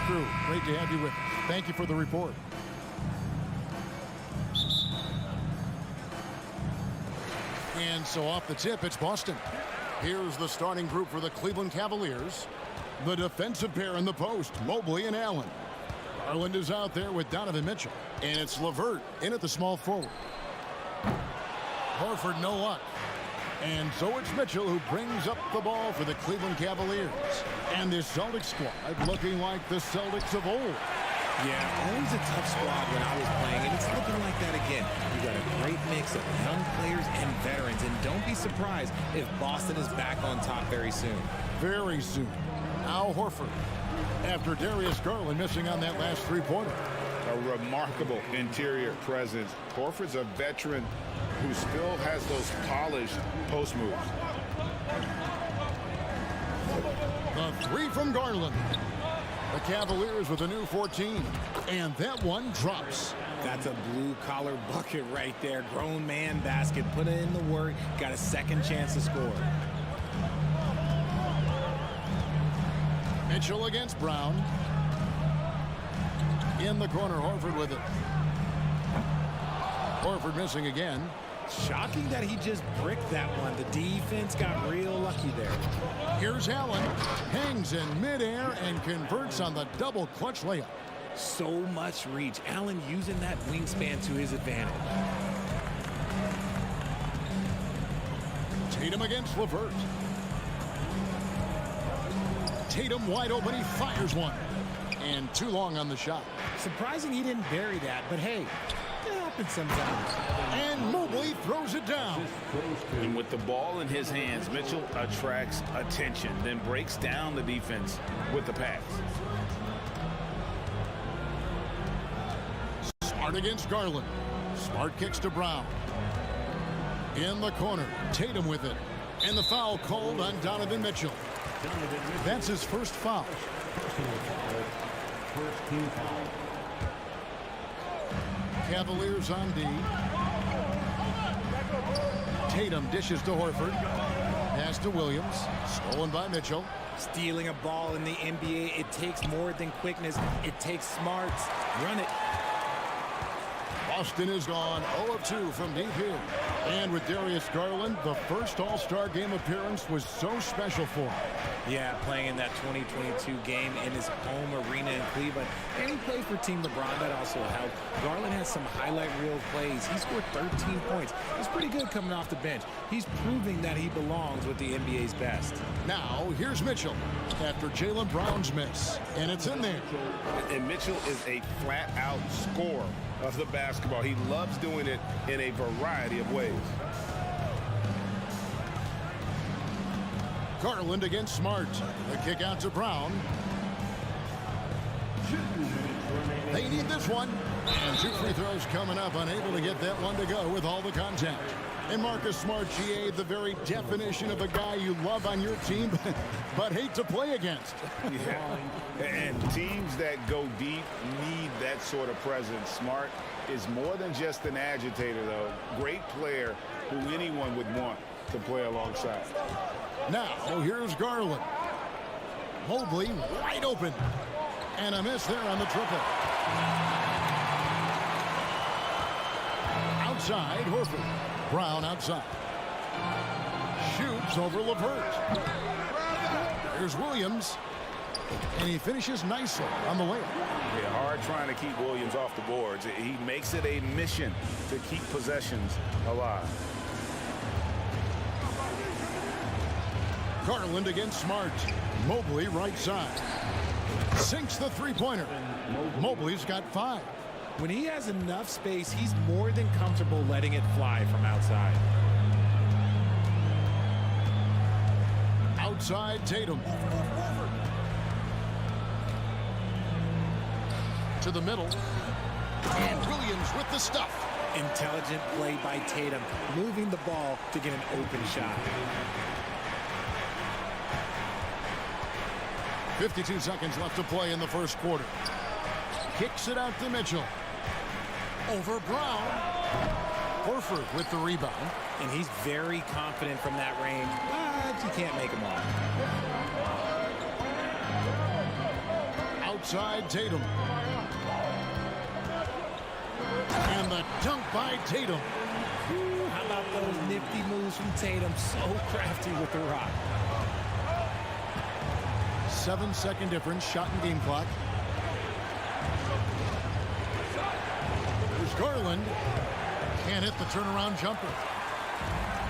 crew. Great to have you with us. Thank you for the report. And so off the tip, it's Boston. Here's the starting group for the Cleveland Cavaliers. The defensive pair in the post, Mobley and Allen. Garland is out there with Donovan Mitchell. And it's LeVert in at the small forward. Horford, no luck. And so it's Mitchell who brings up the ball for the Cleveland Cavaliers. And this Celtics squad looking like the Celtics of old. Yeah, always a tough squad when I was playing, and it's looking like that again. You got a great mix of young players and veterans, and don't be surprised if Boston is back on top very soon. Very soon. Al Horford. After Darius Garland missing on that last three-pointer. A remarkable interior presence. Horford's a veteran who still has those polished post moves. The three from Garland. The Cavaliers with a new 14. And that one drops. That's a blue-collar bucket right there. Grown man basket. Put in the work. Got a second chance to score. Mitchell against Brown. In the corner, Horford with it. Horford missing again. Shocking that he just bricked that one. The defense got real lucky there. Here's Allen. Hangs in midair and converts on the double clutch layup. So much reach. Allen using that wingspan to his advantage. Tatum against LeVert. Tatum wide open. He fires one. And too long on the shot. Surprising he didn't bury that, but hey, it happens sometimes. And Mobley throws it down. And with the ball in his hands, Mitchell attracts attention, then breaks down the defense with the pass. Smart against Garland. Smart kicks to Brown. In the corner, Tatum with it. And the foul called on Donovan Mitchell. That's his first foul. First team foul. Cavaliers on D. Tatum dishes to Horford. Pass to Williams. Stolen by Mitchell. Stealing a ball in the NBA, it takes more than quickness. It takes smarts. Run it. Boston is gone 0 of 2 from deep here. And with Darius Garland, the first All-Star game appearance was so special for him. Yeah, playing in that 2022 game in his home arena in Cleveland. And he played for Team LeBron. That also helped. Garland has some highlight reel plays. He scored 13 points. He's pretty good coming off the bench. He's proving that he belongs with the NBA's best. Now, here's Mitchell after Jaylen Brown's miss. And it's in there. And Mitchell is a flat-out scorer of the basketball. He loves doing it in a variety of ways. Garland against Smart. The kick out to Brown. They need this one. And 2 free throws coming up. Unable to get that one to go with all the contact. And Marcus Smart, GA, the very definition of a guy you love on your team, but hate to play against. Yeah. And teams that go deep need that sort of presence. Smart is more than just an agitator, though. Great player who anyone would want to play alongside. Now, here's Garland. Mobley wide open. And a miss there on the triple. Outside, Horford. Brown outside. Shoots over LeVert. Here's Williams. And he finishes nicely on the layup. Yeah, hard trying to keep Williams off the boards. He makes it a mission to keep possessions alive. Garland against Smart. Mobley right side. Sinks the three-pointer. Mobley's got 5. When he has enough space, he's more than comfortable letting it fly from outside. Outside Tatum. To the middle. And Williams with the stuff. Intelligent play by Tatum, moving the ball to get an open shot. 52 seconds left to play in the first quarter. Kicks it out to Mitchell. Over Brown. Horford with the rebound. And he's very confident from that range, but you can't make him all. outside Tatum. And the dunk by Tatum. Ooh, how about those nifty moves from Tatum? So crafty with the rock. 7-second difference, shot and game clock. Here's Garland. Can't hit the turnaround jumper.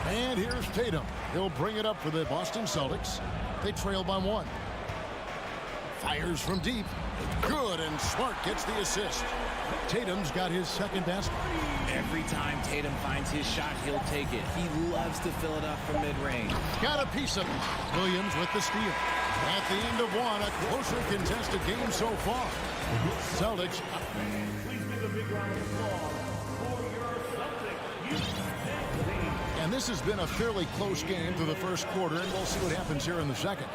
And here's Tatum. He'll bring it up for the Boston Celtics. They trail by 1. Fires from deep. Good, and Smart gets the assist. Tatum's got his second basket. Every time Tatum finds his shot, he'll take it. He loves to fill it up from mid-range. Got a piece of it. Williams with the steal. At the end of 1, a closer contested game so far. Celtics. Please give a big round of applause for your Celtics. And this has been a fairly close game through the first quarter, and we'll see what happens here in the second.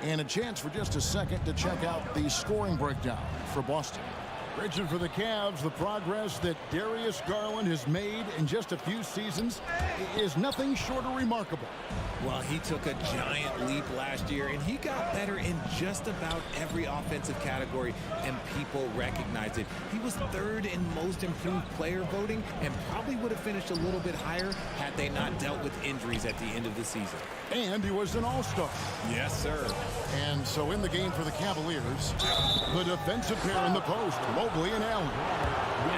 And a chance for just a second to check out the scoring breakdown for Boston. Richard, for the Cavs, the progress that Darius Garland has made in just a few seasons is nothing short of remarkable. Well, he took a giant leap last year, and he got better in just about every offensive category, and people recognized it. He was 3rd in most improved player voting and probably would have finished a little bit higher had they not dealt with injuries at the end of the season. And he was an all-star. Yes, sir. And so in the game for the Cavaliers, the defensive pair in the post, Mobley and Allen.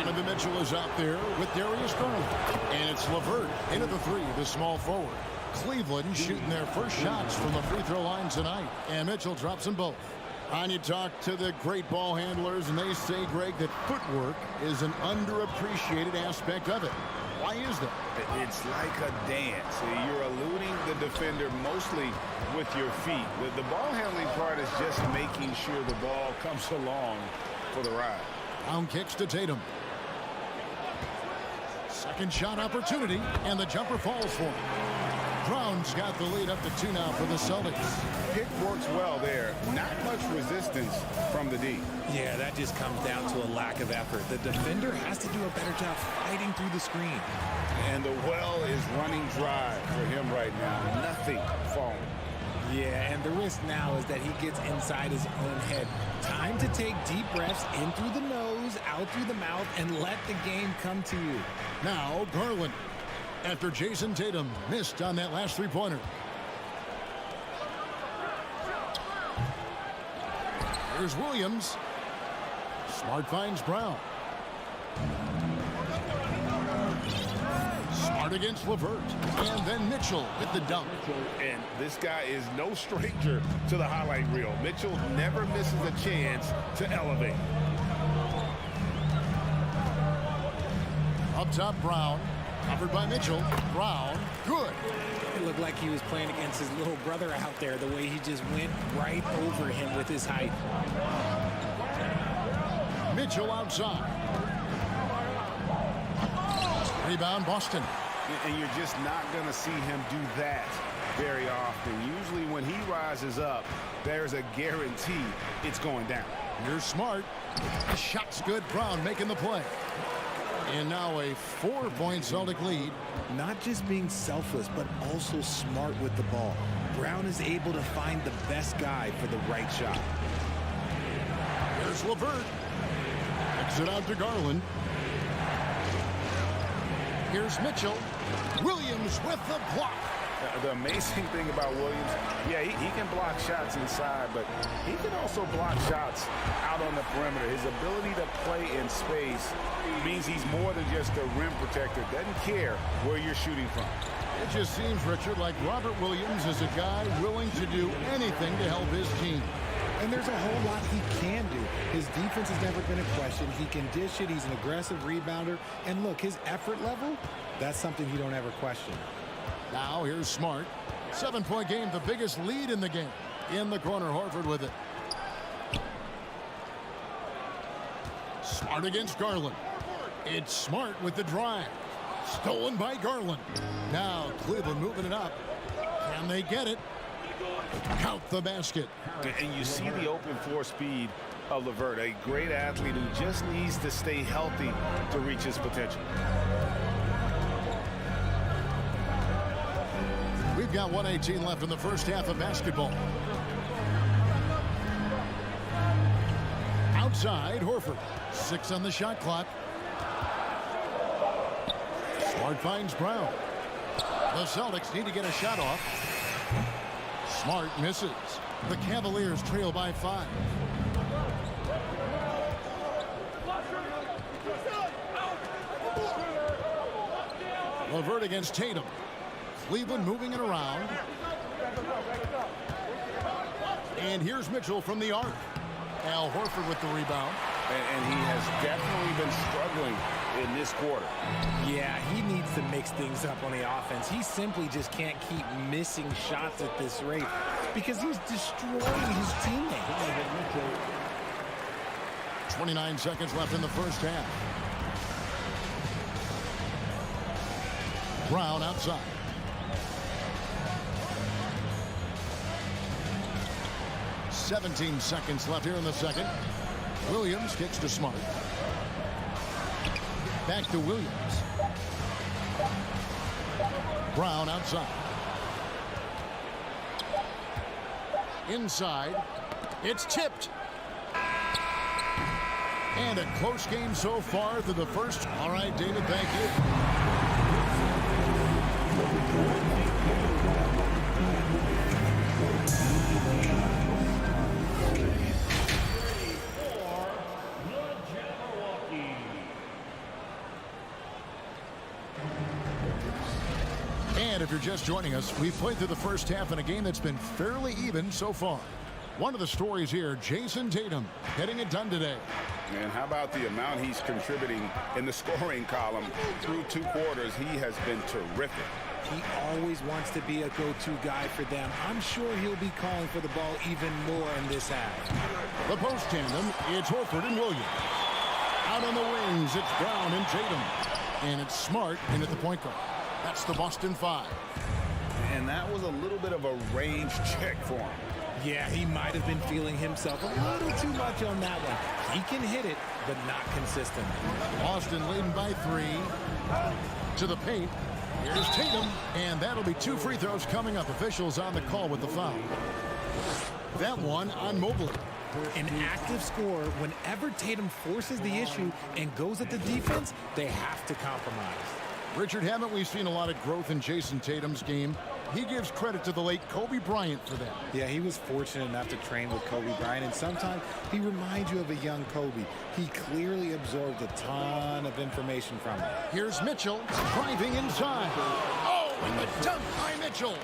Donovan Mitchell is out there with Darius Garland. And it's LeVert into the 3, the small forward. Cleveland shooting their first shots from the free throw line tonight. And Mitchell drops them both. And you talk to the great ball handlers, and they say, Greg, that footwork is an underappreciated aspect of it. Why is that? It's like a dance. You're eluding the defender mostly with your feet. The ball handling part is just making sure the ball comes along for the ride. Down kicks to Tatum. Second shot opportunity, and the jumper falls for him. Brown's got the lead up to 2 now for the Celtics. Pick works well there. Not much resistance from the D. Yeah, that just comes down to a lack of effort. The defender has to do a better job fighting through the screen. And the well is running dry for him right now. Nothing falling. Yeah, and the risk now is that he gets inside his own head. Time to take deep breaths in through the nose, out through the mouth, and let the game come to you. Now Garland, after Jason Tatum missed on that last three-pointer. Here's Williams. Smart finds Brown. Smart against LeVert. And then Mitchell with the dunk. And this guy is no stranger to the highlight reel. Mitchell never misses a chance to elevate. Up top, Brown. Covered by Mitchell. Brown. Good. It looked like he was playing against his little brother out there, the way he just went right over him with his height. Mitchell outside. Rebound, Boston. And you're just not going to see him do that very often. Usually when he rises up, there's a guarantee it's going down. Here's Smart. The shot's good. Brown making the play. And now a 4-point Celtic lead. Not just being selfless, but also smart with the ball. Brown is able to find the best guy for the right shot. Here's LeVert. Exit out to Garland. Here's Mitchell. Williams with the block. The amazing thing about Williams, yeah, he can block shots inside, but he can also block shots out on the perimeter. His ability to play in space means he's more than just a rim protector. Doesn't care where you're shooting from. It just seems, Richard, like Robert Williams is a guy willing to do anything to help his team. And there's a whole lot he can do. His defense has never been a question. He can dish it. He's an aggressive rebounder. And look, his effort level, that's something you don't ever question. Now here's Smart. 7-point game, the biggest lead in the game. In the corner, Horford with it. Smart against Garland. It's Smart with the drive. Stolen by Garland. Now Cleveland moving it up. Can they get it? Count the basket. And you see the open floor speed of LeVert, a great athlete who just needs to stay healthy to reach his potential. We've got 1:18 left in the first half of basketball. outside. Horford. 6 on the shot clock. Smart finds Brown. The Celtics need to get a shot off. Smart misses. The Cavaliers trail by 5. LeVert against Tatum. Cleveland moving it around. And here's Mitchell from the arc. Al Horford with the rebound. And he has definitely been struggling in this quarter. Yeah, he needs to mix things up on the offense. He simply just can't keep missing shots at this rate because he's destroying his teammate. 29 seconds left in the first half. Brown outside. "17 seconds left here in the second. Williams kicks to Smart. Back to Williams. Brown outside. Inside. It's tipped. And a close game so far through the first. All right, David, thank you. And if you're just joining us, we've played through the first half in a game that's been fairly even so far. One of the stories here, Jason Tatum getting it done today. And how about the amount he's contributing in the scoring column through 2 quarters? He has been terrific. He always wants to be a go-to guy for them. I'm sure he'll be calling for the ball even more in this half. The post tandem, it's Horford and Williams. Out on the wings, it's Brown and Tatum. And it's Smart in at the point guard. That's the Boston 5. And that was a little bit of a range check for him. Yeah, he might have been feeling himself a little too much on that one. He can hit it, but not consistent. Boston leading by 3. To the paint. Here's Tatum. And that'll be 2 free throws coming up. Officials on the call with the foul. That one on Mobley. An active scorer, whenever Tatum forces the issue and goes at the defense, they have to compromise. Richard, haven't we seen a lot of growth in Jason Tatum's game? He gives credit to the late Kobe Bryant for that. Yeah, he was fortunate enough to train with Kobe Bryant, and sometimes he reminds you of a young Kobe. He clearly absorbed a ton of information from him. Here's Mitchell driving inside. Oh, and the dunk by Mitchell.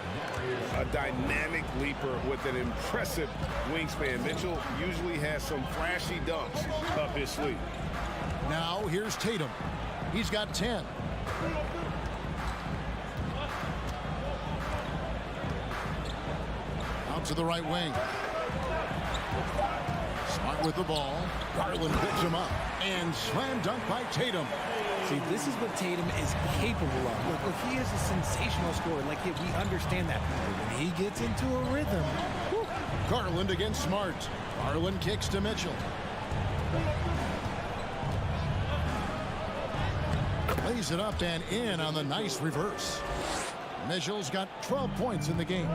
A dynamic leaper with an impressive wingspan. Mitchell usually has some flashy dunks up his sleeve. Now here's Tatum. He's got 10. Out to the right wing. Smart with the ball. Garland picks him up. And slam dunk by Tatum. See, this is what Tatum is capable of. Look, he is a sensational scorer. Like, we understand that. But when he gets into a rhythm. Whew. Garland against Smart. Garland kicks to Mitchell. Lays it up and in on the nice reverse. Mitchell's got 12 points in the game.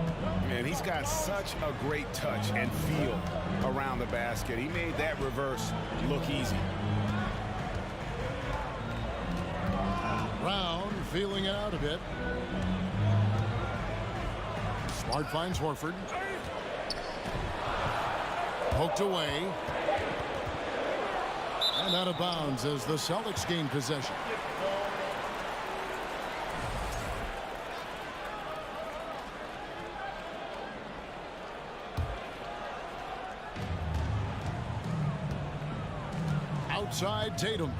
And he's got such a great touch and feel around the basket. He made that reverse look easy. Brown feeling it out a bit. Smart finds Horford. Poked away. And out of bounds as the Celtics gain possession. Outside Tatum.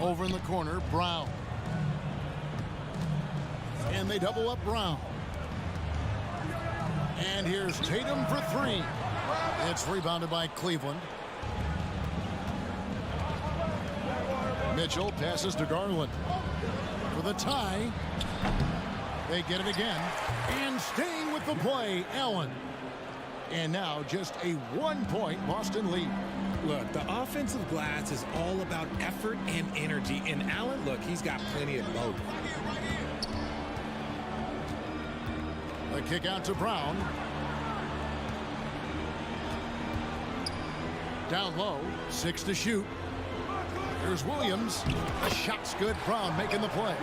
Over in the corner, Brown. And they double up Brown. And here's Tatum for 3. It's rebounded by Cleveland. Mitchell passes to Garland. For the tie. They get it again. And staying with the play, Allen. And now just a 1-point Boston lead. Look, the offensive glass is all about effort and energy. And Allen, look, he's got plenty of both. A kick out to Brown. Down low, 6 to shoot. Here's Williams. The shot's good. Brown making the play.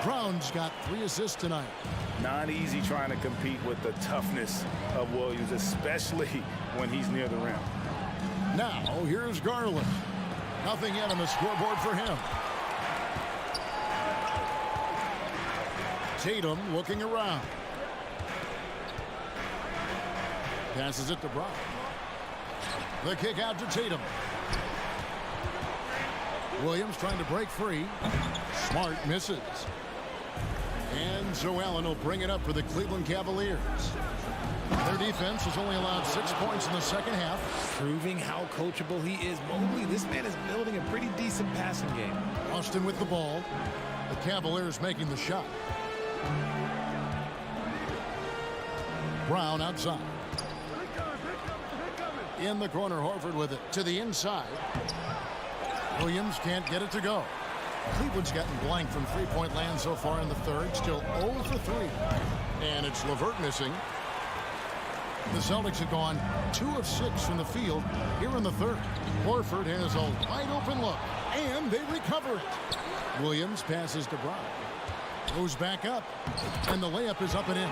Brown's got 3 assists tonight. Not easy trying to compete with the toughness of Williams, especially when he's near the rim. Now, here's Garland. Nothing yet on the scoreboard for him. Tatum looking around. Passes it to Brown. The kick out to Tatum. Williams trying to break free. Smart misses. And so Allen will bring it up for the Cleveland Cavaliers. Their defense has only allowed 6 points in the second half. Proving how coachable he is. Mobley, this man is building a pretty decent passing game. Austin with the ball. The Cavaliers making the shot. Brown outside. In the corner, Horford with it to the inside. Williams can't get it to go. Cleveland's gotten blank from three-point land so far in the third. Still 0 for 3. And it's LeVert missing. The Celtics have gone 2 of 6 from the field here in the third. Horford has a wide open look. And they recover it. Williams passes to Brown. Goes back up. And the layup is up and in.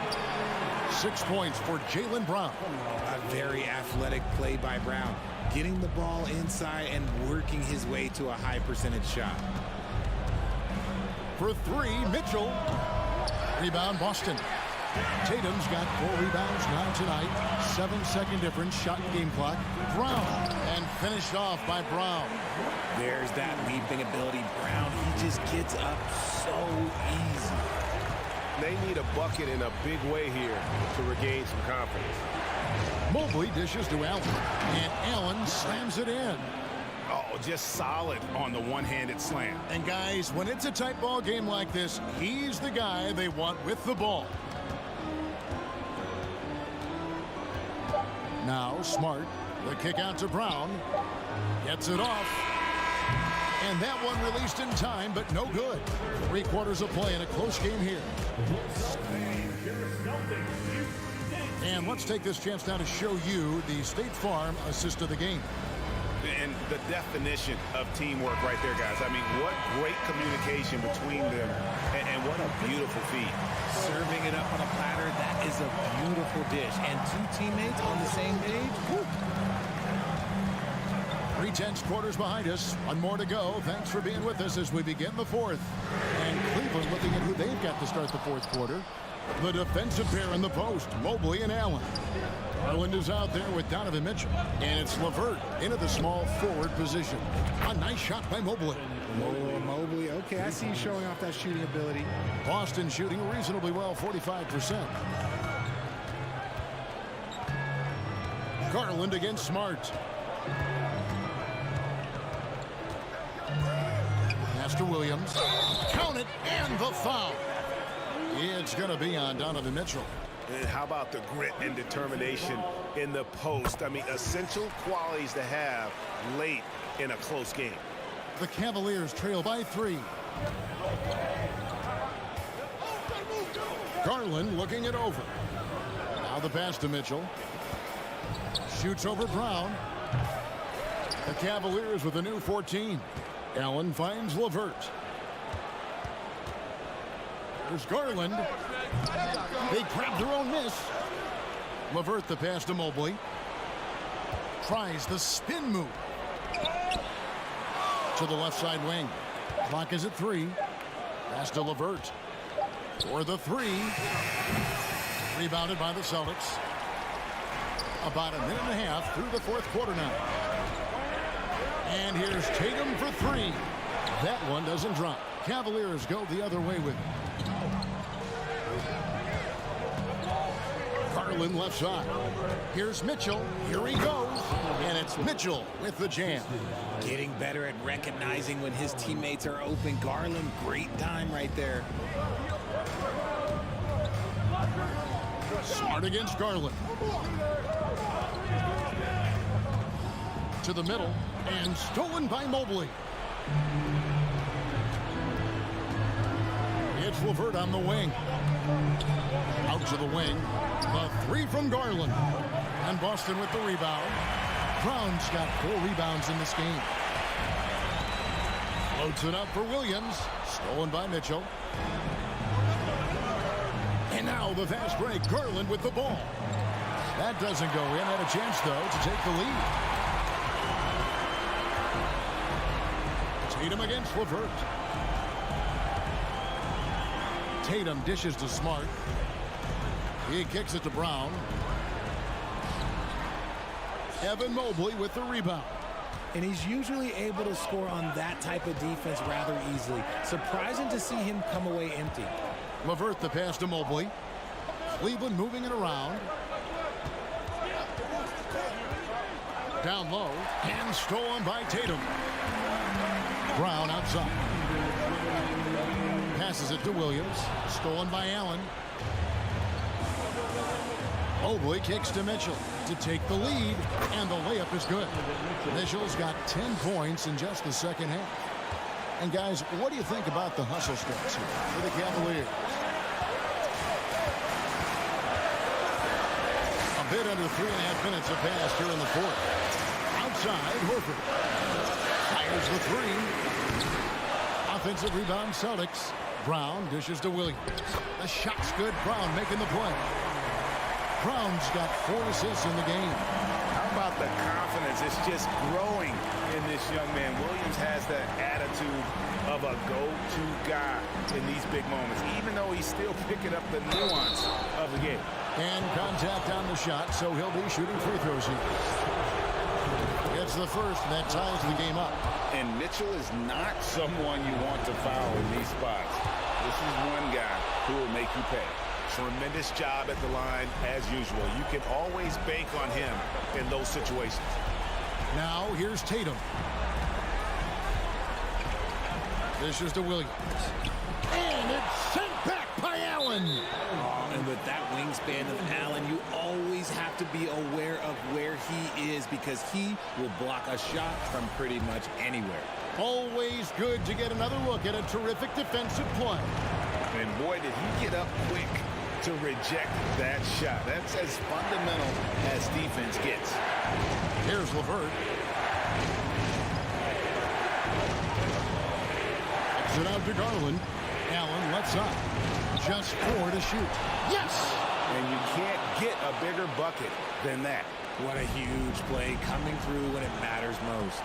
6 points for Jaylen Brown. A very athletic play by Brown. Getting the ball inside and working his way to a high percentage shot. For 3, Mitchell. Rebound, Boston. Tatum's got 4 rebounds now tonight. 7-second difference, shot game clock. Brown, and finished off by Brown. There's that leaping ability. Brown, he just gets up so easy. They need a bucket in a big way here to regain some confidence. Mobley dishes to Allen, and Allen slams it in. Oh, just solid on the one-handed slam. And guys, when it's a tight ball game like this, he's the guy they want with the ball. Now Smart, the kick out to Brown, gets it off. And that one released in time, but no good. 3 quarters of play in a close game here. And let's take this chance now to show you the State Farm assist of the game. And the definition of teamwork right there, guys. I mean, what great communication between them, and what a beautiful feed. Serving it up on a platter, that is a beautiful dish. And 2 teammates on the same page. Woo. 3/10 quarters behind us. 1 more to go. Thanks for being with us as we begin the fourth. And Cleveland looking at who they've got to start the fourth quarter. The defensive pair in the post, Mobley and Allen. Garland is out there with Donovan Mitchell. And it's LeVert into the small forward position. A nice shot by Mobley. Oh, Mobley. Okay, I see you showing off that shooting ability. Boston shooting reasonably well, 45%. Garland against Smart. Pass to Williams. Count it, and the foul. It's going to be on Donovan Mitchell. And how about the grit and determination in the post? I mean, essential qualities to have late in a close game. The Cavaliers trail by 3. Garland looking it over. Now the pass to Mitchell. Shoots over Brown. The Cavaliers with a new 14. Allen finds LeVert. There's Garland. They grab their own miss. LeVert the pass to Mobley. Tries the spin move. To the left side wing. Clock is at 3. Pass to LeVert. For the 3. Rebounded by the Celtics. About 1.5 minutes through the fourth quarter now. And here's Tatum for 3. That one doesn't drop. Cavaliers go the other way with it. Garland left side. Here's Mitchell. Here he goes. And it's Mitchell with the jam. Getting better at recognizing when his teammates are open. Garland, great time right there. Smart against Garland. To the middle. And stolen by Mobley. It's LeVert on the wing. Out to the wing. The 3 from Garland. And Boston with the rebound. Brown's got 4 rebounds in this game. Loads it up for Williams. Stolen by Mitchell. And now the fast break. Garland with the ball. That doesn't go in. Had a chance, though, to take the lead. Tatum against LeVert. Tatum dishes to Smart. He kicks it to Brown. Evan Mobley with the rebound. And he's usually able to score on that type of defense rather easily. Surprising to see him come away empty. LeVert the pass to Mobley. Cleveland moving it around. Down low. And stolen by Tatum. Brown outside. Passes it to Williams. Stolen by Allen. Mobley kicks to Mitchell to take the lead, and the layup is good. Mitchell's got 10 points in just the second half. And guys, what do you think about the hustle steps here for the Cavaliers? A bit under 3.5 minutes have passed here in the fourth. Outside, Horford fires the three. Offensive rebound, Celtics. Brown dishes to Williams. The shot's good. Brown making the play. Brown's got 4 assists in the game. How about the confidence? It's just growing in this young man. Williams has that attitude of a go-to guy in these big moments, even though he's still picking up the nuance of the game. And contact on the shot, so he'll be shooting free throws here. It's the first, and that ties the game up. And Mitchell is not someone you want to foul in these spots. This is one guy who will make you pay. Tremendous job at the line as usual. You can always bank on him in those situations. Now here's Tatum. This is to Williams. And it's sent back by Allen. And with that wingspan of Allen, you always have to be aware of where he is because he will block a shot from pretty much anywhere. Always good to get another look at a terrific defensive play. And boy, did he get up quick to reject that shot. That's as fundamental as defense gets. Here's LeVert. Kicks it out to Garland. Allen lets up. Just 4 to shoot. Yes! And you can't get a bigger bucket than that. What a huge play coming through when it matters most.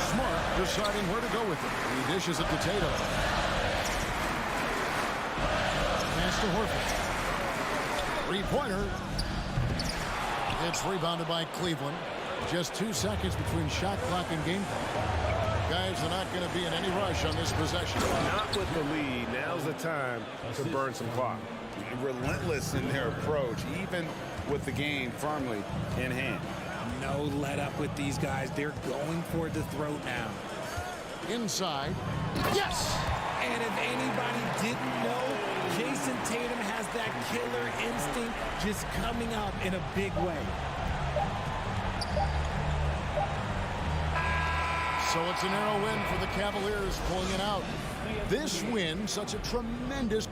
Smart deciding where to go with it. He dishes it to Tatum. Pass to Horford. 3-pointer. It's rebounded by Cleveland. Just 2 seconds between shot clock and game clock. Guys are not going to be in any rush on this possession. Not with the lead. Now's the time to burn some clock. Relentless in their approach, even with the game firmly in hand. No let up with these guys. They're going for the throat now. Inside. Yes! And if anybody didn't know, Jason Tatum has that killer instinct just coming out in a big way. So it's a narrow win for the Cavaliers, pulling it out. This win, such a tremendous...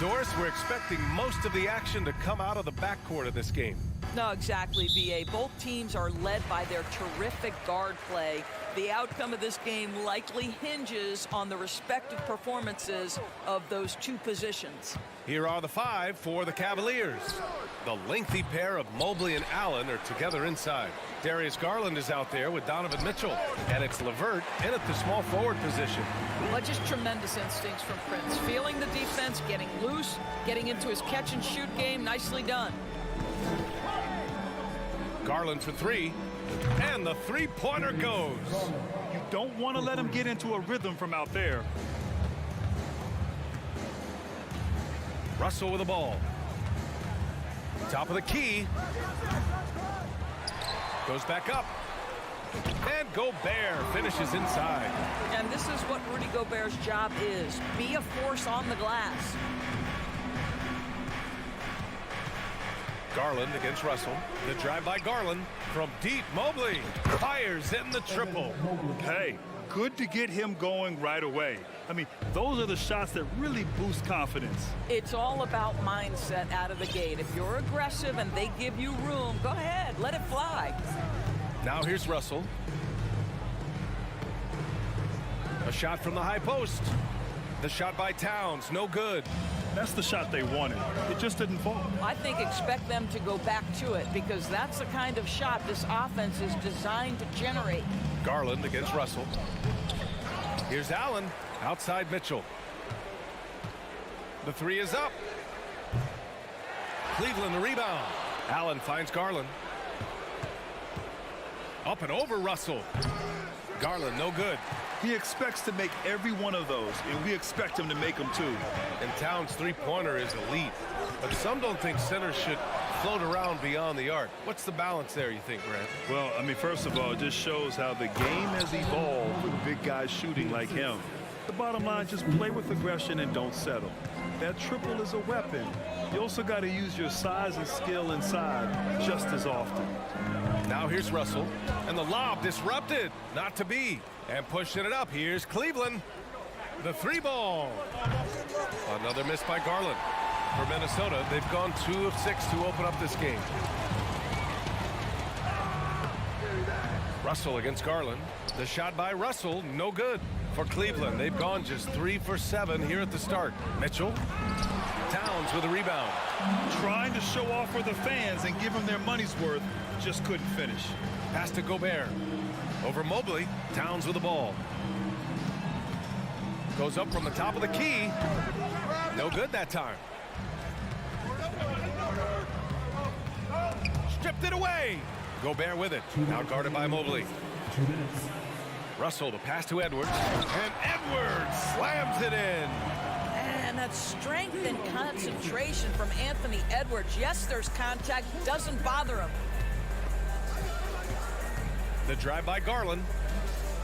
Doris, we're expecting most of the action to come out of the backcourt of this game. No, exactly, B.A. Both teams are led by their terrific guard play. The outcome of this game likely hinges on the respective performances of those two positions. Here are the five for the Cavaliers. The lengthy pair of Mobley and Allen are together inside. Darius Garland is out there with Donovan Mitchell. And it's LeVert in at the small forward position. But just tremendous instincts from Prince. Feeling the defense, getting loose, getting into his catch-and-shoot game. Nicely done. Garland for three. And the three-pointer goes. You don't want to let him get into a rhythm from out there. Russell with the ball. Top of the key. Goes back up. And Gobert finishes inside. And this is what Rudy Gobert's job is. Be a force on the glass. Garland against Russell. The drive by Garland from deep. Mobley fires in the triple. Hey, good to get him going right away. I mean, those are the shots that really boost confidence. It's all about mindset out of the gate. If you're aggressive and they give you room, go ahead, let it fly. Now here's Russell. A shot from the high post. The shot by Towns, no good. That's the shot they wanted. It just didn't fall. I think expect them to go back to it because that's the kind of shot this offense is designed to generate. Garland against Russell. Here's Allen outside Mitchell. The three is up. Cleveland the rebound. Allen finds Garland. Up and over Russell. Garland no good. He expects to make every one of those, and we expect him to make them too. And Towns' three-pointer is elite. But some don't think centers should float around beyond the arc. What's the balance there, you think, Grant? Well, I mean, first of all, it just shows how the game has evolved with big guys shooting like him. The bottom line, just play with aggression and don't settle. That triple is a weapon. You also got to use your size and skill inside just as often. Now here's Russell. And the lob disrupted. Not to be. And pushing it up. Here's Cleveland. The three ball. Another miss by Garland. For Minnesota, they've gone 2 of 6 to open up this game. Russell against Garland. The shot by Russell, no good. For Cleveland, they've gone just 3 for 7 here at the start. Mitchell. Towns with a rebound. Trying to show off for the fans and give them their money's worth, just couldn't finish. Pass to Gobert. Over Mobley. Towns with the ball. Goes up from the top of the key. No good that time. Stripped it away. Gobert with it. Now guarded by Mobley. Russell to pass to Edwards. And Edwards slams it in. And that strength and concentration from Anthony Edwards. Yes, there's contact. Doesn't bother him. The drive by Garland.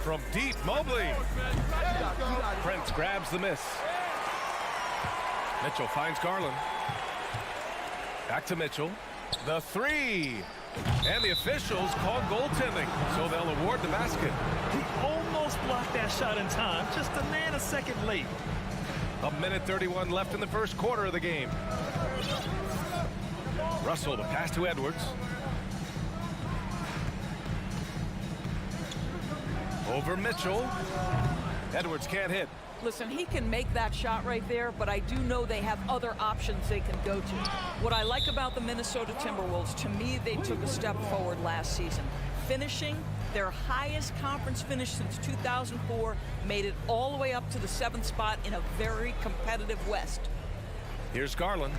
From deep, Mobley. Prince grabs the miss. Mitchell finds Garland. Back to Mitchell. The three. And the officials call goaltending, so they'll award the basket. He almost blocked that shot in time, just a nanosecond late. 1:31 left in the first quarter of the game. Russell to pass to Edwards. Over Mitchell. Edwards can't hit. Listen, he can make that shot right there, but I do know they have other options they can go to. What I like about the Minnesota Timberwolves, to me, they took a step forward last season. Finishing their highest conference finish since 2004, made it all the way up to the 7th spot in a very competitive West. Here's Garland.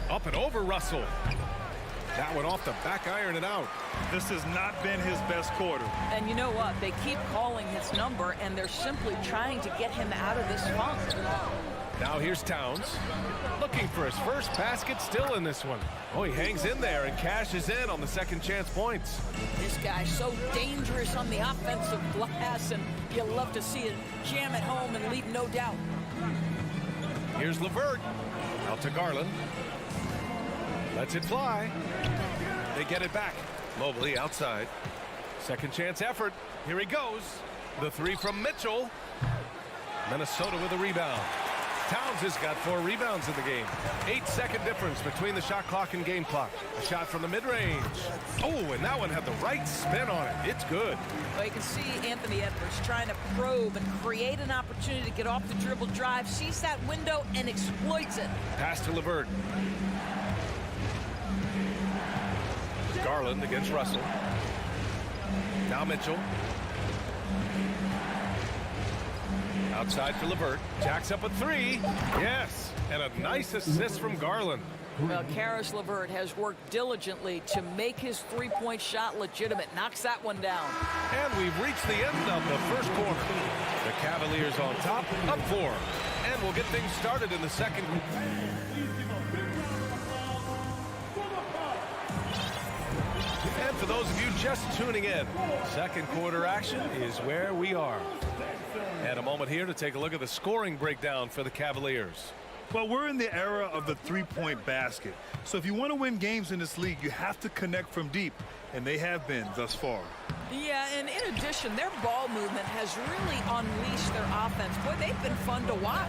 Up and over Russell. That one off the back iron and out. This has not been his best quarter. And you know what? They keep calling his number, and they're simply trying to get him out of this funk. Now here's Towns. Looking for his first basket still in this one. Oh, he hangs in there and cashes in on the second chance points. This guy's so dangerous on the offensive glass, and you love to see it jam at home and leave no doubt. Here's LeVert. Out to Garland. Lets it fly. They get it back. Mobley outside. Second chance effort. Here he goes. The three from Mitchell. Minnesota with a rebound. Towns has got 4 rebounds in the game. 8-second difference between the shot clock and game clock. A shot from the mid-range. Oh, and that one had the right spin on it. It's good. Well, you can see Anthony Edwards trying to probe and create an opportunity to get off the dribble drive, sees that window and exploits it. Pass to LeVert. Garland against Russell. Now Mitchell. Outside for LeVert. Jacks up a 3. Yes, and a nice assist from Garland. Well, Karis LeVert has worked diligently to make his three-point shot legitimate. Knocks that one down. And we've reached the end of the first quarter. The Cavaliers on top, up 4. And we'll get things started in the second. And for those of you just tuning in, second quarter action is where we are. And a moment here to take a look at the scoring breakdown for the Cavaliers. Well, we're in the era of the three-point basket. So if you want to win games in this league, you have to connect from deep, and they have been thus far. Yeah, and in addition, their ball movement has really unleashed their offense. Boy, they've been fun to watch.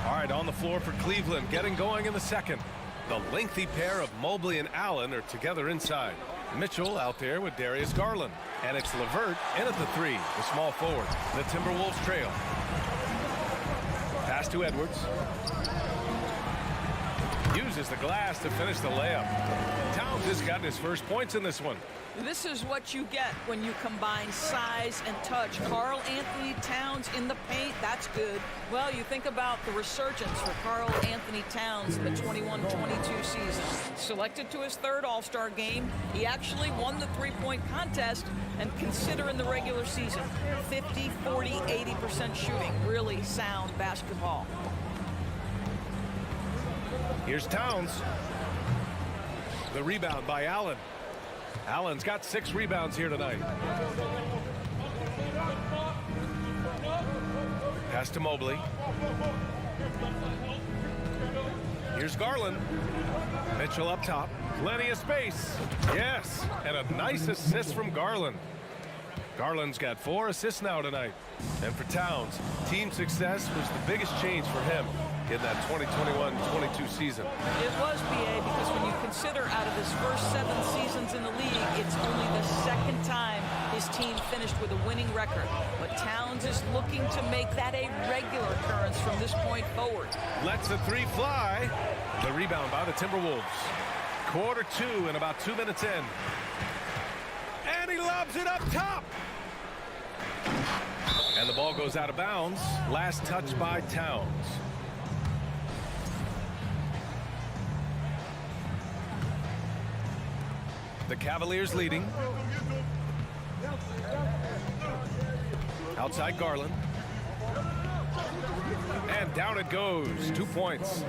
All right, on the floor for Cleveland, getting going in the second. The lengthy pair of Mobley and Allen are together inside. Mitchell out there with Darius Garland. And it's LeVert in at the 3, the small forward. The Timberwolves trail. Pass to Edwards. Uses the glass to finish the layup. Towns has gotten his first points in this one. This is what you get when you combine size and touch. Karl Anthony Towns in the paint, that's good. Well, you think about the resurgence for Karl Anthony Towns in the 21-22 season. Selected to his 3rd All-Star game, he actually won the three-point contest, and consider in the regular season, 50, 40, 80% shooting. Really sound basketball. Here's Towns. The rebound by Allen. Allen's got 6 rebounds here tonight. Pass to Mobley. Here's Garland. Mitchell up top. Plenty of space. Yes, and a nice assist from Garland. Garland's got 4 assists now tonight. And for Towns, team success was the biggest change for him in that 2021-22 season. It was, BA, because when you consider out of his first 7 seasons in the league, it's only the 2nd time his team finished with a winning record. But Towns is looking to make that a regular occurrence from this point forward. Lets the 3 fly. The rebound by the Timberwolves. Quarter 2 and about 2 minutes in. And he lobs it up top. And the ball goes out of bounds. Last touch by Towns. The Cavaliers leading. Outside Garland. And down it goes. 2 points.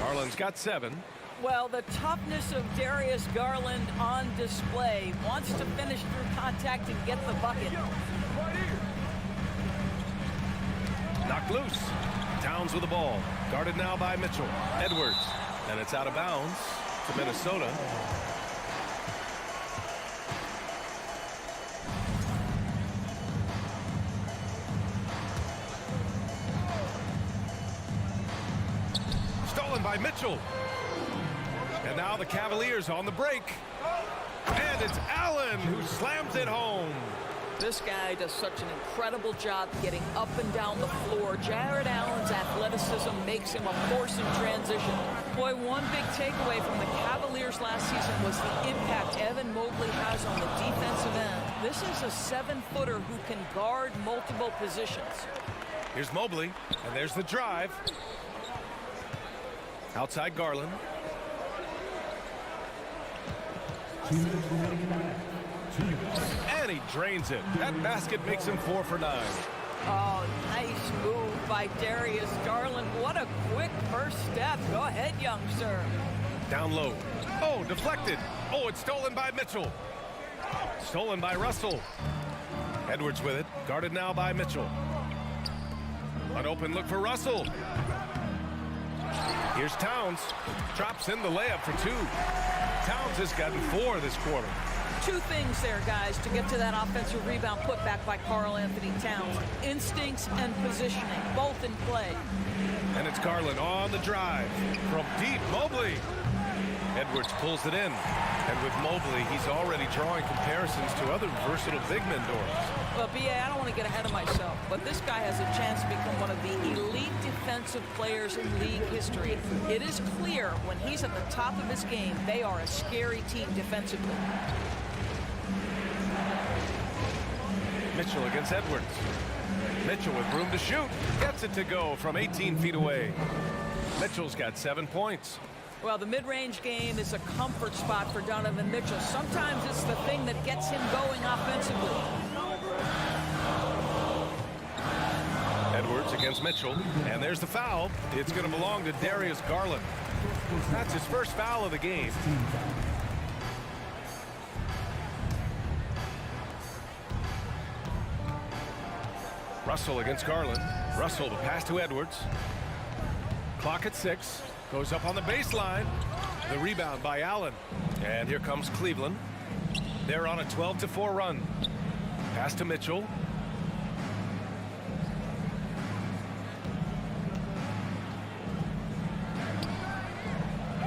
Garland's got 7. Well, the toughness of Darius Garland on display. Wants to finish through contact and get the bucket. Knocked loose. Towns with the ball. Guarded now by Mitchell. Edwards. And it's out of bounds to Minnesota. Stolen by Mitchell. And now the Cavaliers on the break. And it's Allen who slams it home. This guy does such an incredible job getting up and down the floor. Jared Allen's athleticism makes him a force in transition. Boy, one big takeaway from the Cavaliers last season was the impact Evan Mobley has on the defensive end. This is a 7-footer who can guard multiple positions. Here's Mobley, and there's the drive. Outside Garland. And he drains it. That basket makes him 4 for 9. Oh, nice move by Darius Garland. What a quick first step. Go ahead, young sir. Down low. Oh, deflected. Oh, it's stolen by Mitchell. Stolen by Russell. Edwards with it. Guarded now by Mitchell. An open look for Russell. Here's Towns. Drops in the layup for 2. Towns has gotten 4 this quarter. Two things there, guys, to get to that offensive rebound put back by Karl Anthony Towns. Instincts and positioning, both in play. And it's Garland on the drive. From deep, Mobley. Edwards pulls it in. And with Mobley, he's already drawing comparisons to other versatile big men, Doris. Well, B.A., I don't want to get ahead of myself, but this guy has a chance to become one of the elite defensive players in league history. It is clear when he's at the top of his game, they are a scary team defensively. Mitchell against Edwards. Mitchell with room to shoot. Gets it to go from 18 feet away. Mitchell's got 7 points. Well, the mid-range game is a comfort spot for Donovan Mitchell. Sometimes it's the thing that gets him going offensively. Edwards against Mitchell. And there's the foul. It's going to belong to Darius Garland. That's his first foul of the game. Russell against Garland. Russell, the pass to Edwards. Clock at 6. Goes up on the baseline. The rebound by Allen. And here comes Cleveland. They're on a 12-4 run. Pass to Mitchell.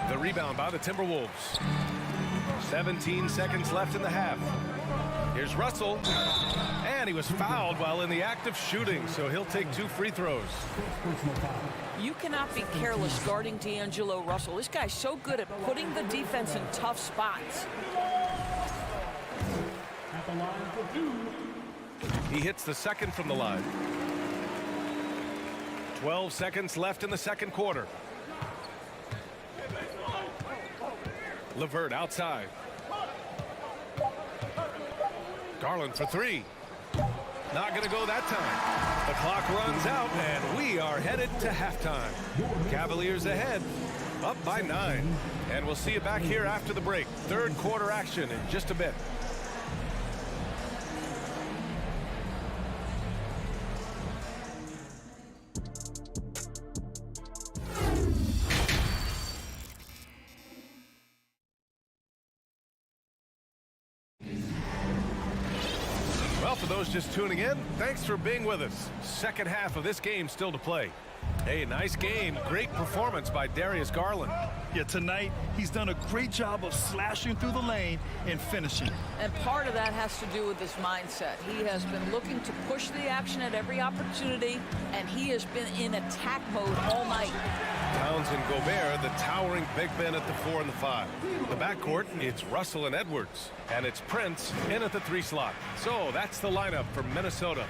The rebound by the Timberwolves. 17 seconds left in the half. Here's Russell. And he was fouled while in the act of shooting, so he'll take 2 free throws. You cannot be careless guarding D'Angelo Russell. This guy's so good at putting the defense in tough spots. At the line for 2. He hits the second from the line. 12 seconds left in the second quarter. LeVert outside. Garland for 3. Not going to go that time. The clock runs out, and we are headed to halftime. Cavaliers ahead, up by 9. And we'll see you back here after the break. Third quarter action in just a bit. Well, for those just tuning in, thanks for being with us. Second half of this game still to play. Hey, nice game. Great performance by Darius Garland. Yeah, tonight he's done a great job of slashing through the lane and finishing. And part of that has to do with his mindset. He has been looking to push the action at every opportunity, and he has been in attack mode all night. Towns and Gobert, the towering big men at the 4 and the 5. The backcourt, it's Russell and Edwards. And it's Prince in at the 3 slot. So that's the lineup for Minnesota.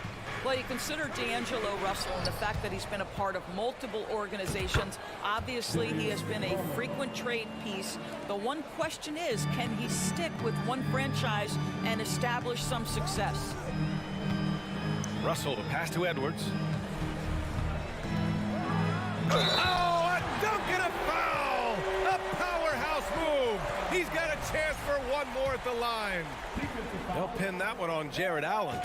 Well, you consider D'Angelo Russell and the fact that he's been a part of multiple organizations. Obviously, he has been a frequent trade piece. The one question is, can he stick with one franchise and establish some success? Russell, the pass to Edwards. Oh, a dunk and a foul! A powerhouse move! He's got a chance for one more at the line. They'll pin that one on Jared Allen.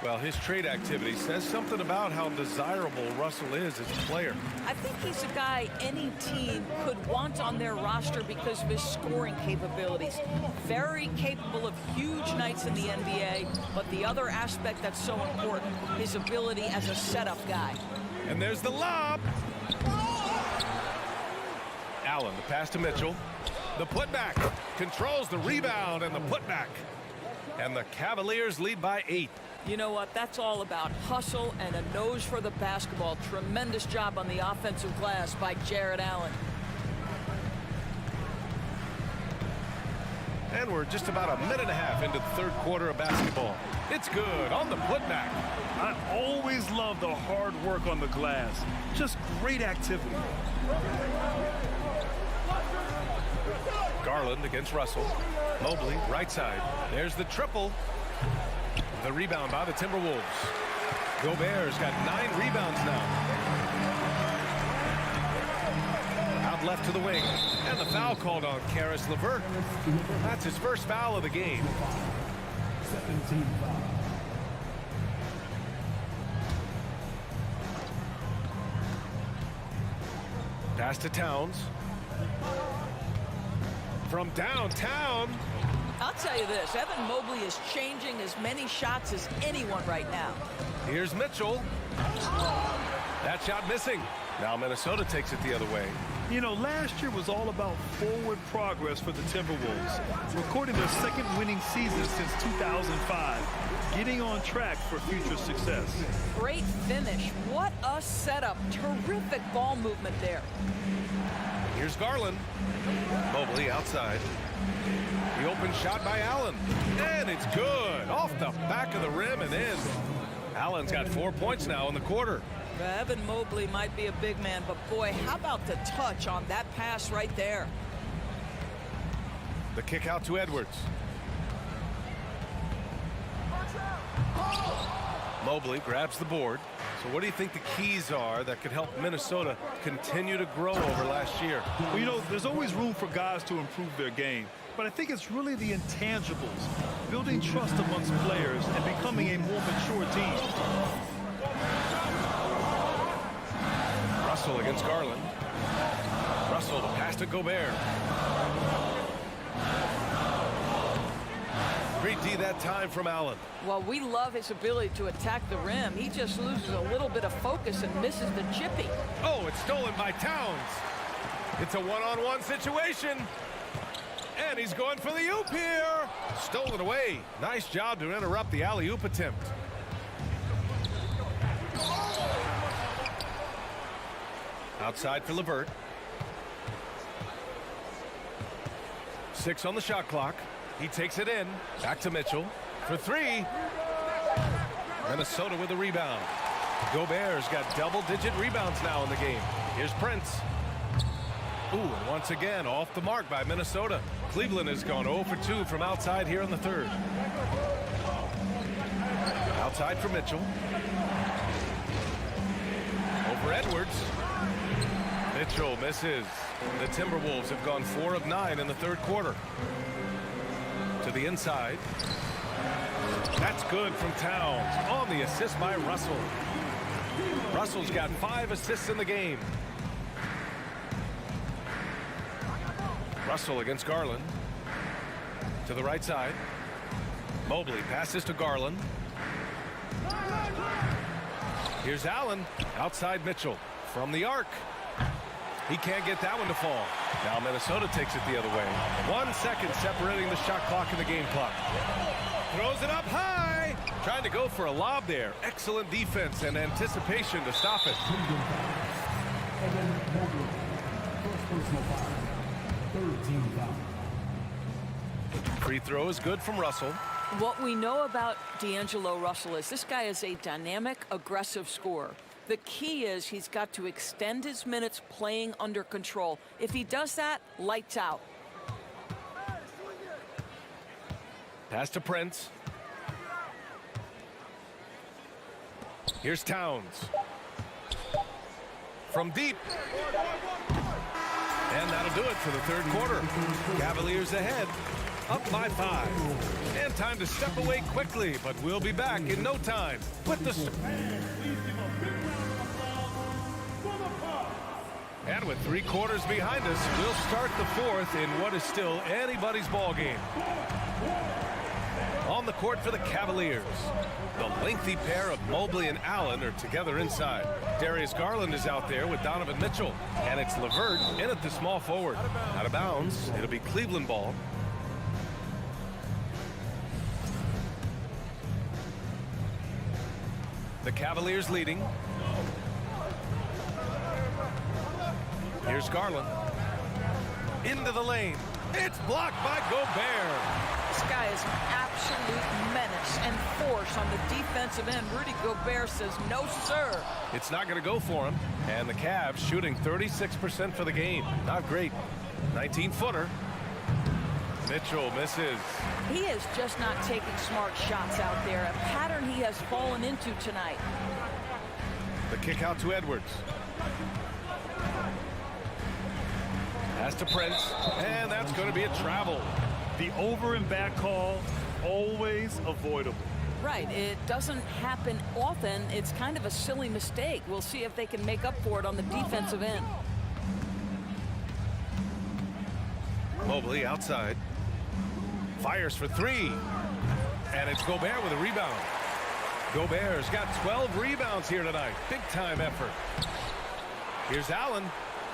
Well, his trade activity says something about how desirable Russell is as a player. I think he's a guy any team could want on their roster because of his scoring capabilities. Very capable of huge nights in the NBA, but the other aspect that's so important, his ability as a setup guy. And there's the lob. Allen, the pass to Mitchell. The putback controls the rebound and the putback. And the Cavaliers lead by 8. You know what? That's all about hustle and a nose for the basketball. Tremendous job on the offensive glass by Jared Allen. And we're just about a minute and a half into the third quarter of basketball. It's good on the putback. I always love the hard work on the glass. Just great activity. Garland against Russell. Mobley, right side. There's the triple. The rebound by the Timberwolves. Gobert's got 9 rebounds now. Out left to the wing. And the foul called on Karis LeVert. That's his first foul of the game. 17 foul. Pass to Towns. From downtown. I'll tell you this, Evan Mobley is changing as many shots as anyone right now. Here's Mitchell. That shot missing. Now Minnesota takes it the other way. You know, last year was all about forward progress for the Timberwolves, recording their second winning season since 2005, getting on track for future success. Great finish. What a setup. Terrific ball movement there. Here's Garland. Mobley outside. The open shot by Allen. And it's good. Off the back of the rim and in. Allen's got 4 points now in the quarter. Evan Mobley might be a big man, but boy, how about the touch on that pass right there? The kick out to Edwards. Mobley grabs the board. So what do you think the keys are that could help Minnesota continue to grow over last year? Well, you know, there's always room for guys to improve their game, but I think it's really the intangibles, building trust amongst players and becoming a more mature team. Russell against Garland. Russell, the pass to Gobert. Great D that time from Allen. Well, we love his ability to attack the rim. He just loses a little bit of focus and misses the chippy. Oh, it's stolen by Towns. It's a one-on-one situation. And he's going for the oop here. Stolen away. Nice job to interrupt the alley-oop attempt. Outside for LeVert. 6 on the shot clock. He takes it in. Back to Mitchell for 3. Minnesota with a rebound. Gobert's got double-digit rebounds now in the game. Here's Prince. Ooh, and once again off the mark by Minnesota. Cleveland has gone 0 for 2 from outside here in the third. Outside for Mitchell. Over Edwards. Mitchell misses. The Timberwolves have gone 4 of 9 in the third quarter. To the inside. That's good from Towns. On the assist by Russell. Russell's got 5 assists in the game. Russell against Garland. To the right side. Mobley passes to Garland. Here's Allen. Outside Mitchell. From the arc. He can't get that one to fall. Now Minnesota takes it the other way. 1 second separating the shot clock and the game clock. Throws it up high. Trying to go for a lob there. Excellent defense and anticipation to stop it. Free throw is good from Russell. What we know about D'Angelo Russell is this guy is a dynamic, aggressive scorer. The key is he's got to extend his minutes playing under control. If he does that, lights out. Pass to Prince. Here's Towns. From deep. And that'll do it for the third quarter. Cavaliers ahead. Up by 5. And time to step away quickly, but we'll be back in no time with the... And with 3 quarters behind us, we'll start the fourth in what is still anybody's ball game. On the court for the Cavaliers. The lengthy pair of Mobley and Allen are together inside. Darius Garland is out there with Donovan Mitchell. And it's LeVert in at the small forward. Out of bounds, it'll be Cleveland ball. The Cavaliers leading. Here's Garland. Into the lane. It's blocked by Gobert. This guy is an absolute menace and force on the defensive end. Rudy Gobert says, no, sir. It's not going to go for him. And the Cavs shooting 36% for the game. Not great. 19-footer. Mitchell misses. He is just not taking smart shots out there. A pattern he has fallen into tonight. The kick out to Edwards. Pass to Prince, and that's going to be a travel. The over and back call, always avoidable. Right, it doesn't happen often. It's kind of a silly mistake. We'll see if they can make up for it on the defensive end. Mobley outside. Fires for three. And it's Gobert with a rebound. Gobert's got 12 rebounds here tonight. Big time effort. Here's Allen.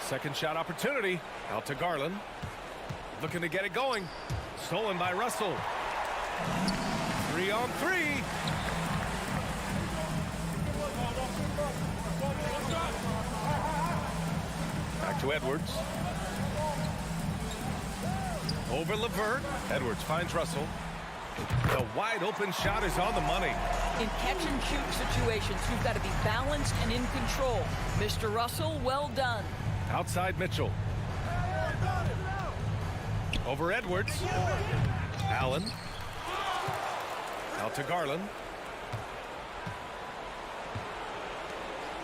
Second shot opportunity. Out to Garland. Looking to get it going. Stolen by Russell. 3 on 3. Back to Edwards. Over LeVert. Edwards finds Russell. The wide open shot is on the money. In catch and shoot situations, you've got to be balanced and in control. Mr. Russell, well done. Outside Mitchell. Over Edwards. Allen. Out to Garland.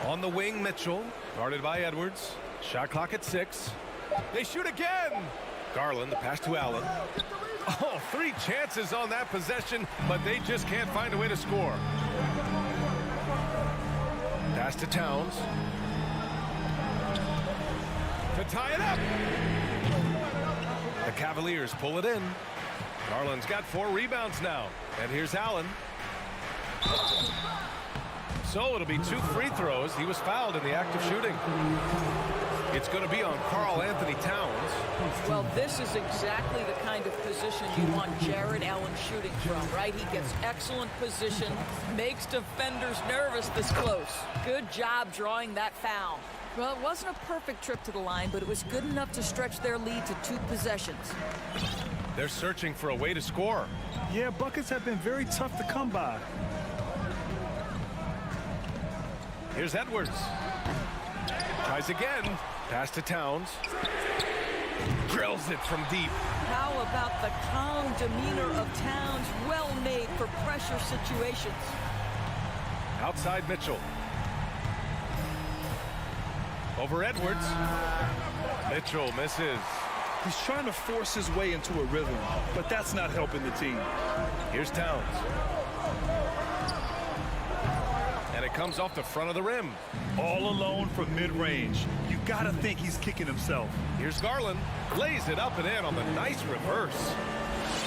On the wing, Mitchell. Guarded by Edwards. Shot clock at 6. They shoot again. Garland, the pass to Allen. Oh, 3 chances on that possession, but they just can't find a way to score. Pass to Towns. To tie it up. The Cavaliers pull it in. Garland's got 4 rebounds now. And here's Allen. So it'll be 2 free throws. He was fouled in the act of shooting. It's going to be on Karl Anthony Towns. Well, this is exactly the kind of position you want Jared Allen shooting from, right? He gets excellent position, makes defenders nervous this close. Good job drawing that foul. Well, it wasn't a perfect trip to the line, but it was good enough to stretch their lead to 2 possessions. They're searching for a way to score. Yeah, buckets have been very tough to come by. Here's Edwards. Tries again. Pass to Towns. Drills it from deep. How about the calm demeanor of Towns? Well made for pressure situations. Outside Mitchell. Over Edwards. Mitchell misses. He's trying to force his way into a rhythm, but that's not helping the team. Here's Towns. And it comes off the front of the rim. All alone from mid-range. You gotta think he's kicking himself. Here's Garland. Lays it up and in on the nice reverse.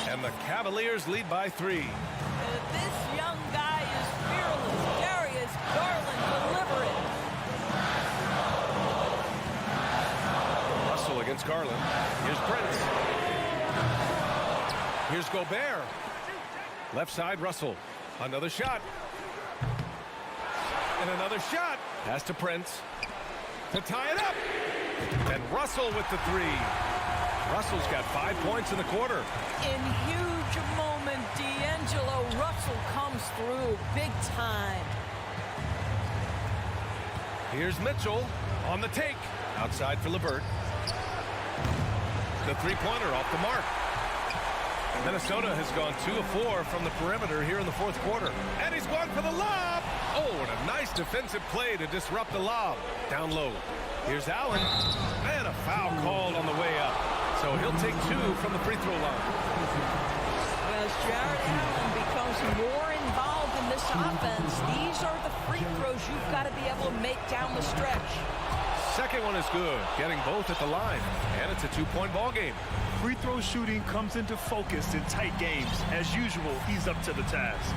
And the Cavaliers lead by 3. This young guy is fearless. Darius Garland delivering. Russell against Garland. Here's Prince. Here's Gobert. Left side, Russell. Another shot. And another shot. Pass to Prince. To tie it up. And Russell with the 3. Russell's got 5 points in the quarter. In huge moment, D'Angelo Russell comes through big time. Here's Mitchell on the take. Outside for LeVert. The 3-pointer off the mark. Minnesota has gone 2 of 4 from the perimeter here in the 4th quarter. And he's gone for the lob. Oh, and a nice defensive play to disrupt the lob. Down low. Here's Allen. And a foul called on the way up. So he'll take 2 from the free throw line. As Jared Allen becomes more involved in this offense, these are the free throws you've got to be able to make down the stretch. Second one is good. Getting both at the line. And it's a 2-point ball game. Free throw shooting comes into focus in tight games. As usual, he's up to the task.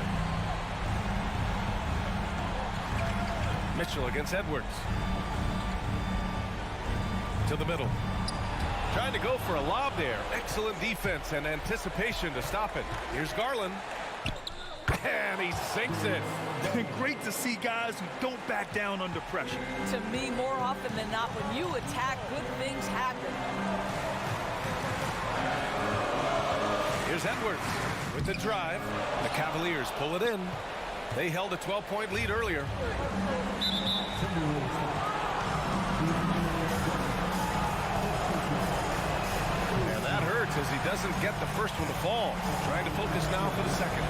Mitchell against Edwards. To the middle. Trying to go for a lob there. Excellent defense and anticipation to stop it. Here's Garland. And he sinks it. Great to see guys who don't back down under pressure. To me, more often than not, when you attack, good things happen. Here's Edwards with the drive. The Cavaliers pull it in. They held a 12-point lead earlier. And that hurts as he doesn't get the first one to fall. Trying to focus now for the second.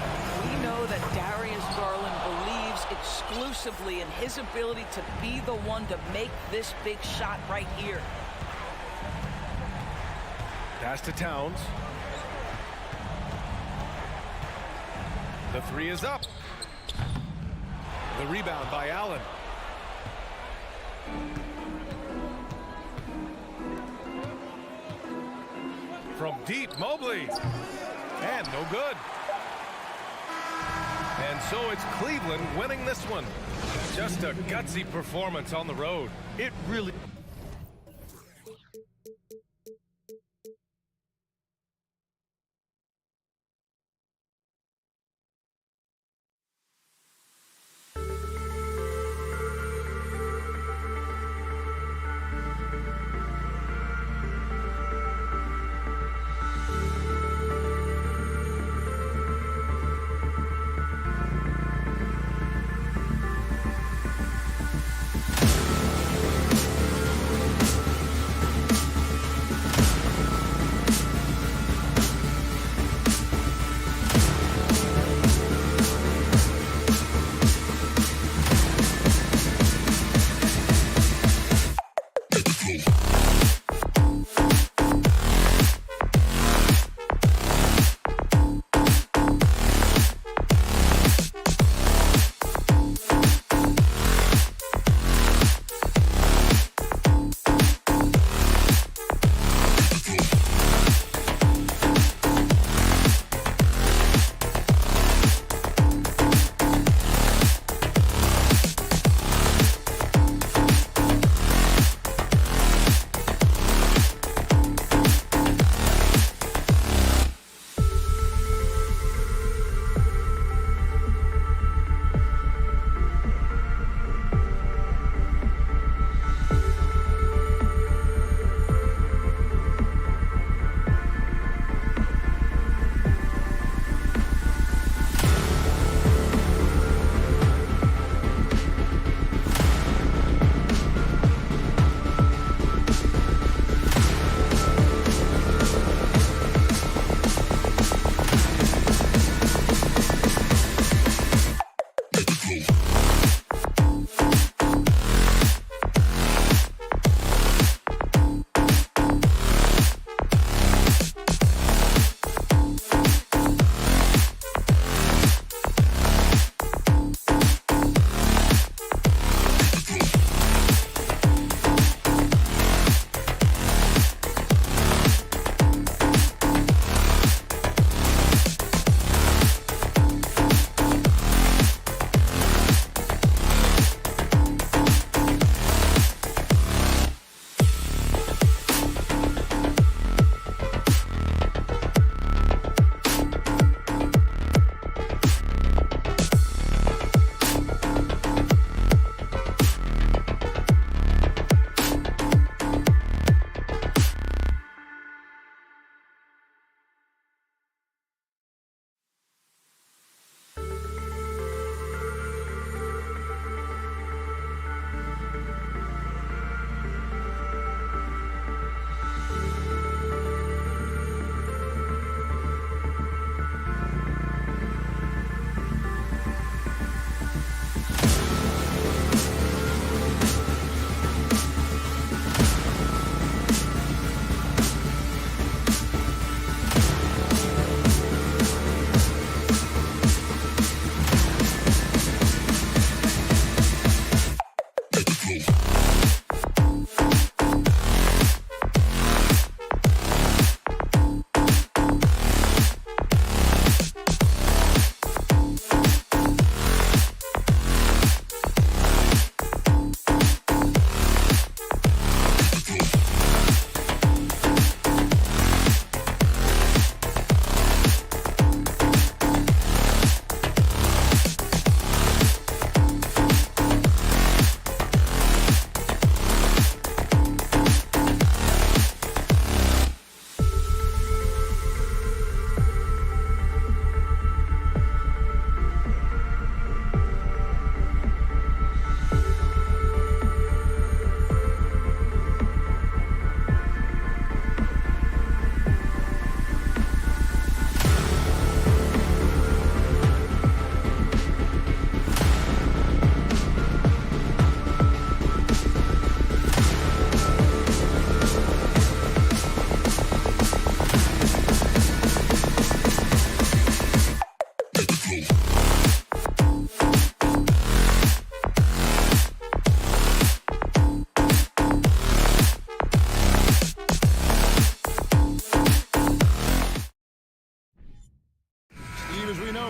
We know that Darius Garland believes exclusively in his ability to be the one to make this big shot right here. Pass to Towns. The 3 is up. The rebound by Allen. From deep, Mobley. And no good. And so it's Cleveland winning this one. Just a gutsy performance on the road. It really...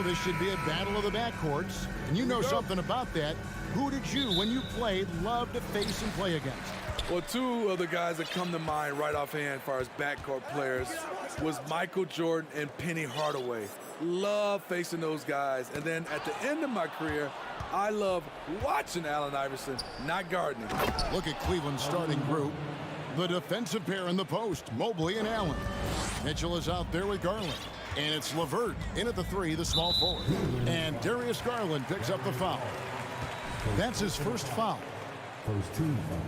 this should be a battle of the backcourts. And you know something about that. Who did you, when you played, love to face and play against? Well, two of the guys that come to mind right offhand as far as backcourt players was Michael Jordan and Penny Hardaway. Love facing those guys. And then at the end of my career, I love watching Allen Iverson, not guarding him. Look at Cleveland's starting group. The defensive pair in the post, Mobley and Allen. Mitchell is out there with Garland. And it's LeVert in at the 3, the small forward. And Darius Garland picks up the foul. That's his first foul. First team foul.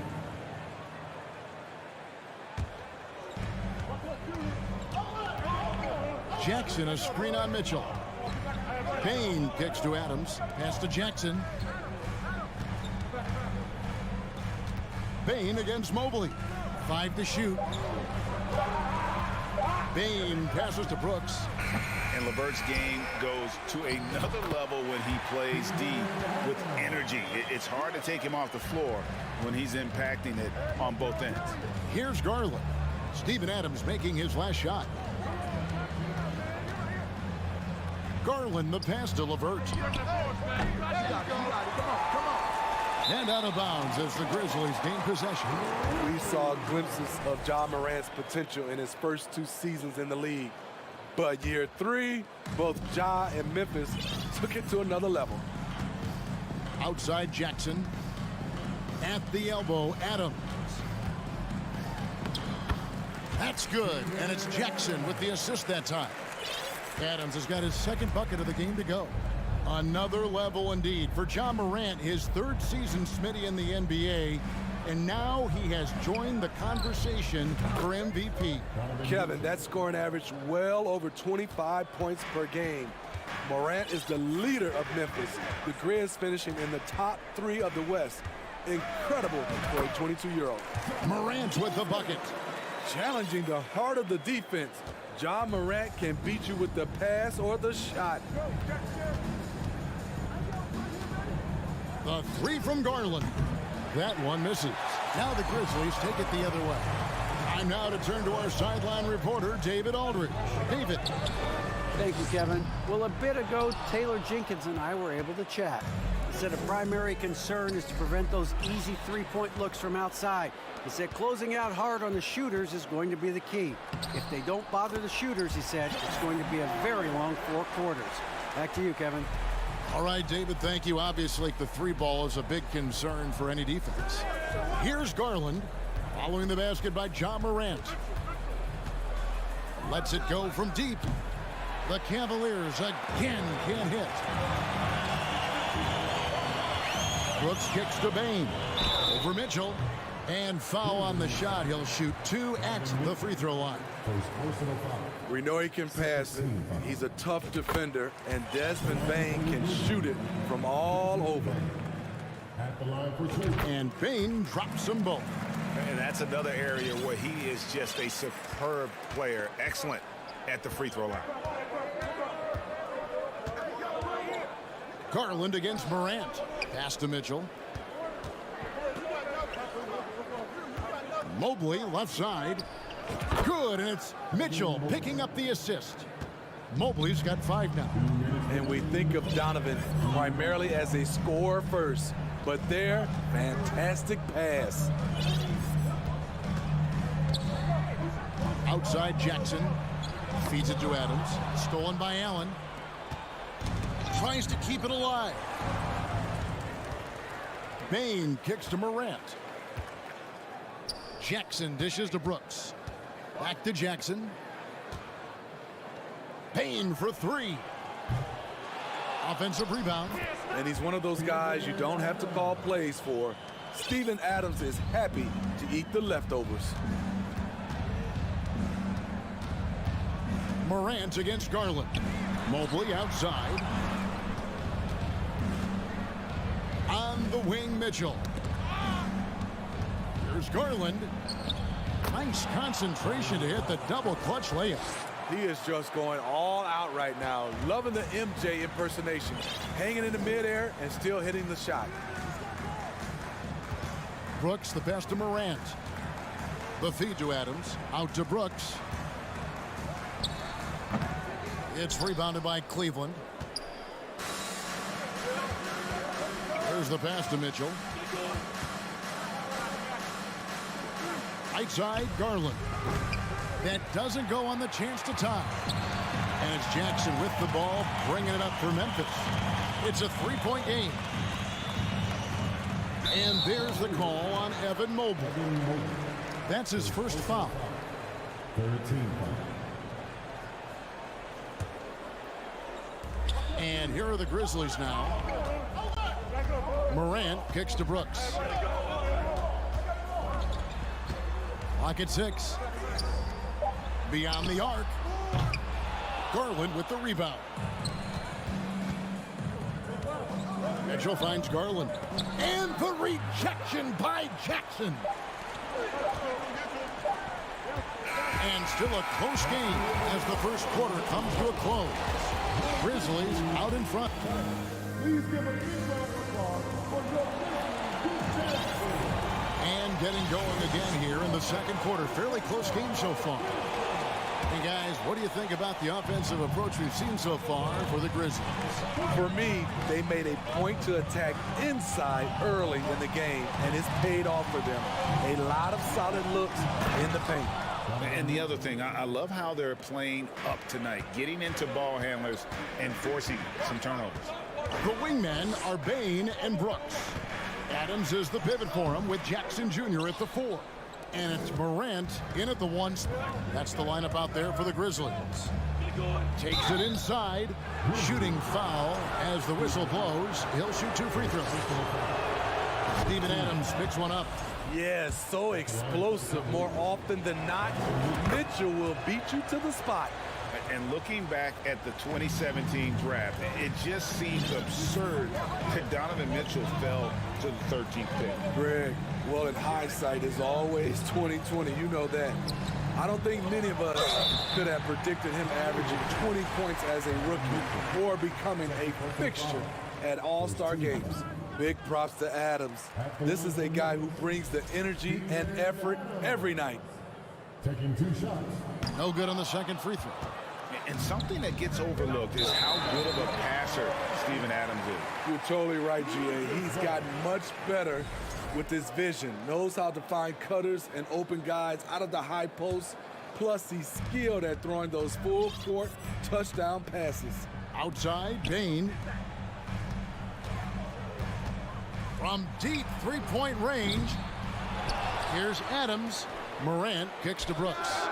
Jackson, a screen on Mitchell. Payne kicks to Adams. Pass to Jackson. Payne against Mobley. 5 to shoot. Payne passes to Brooks. And LeVert's game goes to another level when he plays deep with energy. It's hard to take him off the floor when he's impacting it on both ends. Here's Garland. Steven Adams making his last shot. Garland, the pass to LeVert. And out of bounds as the Grizzlies gain possession. We saw glimpses of Ja Morant's potential in his first 2 seasons in the league. But year 3, both Ja and Memphis took it to another level. Outside Jackson. At the elbow, Adams. That's good, and it's Jackson with the assist that time. Adams has got his second bucket of the game to go. Another level indeed for Ja Morant, his 3rd season, Smitty, in the NBA. And now he has joined the conversation for MVP. Kevin, that scoring average well over 25 points per game. Morant is the leader of Memphis. The Grizz finishing in the top 3 of the West. Incredible for a 22-year-old. Morant with the bucket. Challenging the heart of the defense. Ja Morant can beat you with the pass or the shot. The 3 from Garland. That one misses. Now the Grizzlies take it the other way. Time now to turn to our sideline reporter, David Aldridge. David. Thank you, Kevin. Well, a bit ago, Taylor Jenkins and I were able to chat. He said a primary concern is to prevent those easy 3-point looks from outside. He said closing out hard on the shooters is going to be the key. If they don't bother the shooters, he said, it's going to be a very long 4 quarters. Back to you, Kevin. All right, David, thank you. Obviously, the 3 ball is a big concern for any defense. Here's Garland, following the basket by Ja Morant. Lets it go from deep. The Cavaliers again can't hit. Brooks kicks to Bane. Over Mitchell. And foul on the shot. He'll shoot 2 at the free throw line. We know he can pass it. He's a tough defender, and Desmond Bane can shoot it from all over. And Bane drops them both. And that's another area where he is just a superb player. Excellent at the free throw line. Garland against Morant. Pass to Mitchell. Mobley left side. Good, and it's Mitchell picking up the assist. Mobley's got 5 now. And we think of Donovan primarily as a scorer first, but there, fantastic pass. Outside Jackson. Feeds it to Adams. Stolen by Allen. Tries to keep it alive. Bane kicks to Morant. Jackson dishes to Brooks. Back to Jackson. Payne for 3. Offensive rebound. And he's one of those guys you don't have to call plays for. Steven Adams is happy to eat the leftovers. Morant against Garland. Mobley outside. On the wing, Mitchell. Here's Garland. Nice concentration to hit the double clutch layup. He is just going all out right now. Loving the MJ impersonation. Hanging in the midair and still hitting the shot. Brooks the pass to Morant. The feed to Adams. Out to Brooks. It's rebounded by Cleveland. There's the pass to Mitchell. Right side, Garland. That doesn't go on the chance to tie. And it's Jackson with the ball, bringing it up for Memphis. It's a three-point game. And there's the call on Evan Mobley. That's his first foul. 13. And here are the Grizzlies now. Morant kicks to Brooks. Clock at 6. Beyond the arc. Garland with the rebound. Mitchell finds Garland. And the rejection by Jackson. And still a close game as the first quarter comes to a close. Grizzlies out in front. Please give a big round of applause for your And getting going again here in the second quarter. Fairly close game so far. Hey guys, what do you think about the offensive approach we've seen so far for the Grizzlies? For me, they made a point to attack inside early in the game, and it's paid off for them. A lot of solid looks in the paint. And the other thing, I love how they're playing up tonight, getting into ball handlers and forcing some turnovers. The wingmen are Bain and Brooks. Adams is the pivot for him with Jackson Jr. at the 4. And it's Morant in at the 1. That's the lineup out there for the Grizzlies. Takes it inside. Shooting foul as the whistle blows. He'll shoot 2 free throws. Steven Adams picks one up. Yes, so explosive. More often than not, Mitchell will beat you to the spot. And looking back at the 2017 draft, it just seems absurd that Donovan Mitchell fell to the 13th pick. Greg, well, in hindsight, is always 2020. You know that. I don't think many of us could have predicted him averaging 20 points as a rookie or becoming a fixture at All-Star games. Big props to Adams. This is a guy who brings the energy and effort every night. Taking 2 shots. No good on the second free throw. And something that gets overlooked is how good of a passer Steven Adams is. You're totally right, GA. He's gotten much better with his vision. Knows how to find cutters and open guys out of the high post. Plus, he's skilled at throwing those full-court touchdown passes. Outside, Bain. From deep three-point range, here's Adams. Morant kicks to Brooks.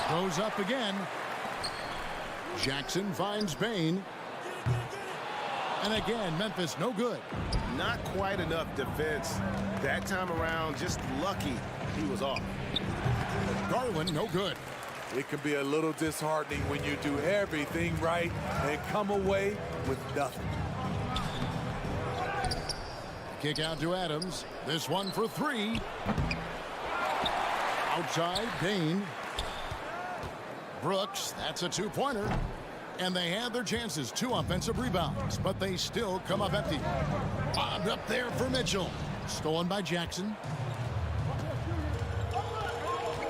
Goes up again. Jackson finds Bain. And again, Memphis no good. Not quite enough defense. That time around, just lucky he was off. Garland no good. It can be a little disheartening when you do everything right and come away with nothing. Kick out to Adams. This one for 3. Outside, Bain. Brooks, that's a 2-pointer. And they had their chances. 2 offensive rebounds, but they still come up empty. Bombed up there for Mitchell. Stolen by Jackson.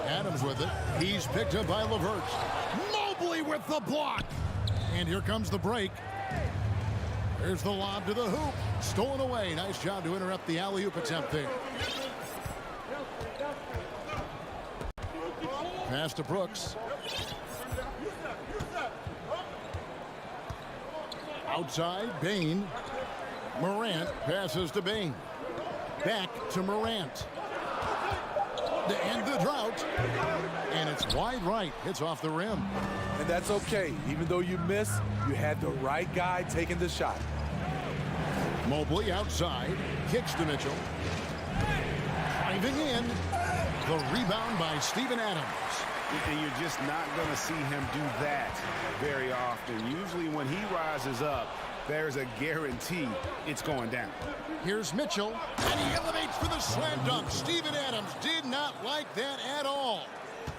Adams with it. He's picked up by LeVert. Mobley with the block. And here comes the break. There's the lob to the hoop. Stolen away. Nice job to interrupt the alley-oop attempt there. Pass to Brooks. Outside, Bain. Morant passes to Bain. Back to Morant. To end the drought. And it's wide right. Hits off the rim. And that's okay. Even though you miss, you had the right guy taking the shot. Mobley outside. Kicks to Mitchell. Driving in. The rebound by Steven Adams. And you're just not going to see him do that very often. Usually when he rises up, there's a guarantee it's going down. Here's Mitchell, and he elevates for the slam dunk. Steven Adams did not like that at all.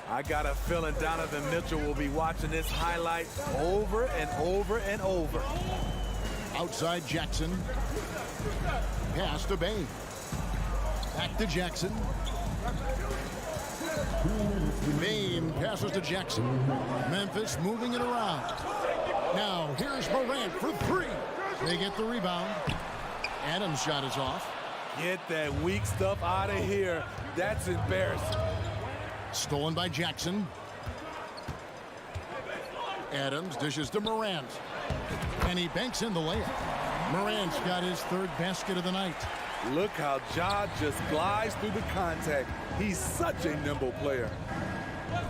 I got a feeling Donovan Mitchell will be watching this highlight over and over and over. Outside Jackson. Pass to Bain. Back to Jackson. Bain passes to Jackson. Memphis moving it around. Now here's Morant for 3. They get the rebound. Adams' shot is off. Get that weak stuff out of here. That's embarrassing. Stolen by Jackson. Adams dishes to Morant. And he banks in the layup. Morant's got his third basket of the night. Look how Ja just glides through the contact. He's such a nimble player.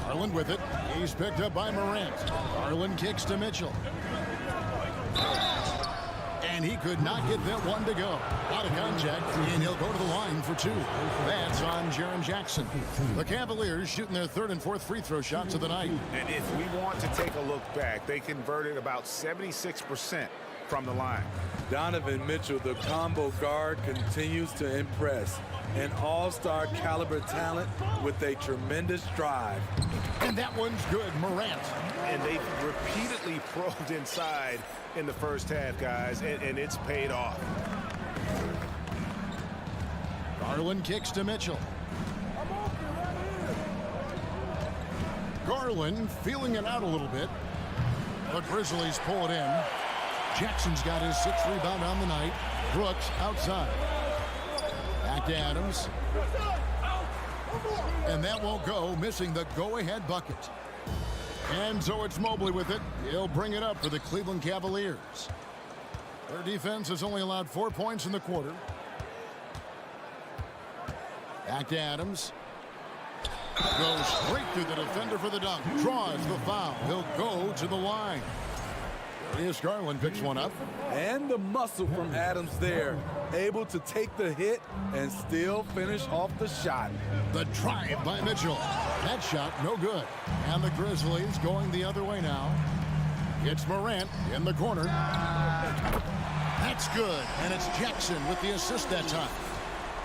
Garland with it. He's picked up by Morant. Garland kicks to Mitchell. And he could not get that one to go. Out of contact, and he'll go to the line for two. That's on Jaren Jackson. The Cavaliers shooting their third and fourth free throw shots of the night. And if we want to take a look back, they converted about 76% from the line. Donovan Mitchell, the combo guard, continues to impress. An all-star caliber talent with a tremendous drive. And that one's good, Morant. And they've repeatedly probed inside in the first half, guys, and it's paid off. Garland kicks to Mitchell. Garland feeling it out a little bit. The Grizzlies pull it in. Jackson's got his sixth rebound on the night. Brooks outside. Back to Adams. And that won't go, missing the go-ahead bucket. And so it's Mobley with it. He'll bring it up for the Cleveland Cavaliers. Their defense has only allowed 4 points in the quarter. Back to Adams. Goes straight through the defender for the dunk. Draws the foul. He'll go to the line. Darius Garland picks one up. And the muscle from Adams there. Able to take the hit and still finish off the shot. The drive by Mitchell. That shot no good. And the Grizzlies going the other way now. It's Morant in the corner. That's good. And it's Jackson with the assist that time.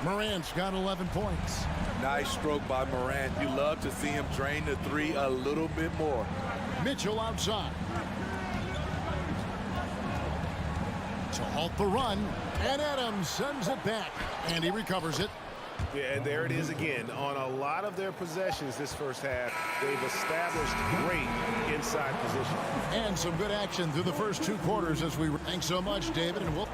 Morant's got 11 points. Nice stroke by Morant. You love to see him drain the three a little bit more. Mitchell outside. To halt the run. And Adams sends it back. And he recovers it. Yeah, and there it is again. On a lot of their possessions this first half, they've established great inside position. And some good action through the first two quarters as we... Thanks so much, David. And we'll...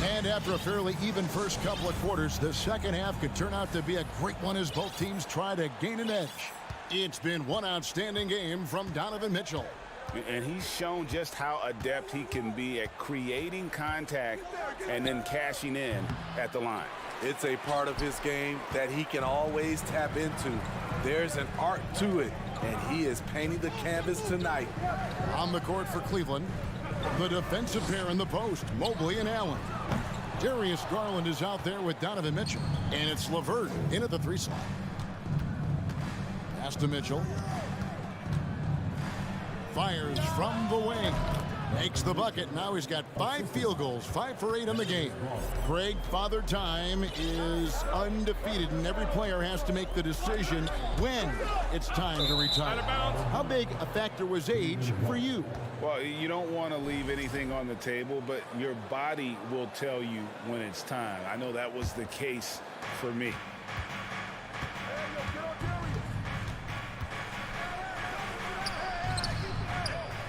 And after a fairly even first couple of quarters, the second half could turn out to be a great one as both teams try to gain an edge. It's been one outstanding game from Donovan Mitchell. And he's shown just how adept he can be at creating contact and then cashing in at the line. It's a part of his game that he can always tap into. There's an art to it, and he is painting the canvas tonight. On the court for Cleveland, the defensive pair in the post, Mobley and Allen. Darius Garland is out there with Donovan Mitchell. And it's LeVert in at the three slot. Pass to Mitchell. Fires from the wing. Makes the bucket. Now he's got 5 field goals, 5 for 8 in the game. Greg, Father Time is undefeated, and every player has to make the decision when it's time to retire. How big a factor was age for you? Well, you don't want to leave anything on the table, but your body will tell you when it's time. I know that was the case for me.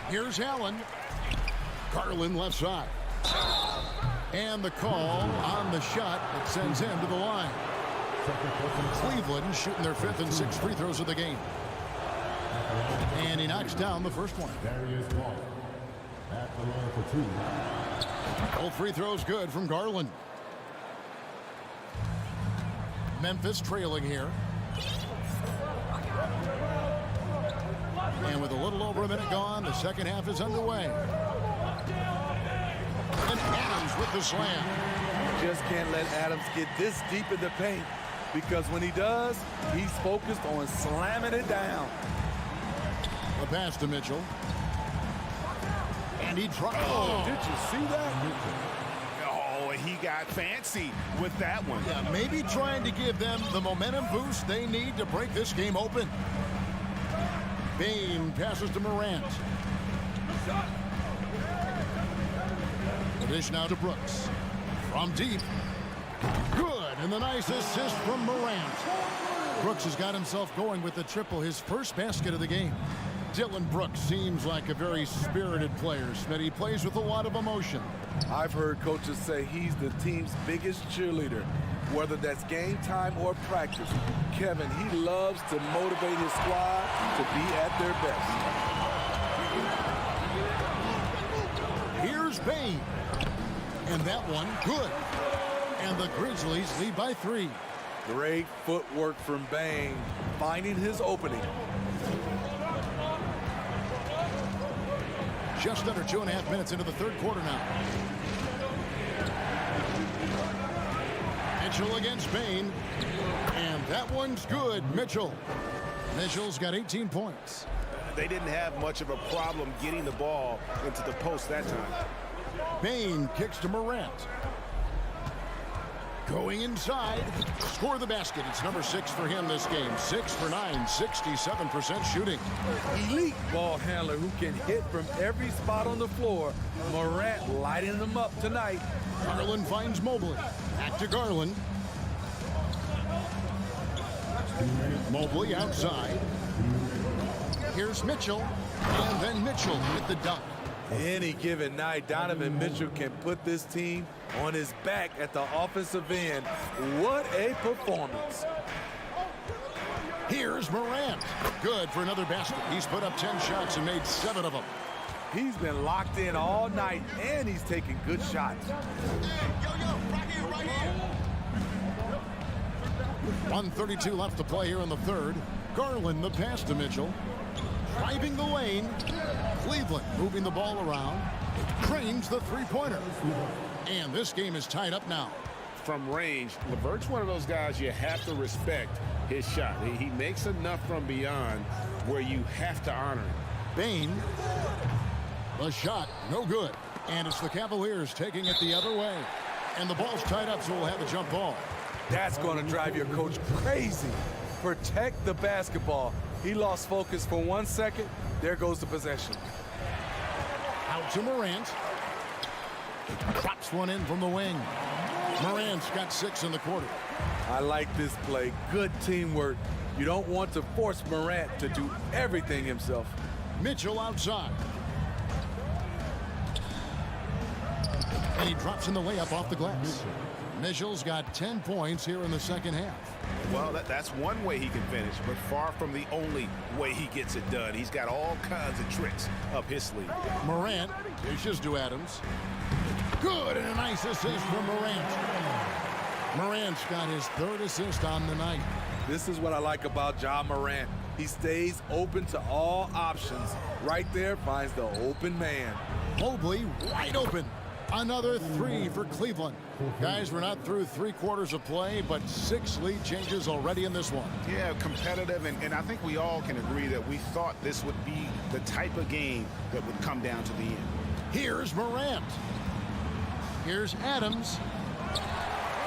Here's Allen. Garland left side. And the call on the shot that sends him to the line. Cleveland shooting their 5th and 6th free throws of the game. And he knocks down the first one. Both free throws good from Garland. Memphis trailing here. And with a little over a minute gone, the second half is underway. And Adams with the slam. Just can't let Adams get this deep in the paint, because when he does, he's focused on slamming it down. A pass to Mitchell. And he dropped. Oh, did you see that? Oh, he got fancy with that one. Yeah, maybe trying to give them the momentum boost they need to break this game open. Bain passes to Morant. Dish now to Brooks. From deep. Good, and the nice assist from Morant. Brooks has got himself going with the triple, his first basket of the game. Dylan Brooks seems like a very spirited player, Smith. He plays with a lot of emotion. I've heard coaches say he's the team's biggest cheerleader, whether that's game time or practice. Kevin, he loves to motivate his squad to be at their best. Here's Bane. And that one, good. And the Grizzlies lead by 3. Great footwork from Bane, finding his opening. Just under 2.5 minutes into the third quarter now. Mitchell against Bane. And that one's good. Mitchell's got 18 points. They didn't have much of a problem getting the ball into the post that time. Bane kicks to Morant. Going inside. Score the basket. It's number 6 for him this game. 6 for 9, 67% shooting. Elite ball handler who can hit from every spot on the floor. Morant lighting them up tonight. Garland finds Mobley. Back to Garland. Mobley outside. Here's Mitchell. And then Mitchell with the dunk. Any given night, Donovan Mitchell can put this team on his back at the offensive end. What a performance. Here's Morant. Good for another basket. He's put up 10 shots and made 7 of them. He's been locked in all night, and he's taking good shots. 1:32 left to play here in the third. Garland the pass to Mitchell. Driving the lane. Cleveland moving the ball around. Trains the three-pointer. And this game is tied up now. From range, LeVert's one of those guys you have to respect his shot. He makes enough from beyond where you have to honor him. Bane. The shot, no good. And it's the Cavaliers taking it the other way. And the ball's tied up, so we'll have a jump ball. That's going to drive your coach crazy. Protect the basketball. He lost focus for 1 second. There goes the possession. Out to Morant. Drops one in from the wing. Morant's got 6 in the quarter. I like this play. Good teamwork. You don't want to force Morant to do everything himself. Mitchell outside. And he drops in the layup off the glass. Mitchell's got 10 points here in the second half. Well, that's one way he can finish, but far from the only way he gets it done. He's got all kinds of tricks up his sleeve. Morant dishes to Adams. Good, and a nice assist from Morant. Morant's got his 3rd assist on the night. This is what I like about Ja Morant. He stays open to all options. Right there finds the open man. Mobley wide open. Another 3 for Cleveland. Guys, we're not through 3 quarters of play, but 6 lead changes already in this one. Yeah, competitive, and I think we all can agree that we thought this would be the type of game that would come down to the end. Here's Morant. Here's Adams.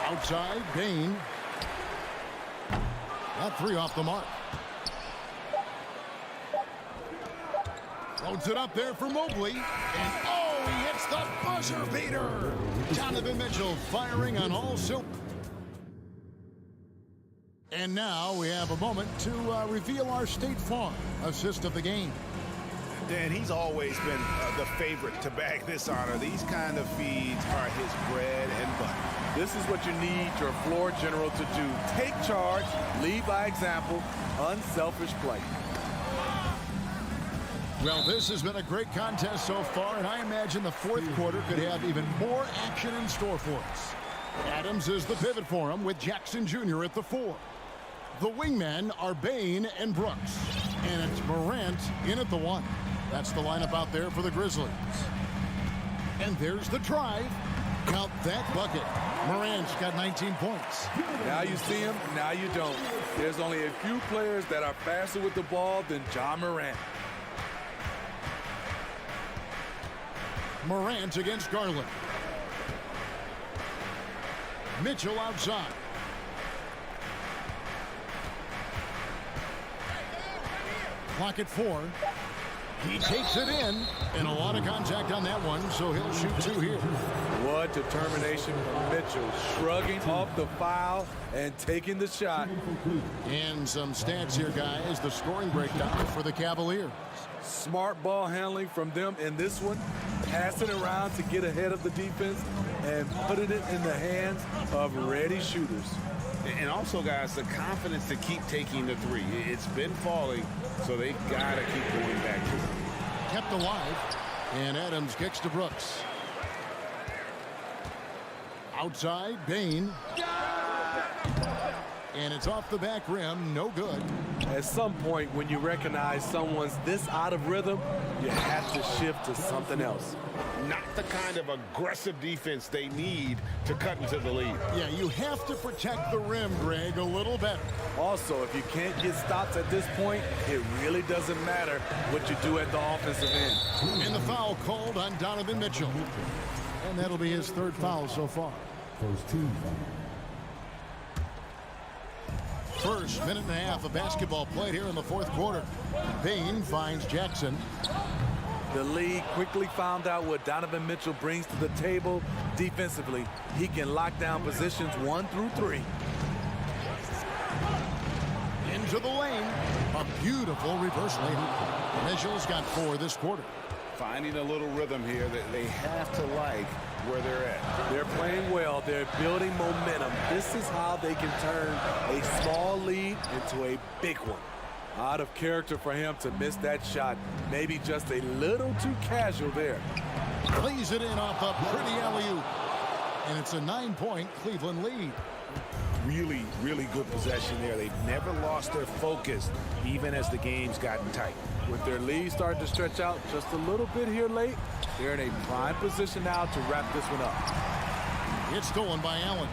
Outside, Bane. That 3 off the mark. Loads it up there for Mobley. And oh, he hits the buzzer beater. Donovan Mitchell firing on all cylinders. And now we have a moment to reveal our State Farm assist of the game. Dan, he's always been the favorite to bag this honor. These kind of feeds are his bread and butter. This is what you need your floor general to do. Take charge, lead by example, unselfish play. Well, this has been a great contest so far, and I imagine the fourth quarter could have even more action in store for us. Adams is the pivot for him with Jackson Jr. at the 4. The wingmen are Bane and Brooks, and it's Morant in at the 1. That's the lineup out there for the Grizzlies. And there's the drive. Count that bucket. Morant's got 19 points. Now you see him, now you don't. There's only a few players that are faster with the ball than Ja Morant. Morant against Garland. Mitchell outside. Clock at 4. He takes it in, and a lot of contact on that one, so he'll shoot 2 here. What determination from Mitchell, shrugging off the foul and taking the shot. And some stats here, guys. The scoring breakdown for the Cavaliers. Smart ball handling from them in this one, passing around to get ahead of the defense and putting it in the hands of ready shooters. And also, guys, the confidence to keep taking the 3. It's been falling, so they've got to keep going back to it. Kept alive, and Adams kicks to Brooks. Outside, Bain. And it's off the back rim, no good. At some point, when you recognize someone's this out of rhythm, you have to shift to something else. Not the kind of aggressive defense they need to cut into the lead. Yeah, you have to protect the rim, Greg, a little better. Also, if you can't get stops at this point, it really doesn't matter what you do at the offensive end. And the foul called on Donovan Mitchell. And that'll be his 3rd foul so far. First minute and a half of basketball played here in the 4th quarter. Bain finds Jackson. The league quickly found out what Donovan Mitchell brings to the table defensively. He can lock down positions 1 through 3. Into the lane. A beautiful reverse layup. Mitchell's got 4 this quarter. Finding a little rhythm here that they have to like where they're at. They're playing well. They're building momentum. This is how they can turn a small lead into a big one. Out of character for him to miss that shot. Maybe just a little too casual there. Lays it in off a pretty alley-oop. And it's a 9-point Cleveland lead. Really, really good possession there. They've never lost their focus, even as the game's gotten tight. With their lead starting to stretch out just a little bit here late, they're in a prime position now to wrap this one up. It's stolen by Allen.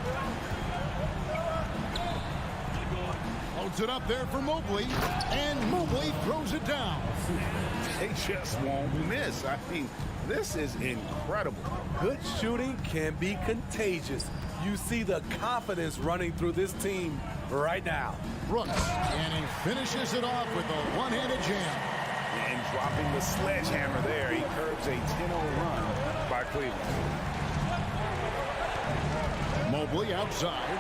Holds it up there for Mobley, and Mobley throws it down. They just won't miss. I mean, this is incredible. Good shooting can be contagious. You see the confidence running through this team right now. Brooks, and he finishes it off with a one-handed jam. And dropping the sledgehammer there, he curbs a 10-0 run by Cleveland. Mobley outside.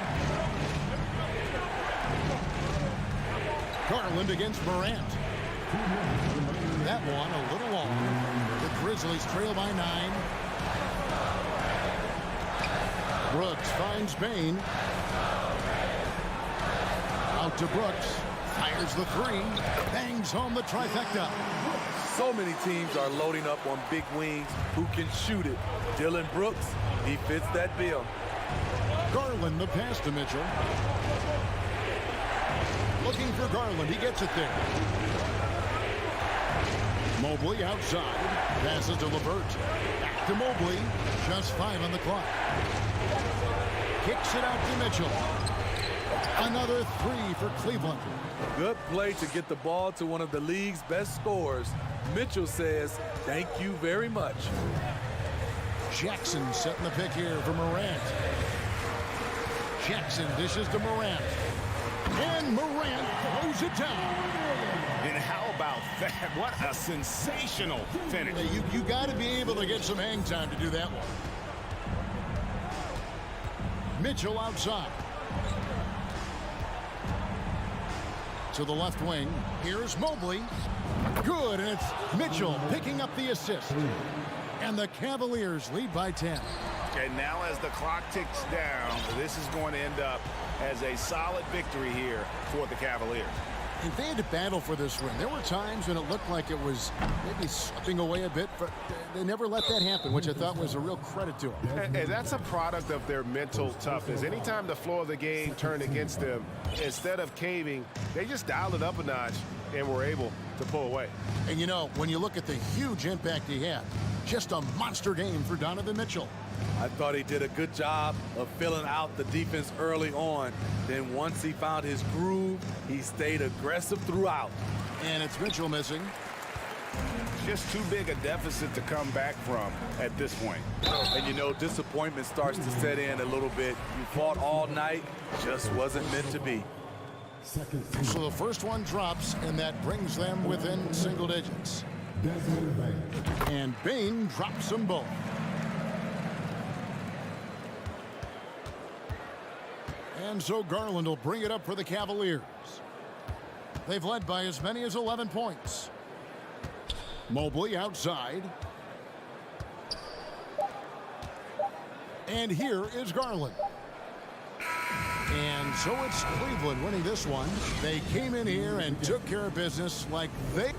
Garland against Morant. That one a little long. The Grizzlies trail by 9. Brooks finds Bain. Out to Brooks. Fires the 3. Bangs home the trifecta. So many teams are loading up on big wings who can shoot it. Dylan Brooks, he fits that bill. Garland the pass to Mitchell. Looking for Garland. He gets it there. Mobley outside. Passes to LeVert. Back to Mobley. Just 5 on the clock. Kicks it out to Mitchell. Another 3 for Cleveland. Good play to get the ball to one of the league's best scorers. Mitchell says, thank you very much. Jackson setting the pick here for Morant. Jackson dishes to Morant. And Morant throws it down. And how about that? What a sensational finish. You got to be able to get some hang time to do that one. Mitchell outside. To the left wing. Here's Mobley. Good, and it's Mitchell picking up the assist. And the Cavaliers lead by 10. And now as the clock ticks down, this is going to end up as a solid victory here for the Cavaliers. And they had to battle for this win. There were times when it looked like it was maybe slipping away a bit, but they never let that happen, which I thought was a real credit to them. And that's a product of their mental toughness. Anytime the flow of the game turned against them, instead of caving, they just dialed it up a notch and were able to pull away. And you know, when you look at the huge impact he had, just a monster game for Donovan Mitchell. I thought he did a good job of filling out the defense early on. Then once he found his groove, he stayed aggressive throughout. And it's Mitchell missing. Just too big a deficit to come back from at this point. And you know, disappointment starts to set in a little bit. You fought all night, just wasn't meant to be. So the first one drops, and that brings them within single digits. And Bain drops them both. And so Garland will bring it up for the Cavaliers. They've led by as many as 11 points. Mobley outside. And here is Garland. And so it's Cleveland winning this one. They came in here and took care of business like they...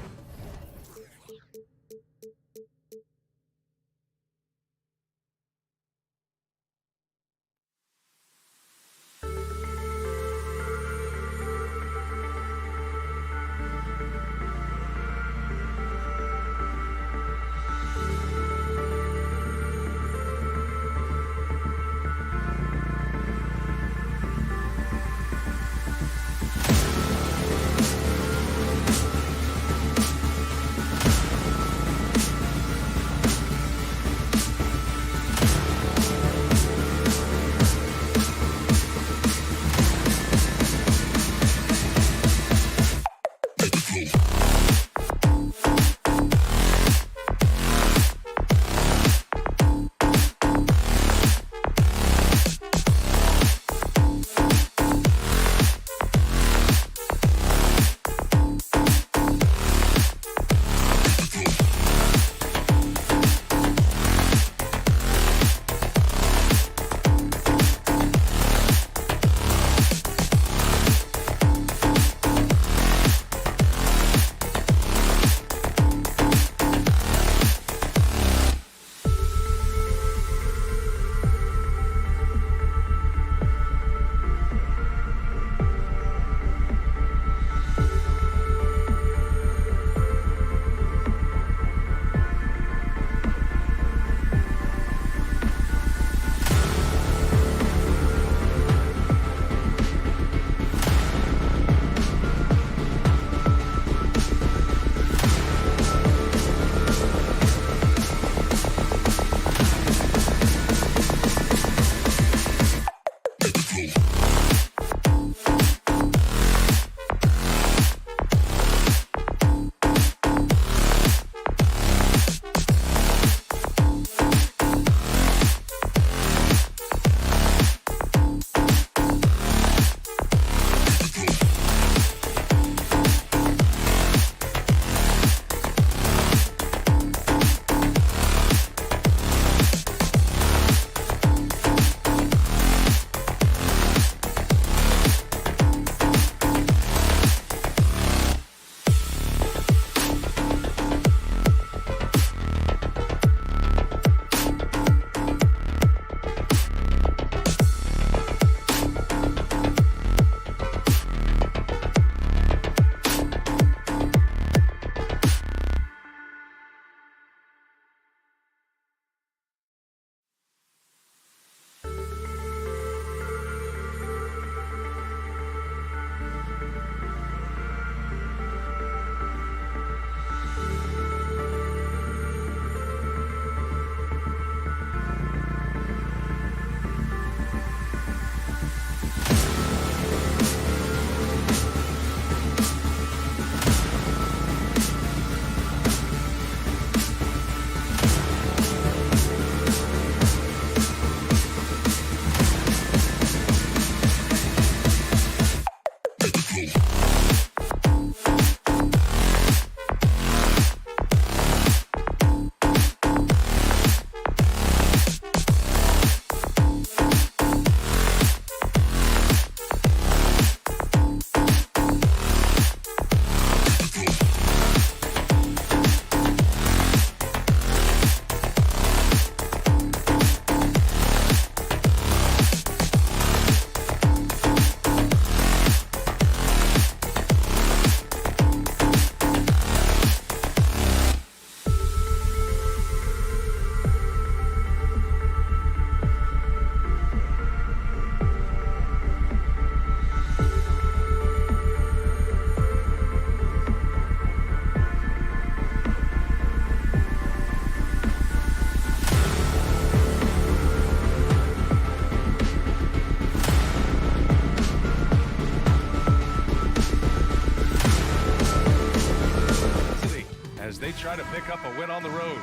they try to pick up a win on the road.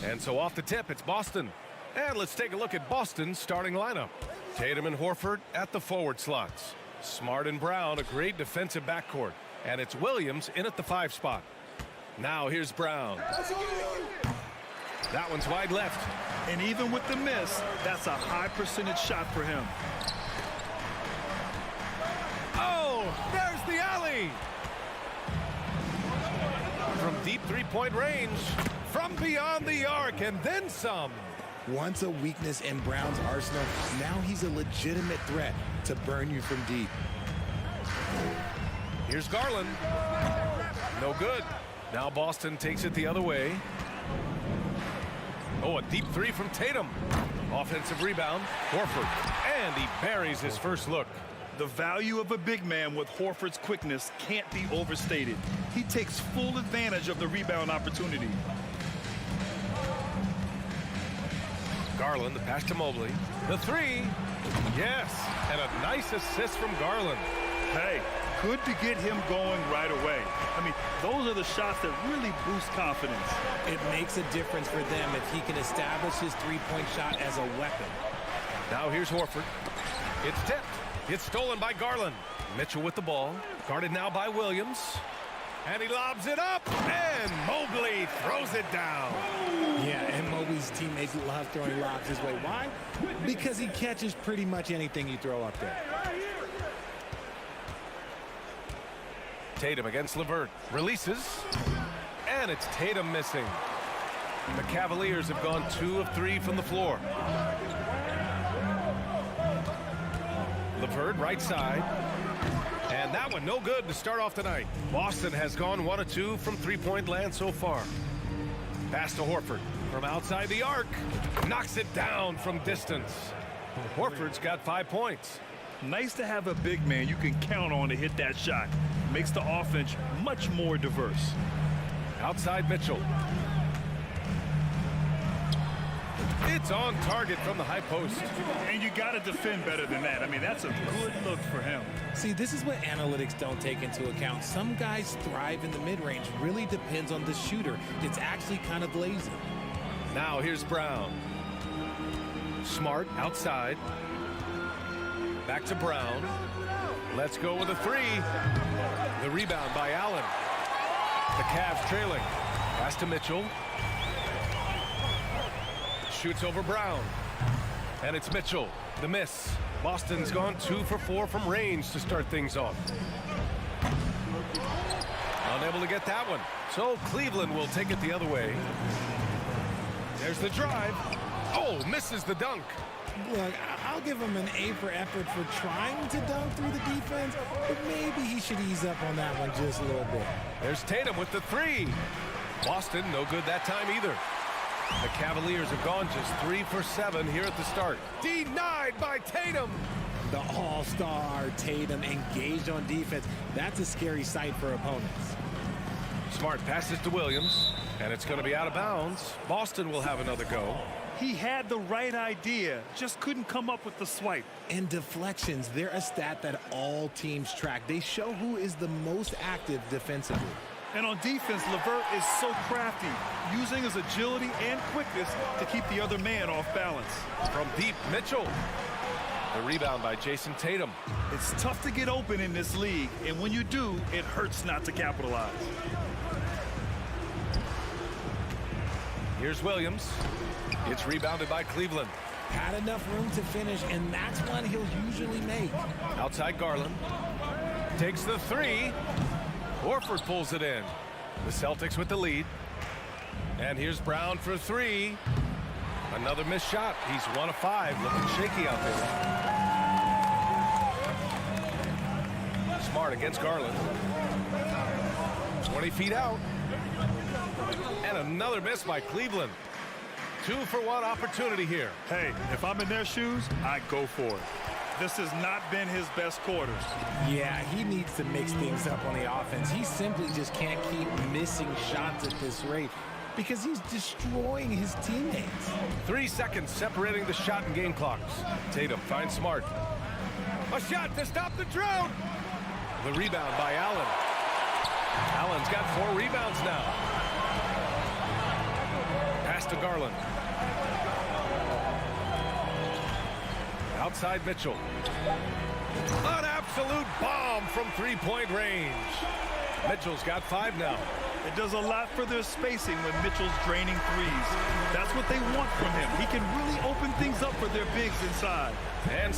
And so off the tip, it's Boston. And let's take a look at Boston's starting lineup. Tatum and Horford at the forward slots. Smart and Brown, a great defensive backcourt. And it's Williams in at the 5 spot. Now here's Brown. That one's wide left. And even with the miss, that's a high percentage shot for him. Oh, there's the alley. From deep three-point range, from beyond the arc, and then some. Once a weakness in Brown's arsenal, now he's a legitimate threat to burn you from deep. Here's Garland. No good. Now Boston takes it the other way. Oh, a deep 3 from Tatum. Offensive rebound, Horford. And he buries his first look. The value of a big man with Horford's quickness can't be overstated. He takes full advantage of the rebound opportunity. Garland, the pass to Mobley. The 3. Yes, and a nice assist from Garland. Hey, good to get him going right away. I mean, those are the shots that really boost confidence. It makes a difference for them if he can establish his three-point shot as a weapon. Now here's Horford. It's tipped. It's stolen by Garland. Mitchell with the ball. Guarded now by Williams. And he lobs it up. And Mobley throws it down. Yeah, and Mobley's teammates love throwing lobs his way. Why? Because he catches pretty much anything you throw up there. Tatum against LeVert. Releases. And it's Tatum missing. The Cavaliers have gone 2 of 3 from the floor. LeVert right side. And that one no good to start off tonight. Boston has gone 1 of 2 from three-point land so far. Pass to Horford from outside the arc. Knocks it down from distance. Horford's got 5 points. Nice to have a big man you can count on to hit that shot. Makes the offense much more diverse. Outside Mitchell. It's on target from the high post. And you got to defend better than that. I mean, that's a good look for him. See, this is what analytics don't take into account. Some guys thrive in the mid-range. Really depends on the shooter. It's actually kind of lazy. Now here's Brown. Smart outside. Back to Brown. Let's go with a 3. The rebound by Allen. The Cavs trailing. Pass to Mitchell. Shoots over Brown. And it's Mitchell. The miss. Boston's gone 2 for 4 from range to start things off. Unable to get that one. So Cleveland will take it the other way. There's the drive. Oh, misses the dunk. Look, I'll give him an A for effort for trying to dunk through the defense, but maybe he should ease up on that one just a little bit. There's Tatum with the 3. Boston, no good that time either. The Cavaliers have gone just 3 for 7 here at the start. Denied by Tatum. The all-star Tatum engaged on defense. That's a scary sight for opponents. Smart passes to Williams, and it's going to be out of bounds. Boston will have another go. He had the right idea, just couldn't come up with the swipe. And deflections, they're a stat that all teams track. They show who is the most active defensively. And on defense, LeVert is so crafty, using his agility and quickness to keep the other man off balance. From deep, Mitchell. The rebound by Jason Tatum. It's tough to get open in this league, and when you do, it hurts not to capitalize. Here's Williams. It's rebounded by Cleveland. Had enough room to finish, and that's one he'll usually make. Outside Garland. Takes the 3. Horford pulls it in. The Celtics with the lead. And here's Brown for 3. Another missed shot. He's 1 of 5. Looking shaky out there. Smart against Garland. 20 feet out. And another miss by Cleveland. 2 for 1 opportunity here. Hey, if I'm in their shoes, I go for it. This has not been his best quarters. Yeah, he needs to mix things up on the offense. He simply just can't keep missing shots at this rate because he's destroying his teammates. 3 seconds separating the shot and game clocks. Tatum finds Smart. A shot to stop the drought. The rebound by Allen. Allen's got 4 rebounds now. Pass to Garland. Outside Mitchell. An absolute bomb from three-point range. Mitchell's got 5 now. It does a lot for their spacing when Mitchell's draining threes. That's what they want from him. He can really open things up for their bigs inside. And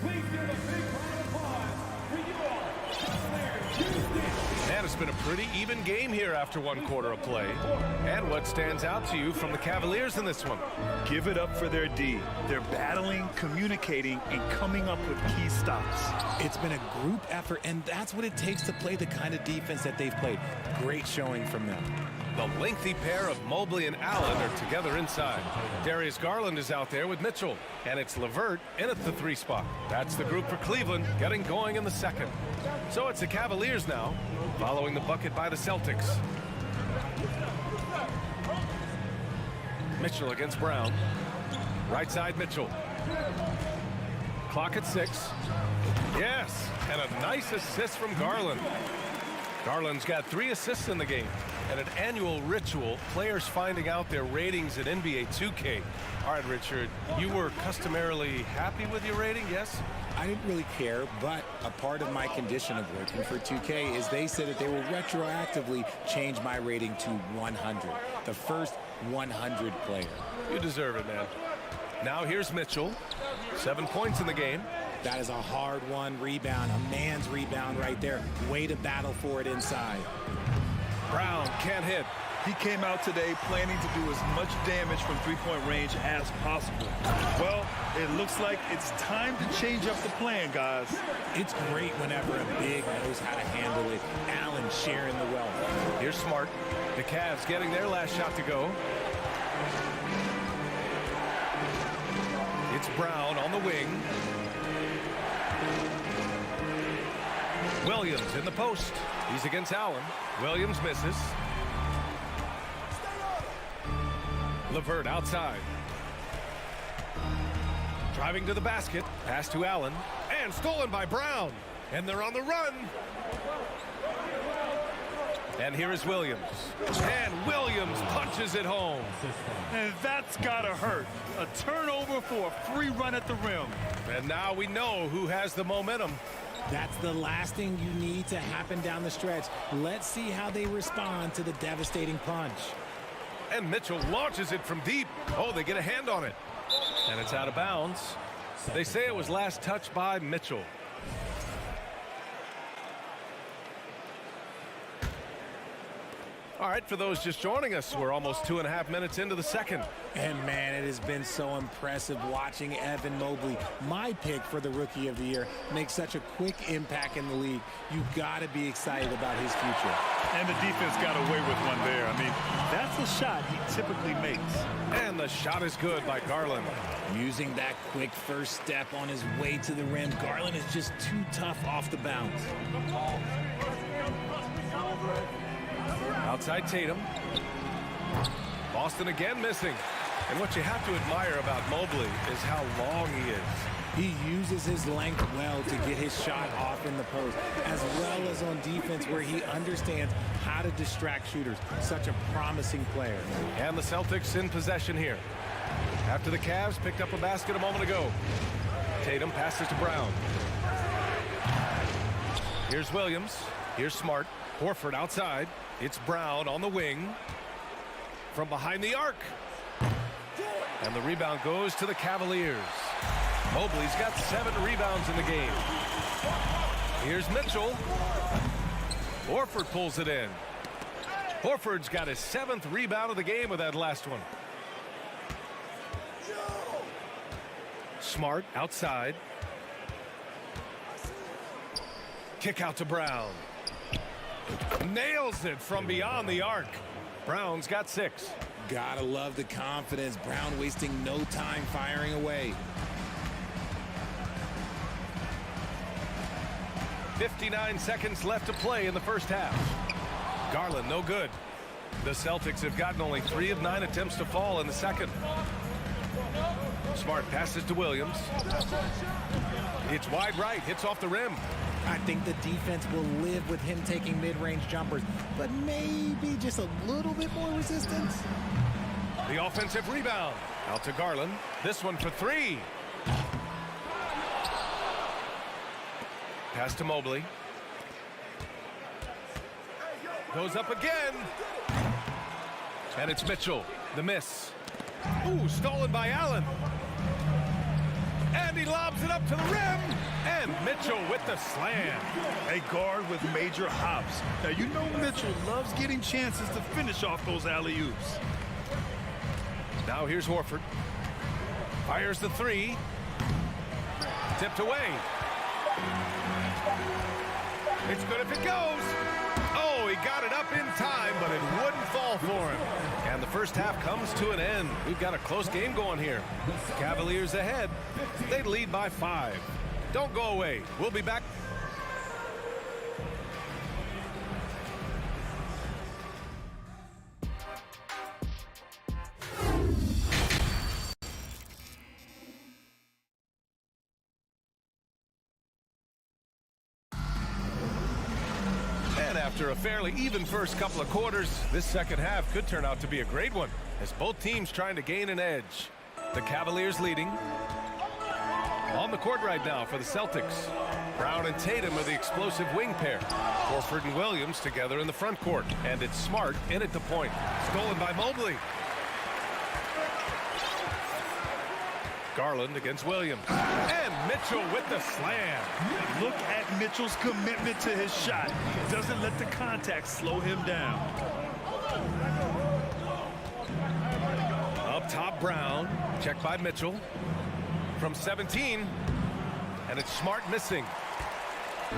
Please give a big round of applause for your Cavaliers Houston. man, it's been a pretty even game here after 1 quarter of play. And what stands out to you from the Cavaliers in this one? Give it up for their D. They're battling, communicating, and coming up with key stops. It's been a group effort, and that's what it takes to play the kind of defense that they've played. Great showing from them. The lengthy pair of Mobley and Allen are together inside. Darius Garland is out there with Mitchell, and it's LeVert in at the 3 spot. That's the group for Cleveland, getting going in the second. So it's the Cavaliers now, following the bucket by the Celtics. Mitchell against Brown. Right side Mitchell. Clock at 6. Yes, and a nice assist from Garland. Garland's got 3 assists in the game. And an annual ritual, players finding out their ratings in NBA 2K. All right, Richard, you were customarily happy with your rating, yes? I didn't really care, but a part of my condition of working for 2K is they said that they will retroactively change my rating to 100. The first 100 player. You deserve it, man. Now here's Mitchell. 7 points in the game. That is a hard-won rebound, a man's rebound right there. Way to battle for it inside. Brown can't hit. He came out today planning to do as much damage from three-point range as possible. Well, it looks like it's time to change up the plan, guys. It's great whenever a big knows how to handle it. Allen sharing the wealth. Here's Smart. The Cavs getting their last shot to go. It's Brown on the wing. Williams in the post. He's against Allen. Williams misses. LeVert outside. Driving to the basket. Pass to Allen. And stolen by Brown. And they're on the run. And here is Williams. And Williams punches it home. And that's gotta hurt. A turnover for a free run at the rim. And now we know who has the momentum. That's the last thing you need to happen down the stretch. Let's see how they respond to the devastating punch. And Mitchell launches it from deep. Oh, they get a hand on it. And it's out of bounds. They say it was last touched by Mitchell. All right, for those just joining us, we're almost 2.5 minutes into the second. And man, it has been so impressive watching Evan Mobley, my pick for the Rookie of the Year, make such a quick impact in the league. You got to be excited about his future. And the defense got away with one there. I mean, that's a shot he typically makes. And the shot is good by Garland. Using that quick first step on his way to the rim, Garland is just too tough off the bounce. Outside Tatum. Boston again missing. And what you have to admire about Mobley is how long he is. He uses his length well to get his shot off in the post, as well as on defense where he understands how to distract shooters. Such a promising player. And the Celtics in possession here. After the Cavs picked up a basket a moment ago. Tatum passes to Brown. Here's Williams. Here's Smart. Horford outside. It's Brown on the wing. From behind the arc. And the rebound goes to the Cavaliers. Mobley's got 7 rebounds in the game. Here's Mitchell. Horford pulls it in. Horford's got his 7th rebound of the game with that last one. Smart outside. Kick out to Brown. Nails it from beyond the arc. Brown's got 6. Gotta love the confidence. Brown wasting no time firing away. 59 seconds left to play in the first half. Garland no good. The Celtics have gotten only 3 of 9 attempts to fall in the second. Smart passes to Williams. It's wide right, hits off the rim. I think the defense will live with him taking mid-range jumpers, but maybe just a little bit more resistance. The offensive rebound. Out to Garland. This one for three. Pass to Mobley. Goes up again. And it's Mitchell. The miss. Ooh, stolen by Allen. And he lobs it up to the rim. And Mitchell with the slam. A guard with major hops. Now, you know Mitchell loves getting chances to finish off those alley-oops. Now here's Horford. Fires the three. Tipped away. It's good if it goes. Oh, he got it up in time, but it wouldn't fall for him. And the first half comes to an end. We've got a close game going here. Cavaliers ahead. They lead by 5. Don't go away. We'll be back. After a fairly even first couple of quarters, this second half could turn out to be a great one, as both teams trying to gain an edge. The Cavaliers leading. On the court right now for the Celtics. Brown and Tatum are the explosive wing pair. Horford and Williams together in the front court. And it's Smart in at the point. Stolen by Mobley. Garland against Williams. And Mitchell with the slam. Look at Mitchell's commitment to his shot. Doesn't let the contact slow him down. Up top, Brown. Checked by Mitchell. From 17. And it's Smart missing.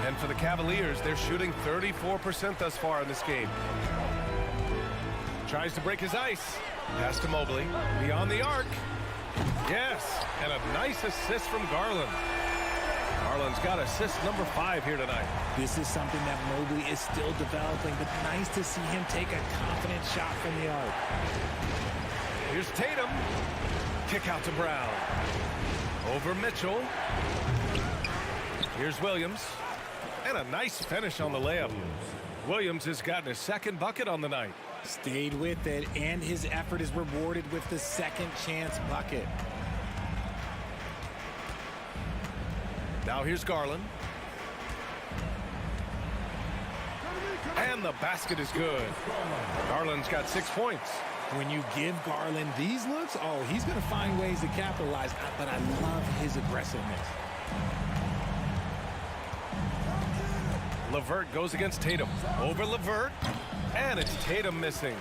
And for the Cavaliers, they're shooting 34% thus far in this game. Tries to break his ice. Pass to Mobley. Beyond the arc. Yes, and a nice assist from Garland. Garland's got assist number 5 here tonight. This is something that Mobley is still developing, but nice to see him take a confident shot from the arc. Here's Tatum. Kick out to Brown. Over Mitchell. Here's Williams. And a nice finish on the layup. Williams has gotten his second bucket on the night. Stayed with it, and his effort is rewarded with the second chance bucket. Now here's Garland. And the basket is good. Garland's got 6 points. When you give Garland these looks, oh, he's going to find ways to capitalize, but I love his aggressiveness. LeVert goes against Tatum. Over LeVert. And it's Tatum missing.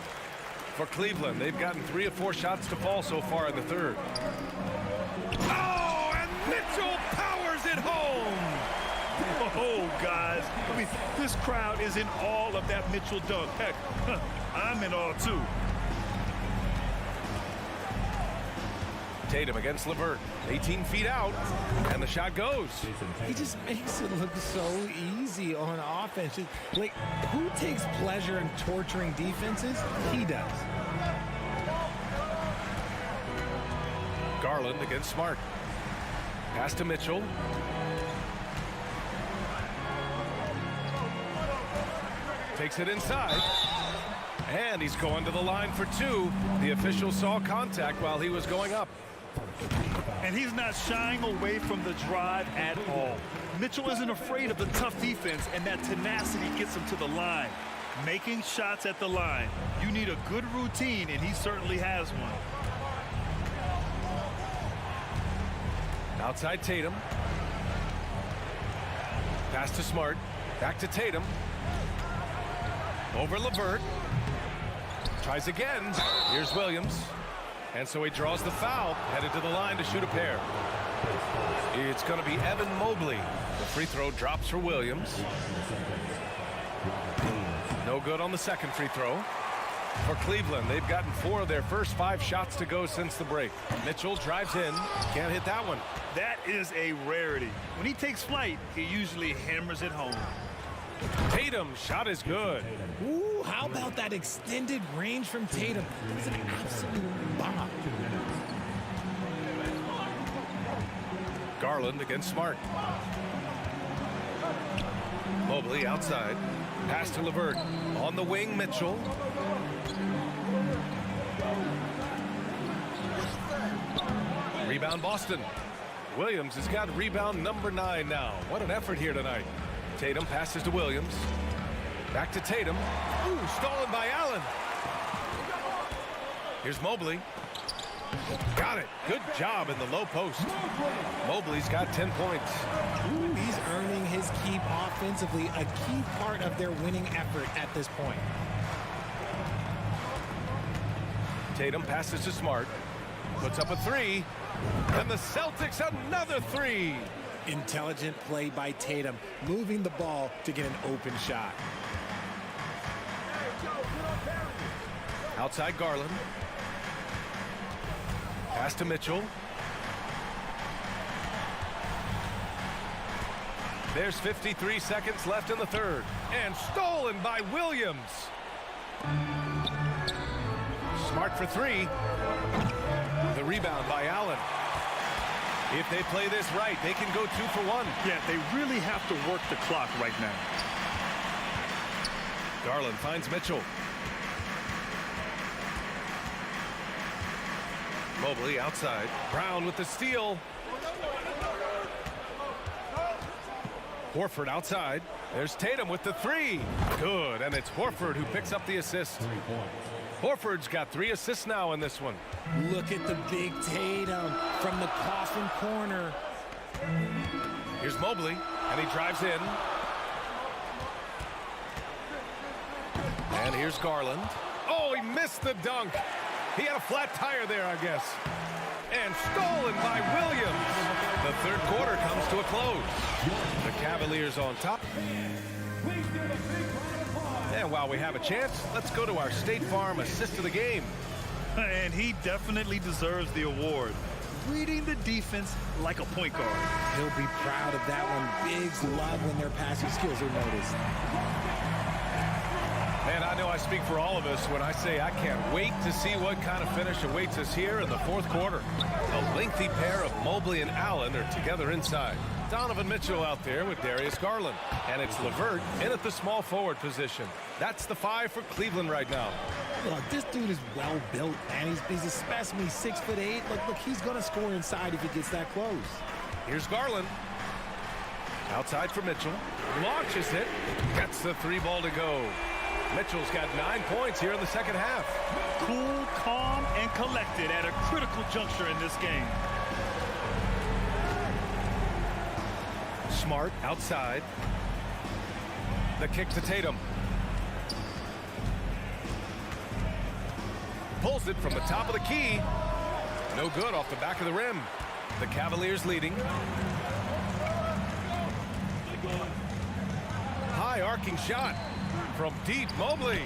For Cleveland, they've gotten 3 of 4 shots to fall so far in the third. Oh, and Mitchell powers it home. Oh, guys. I mean, this crowd is in awe of that Mitchell dunk. Heck, I'm in awe, too. Tatum against LeVert. 18 feet out. And the shot goes. He just makes it look so easy on offense. Like, who takes pleasure in torturing defenses? He does. Garland against Smart. Pass to Mitchell. Takes it inside. And he's going to the line for 2. The official saw contact while he was going up. And he's not shying away from the drive at all. Mitchell isn't afraid of the tough defense, and that tenacity gets him to the line. Making shots at the line. You need a good routine, and he certainly has one. Outside Tatum. Pass to Smart. Back to Tatum. Over LeVert. Tries again. Here's Williams. And so he draws the foul, headed to the line to shoot a pair. It's going to be Evan Mobley. The free throw drops for Williams. No good on the second free throw. For Cleveland, they've gotten 4 of their first 5 shots to go since the break. Mitchell drives in. Can't hit that one. That is a rarity. When he takes flight, he usually hammers it home. Tatum's shot is good. Ooh, how about that extended range from Tatum? It was an absolute bomb. Garland against Smart. Mobley outside. Pass to LeVert. On the wing, Mitchell. Rebound Boston. Williams has got rebound number 9 now. What an effort here tonight. Tatum passes to Williams. Back to Tatum. Ooh, stolen by Allen. Here's Mobley. Got it. Good job in the low post. Mobley's got 10 points. Ooh, he's earning his keep offensively, a key part of their winning effort at this point. Tatum passes to Smart. Puts up a 3. And the Celtics another 3. Intelligent play by Tatum, moving the ball to get an open shot. Outside Garland. Pass to Mitchell. There's 53 seconds left in the third. And stolen by Williams. Smart for 3. The rebound by Allen. If they play this right, they can go 2 for 1. Yeah, they really have to work the clock right now. Garland finds Mitchell. Mobley outside. Brown with the steal. Horford outside. There's Tatum with the 3. Good, and it's Horford who picks up the assist. Horford's got 3 assists now in this one. Look at the big Tatum from the coffin corner. Here's Mobley, and he drives in. And here's Garland. Oh, he missed the dunk. He had a flat tire there, I guess. And stolen by Williams. The third quarter comes to a close. The Cavaliers on top. And while we have a chance, let's go to our State Farm assist of the game. And he definitely deserves the award. Reading the defense like a point guard. He'll be proud of that one. Bigs love when their passing skills are noticed. And I know I speak for all of us when I say I can't wait to see what kind of finish awaits us here in the fourth quarter. A lengthy pair of Mobley and Allen are together inside. Donovan Mitchell out there with Darius Garland. And it's LeVert in at the small forward position. That's the 5 for Cleveland right now. Look, this dude is well built, man. He's a specimen. He's 6'8". Look, he's going to score inside if he gets that close. Here's Garland. Outside for Mitchell. Launches it. Gets the 3 ball to go. Mitchell's got 9 points here in the second half. Cool, calm, and collected at a critical juncture in this game. Smart outside. The kick to Tatum. Pulls it from the top of the key. No good off the back of the rim. The Cavaliers leading. High arcing shot from deep. Mobley.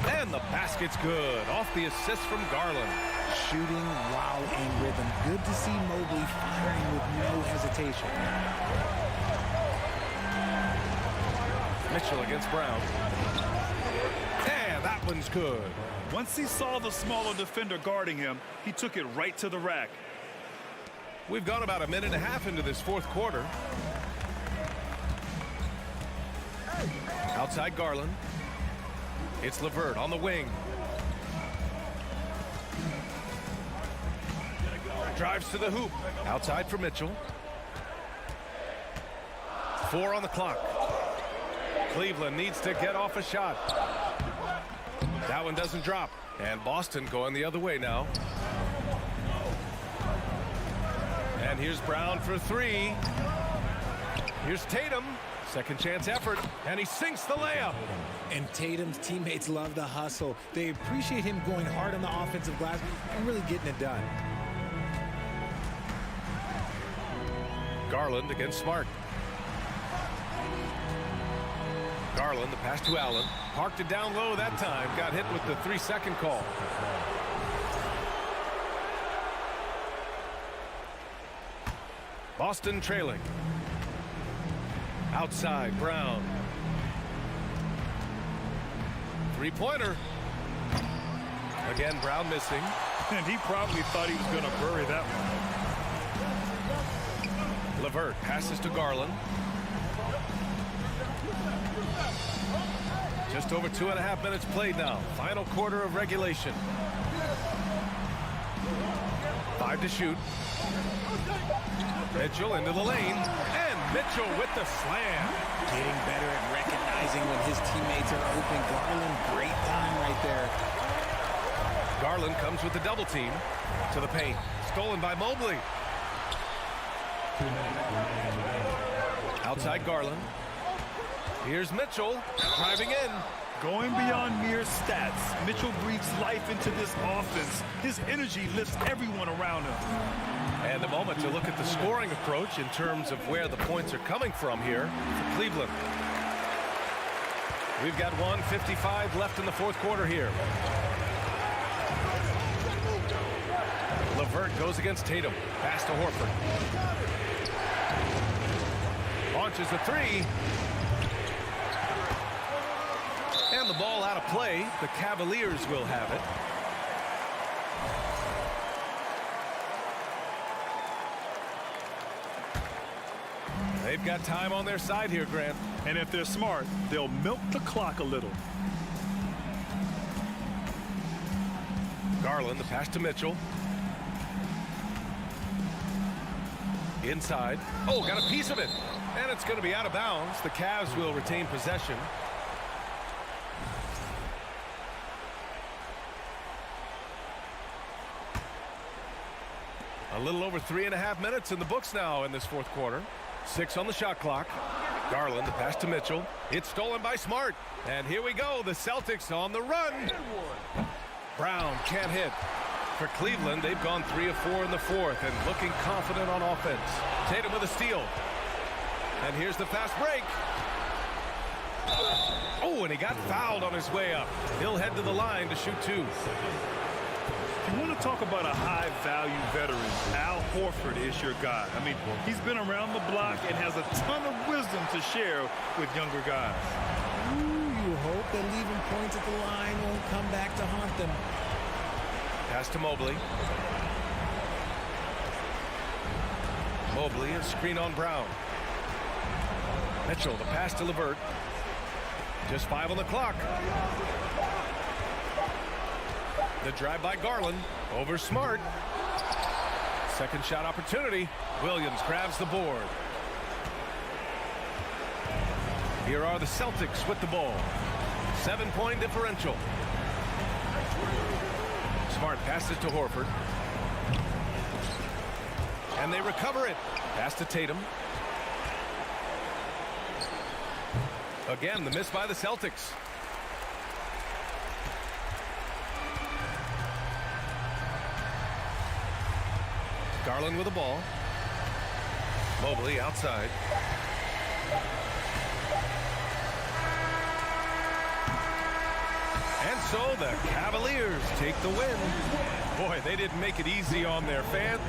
And the basket's good off the assist from Garland. Shooting while in rhythm. Good to see Mobley firing with no hesitation. Mitchell against Brown. And that one's good. Once he saw the smaller defender guarding him, he took it right to the rack. We've gone about 1.5 minutes into this fourth quarter. Outside Garland. It's LeVert on the wing. Drives to the hoop. Outside for Mitchell. 4 on the clock. Cleveland needs to get off a shot. That one doesn't drop. And Boston going the other way now. And here's Brown for 3. Here's Tatum. Second chance effort. And he sinks the layup. And Tatum's teammates love the hustle. They appreciate him going hard on the offensive glass and really getting it done. Garland against Smart. Garland, the pass to Allen. Parked it down low that time. Got hit with the 3-second call. Boston trailing. Outside, Brown. 3-pointer. Again, Brown missing. And he probably thought he was going to bury that one. LeVert passes to Garland. Just over 2.5 minutes played now. Final quarter of regulation. 5 to shoot. Mitchell into the lane. And Mitchell with the slam. Getting better at recognizing when his teammates are open. Garland, great time right there. Garland comes with the double team to the paint. Stolen by Mobley. Outside Garland. Here's Mitchell driving in. Going beyond mere stats, Mitchell breathes life into this offense. His energy lifts everyone around him. And a moment to look at the scoring approach in terms of where the points are coming from here for Cleveland. We've got 1:55 left in the fourth quarter here. LeVert goes against Tatum. Pass to Horford. Launches a three. And the ball out of play. The Cavaliers will have it. They've got time on their side here, Grant. And if they're smart, they'll milk the clock a little. Garland, the pass to Mitchell. Inside. Oh, got a piece of it. And it's going to be out of bounds. The Cavs will retain possession. A little over 3.5 minutes in the books now in this fourth quarter. 6 on the shot clock. Garland, the pass to Mitchell. It's stolen by Smart. And here we go. The Celtics on the run. Brown can't hit. For Cleveland, they've gone 3 of 4 in the fourth and looking confident on offense. Tatum with a steal. And here's the fast break. Oh, and he got fouled on his way up. He'll head to the line to shoot 2. If you want to talk about a high-value veteran, Al Horford is your guy. I mean, he's been around the block and has a ton of wisdom to share with younger guys. Ooh, you hope that leaving points at the line won't come back to haunt them. Pass to Mobley. Mobley, a screen on Brown. Mitchell, the pass to LeVert. Just 5 on the clock. The drive by Garland over Smart. Second shot opportunity. Williams grabs the board. Here are the Celtics with the ball. 7-point differential. Smart passes to Horford. And they recover it. Pass to Tatum. Again, the miss by the Celtics. Garland with the ball. Mobley outside. And so the Cavaliers take the win. Boy, they didn't make it easy on their fans.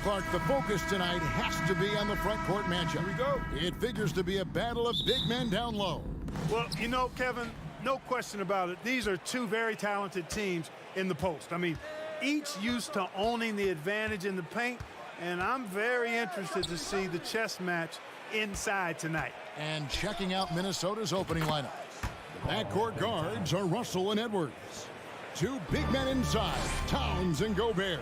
Clark, the focus tonight has to be on the front court matchup. Here we go. It figures to be a battle of big men down low. Well, you know, Kevin, no question about it. These are two very talented teams in the post. I mean, each used to owning the advantage in the paint, and I'm very interested to see the chess match inside tonight. And checking out Minnesota's opening lineup. The backcourt guards are Russell and Edwards. Two big men inside, Towns and Gobert.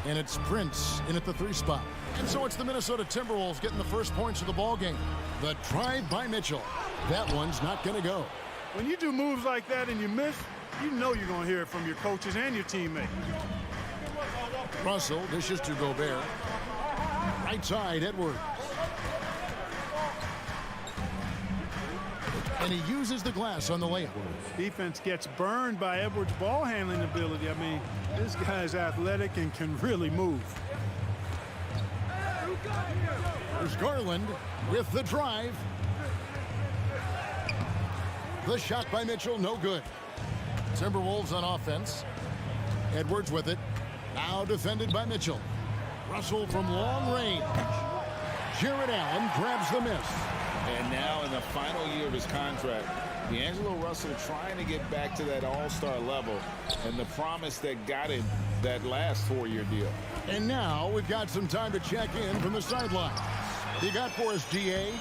And it's Prince in at the 3 spot. And so it's the Minnesota Timberwolves getting the first points of the ball game. The drive by Mitchell. That one's not going to go. When you do moves like that and you miss, you know you're going to hear it from your coaches and your teammates. Russell dishes to Gobert. Right side, Edwards. And he uses the glass on the layup. Defense gets burned by Edwards' ball handling ability. I mean, this guy's athletic and can really move. There's Garland with the drive. The shot by Mitchell, no good. Timberwolves on offense. Edwards with it. Now defended by Mitchell. Russell from long range. Jared Allen grabs the miss. And now in the final year of his contract, D'Angelo Russell trying to get back to that all-star level and the promise that got him that last 4-year deal. And now we've got some time to check in from the sidelines. You got for us, DA?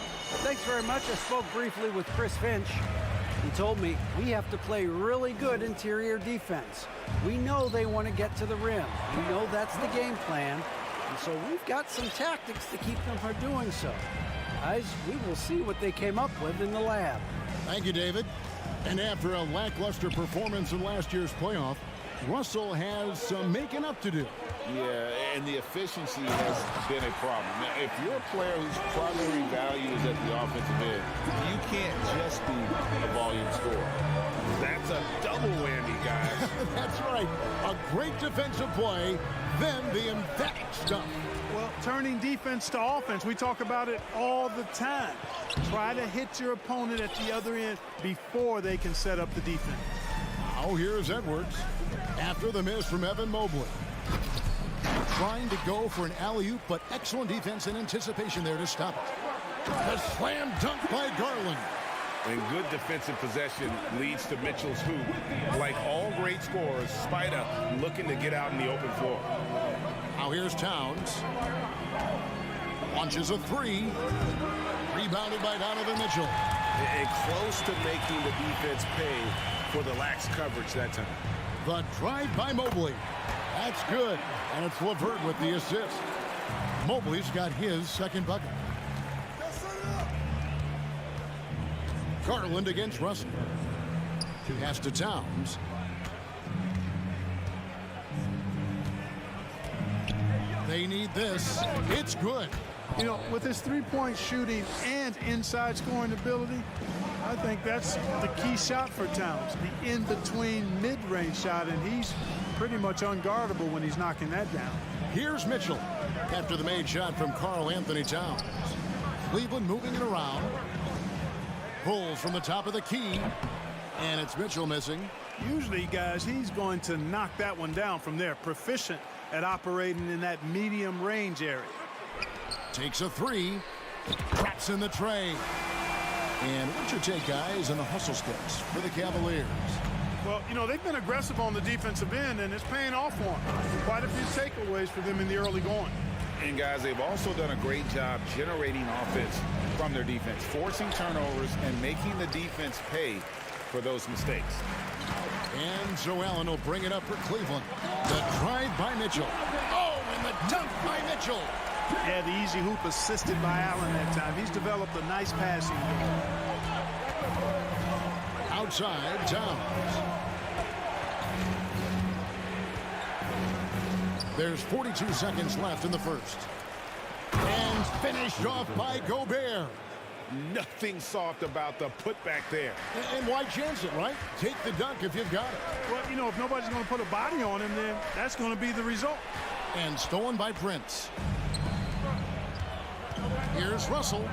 Thanks very much. I spoke briefly with Chris Finch. He told me we have to play really good interior defense. We know they want to get to the rim. We know that's the game plan. And so we've got some tactics to keep them from doing so. Guys, we will see what they came up with in the lab. Thank you, David. And after a lackluster performance in last year's playoff, Russell has some making up to do. Yeah, and the efficiency has been a problem. Now, if you're a player whose primary value is at the offensive end, you can't just be a volume scorer. That's a double whammy, guys. That's right. A great defensive play, then the emphatic stuff. Well, turning defense to offense, we talk about it all the time. Try to hit your opponent at the other end before they can set up the defense. Now here's Edwards after the miss from Evan Mobley. Trying to go for an alley-oop, but excellent defense and anticipation there to stop it. The slam dunk by Garland. And good defensive possession leads to Mitchell's hoop. Like all great scorers, Spida looking to get out in the open floor. Now here's Towns. Launches a 3. Rebounded by Donovan Mitchell. And close to making the defense pay for the lax coverage that time. The drive by Mobley. That's good. And it's LeVert with the assist. Mobley's got his second bucket. Garland against Russell. Pass to Towns. They need this. It's good. You know, with his three-point shooting and inside scoring ability, I think that's the key shot for Towns, the in-between mid-range shot, and he's pretty much unguardable when he's knocking that down. Here's Mitchell after the made shot from Karl Anthony Towns. Cleveland moving it around. Pulls from the top of the key, and it's Mitchell missing. Usually, guys, he's going to knock that one down from there. Proficient at operating in that medium range area. Takes a 3. Traps in the tray. And what's your take, guys, on the hustle steps for the Cavaliers? Well, you know, they've been aggressive on the defensive end, and it's paying off for them. Quite a few takeaways for them in the early going. And, guys, they've also done a great job generating offense from their defense, forcing turnovers and making the defense pay for those mistakes. And so Allen will bring it up for Cleveland. The drive by Mitchell. Oh, and the dunk by Mitchell. Yeah, the easy hoop assisted by Allen that time. He's developed a nice passing game. Outside, Towns. There's 42 seconds left in the first. And finished off by Gobert. Nothing soft about the putback there. And why chance it, right? Take the dunk if you've got it. Well, you know, if nobody's going to put a body on him, then that's going to be the result. And stolen by Prince. Here's Russell.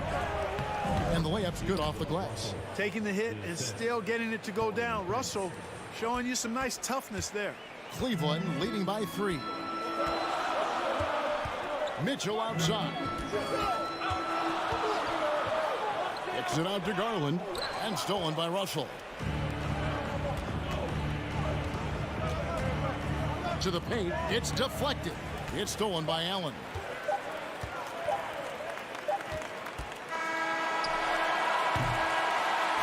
And the layup's good off the glass. Taking the hit and still getting it to go down. Russell showing you some nice toughness there. Cleveland leading by 3. Mitchell outside. Kicks it out to Garland, and stolen by Russell. To the paint, it's deflected. It's stolen by Allen.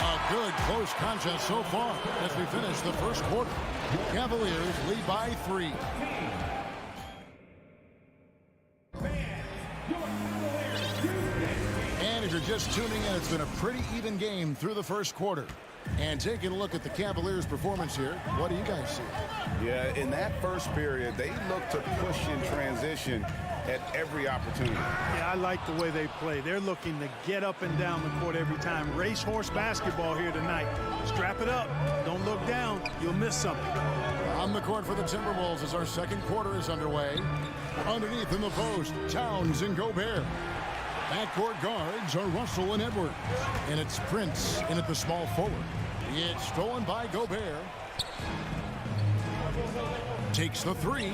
A good close contest so far as we finish the first quarter. Cavaliers lead by 3. And if you're just tuning in, it's been a pretty even game through the first quarter. And taking a look at the Cavaliers' performance here, what do you guys see? Yeah, in that first period, they looked to push in transition at every opportunity. Yeah, I like the way they play. They're looking to get up and down the court every time. Racehorse basketball here tonight. Strap it up. Don't look down. You'll miss something. On the court for the Timberwolves as our second quarter is underway. Underneath in the post, Towns and Gobert. Backcourt guards are Russell and Edwards. And it's Prince in at the small forward. It's stolen by Gobert. Takes the 3.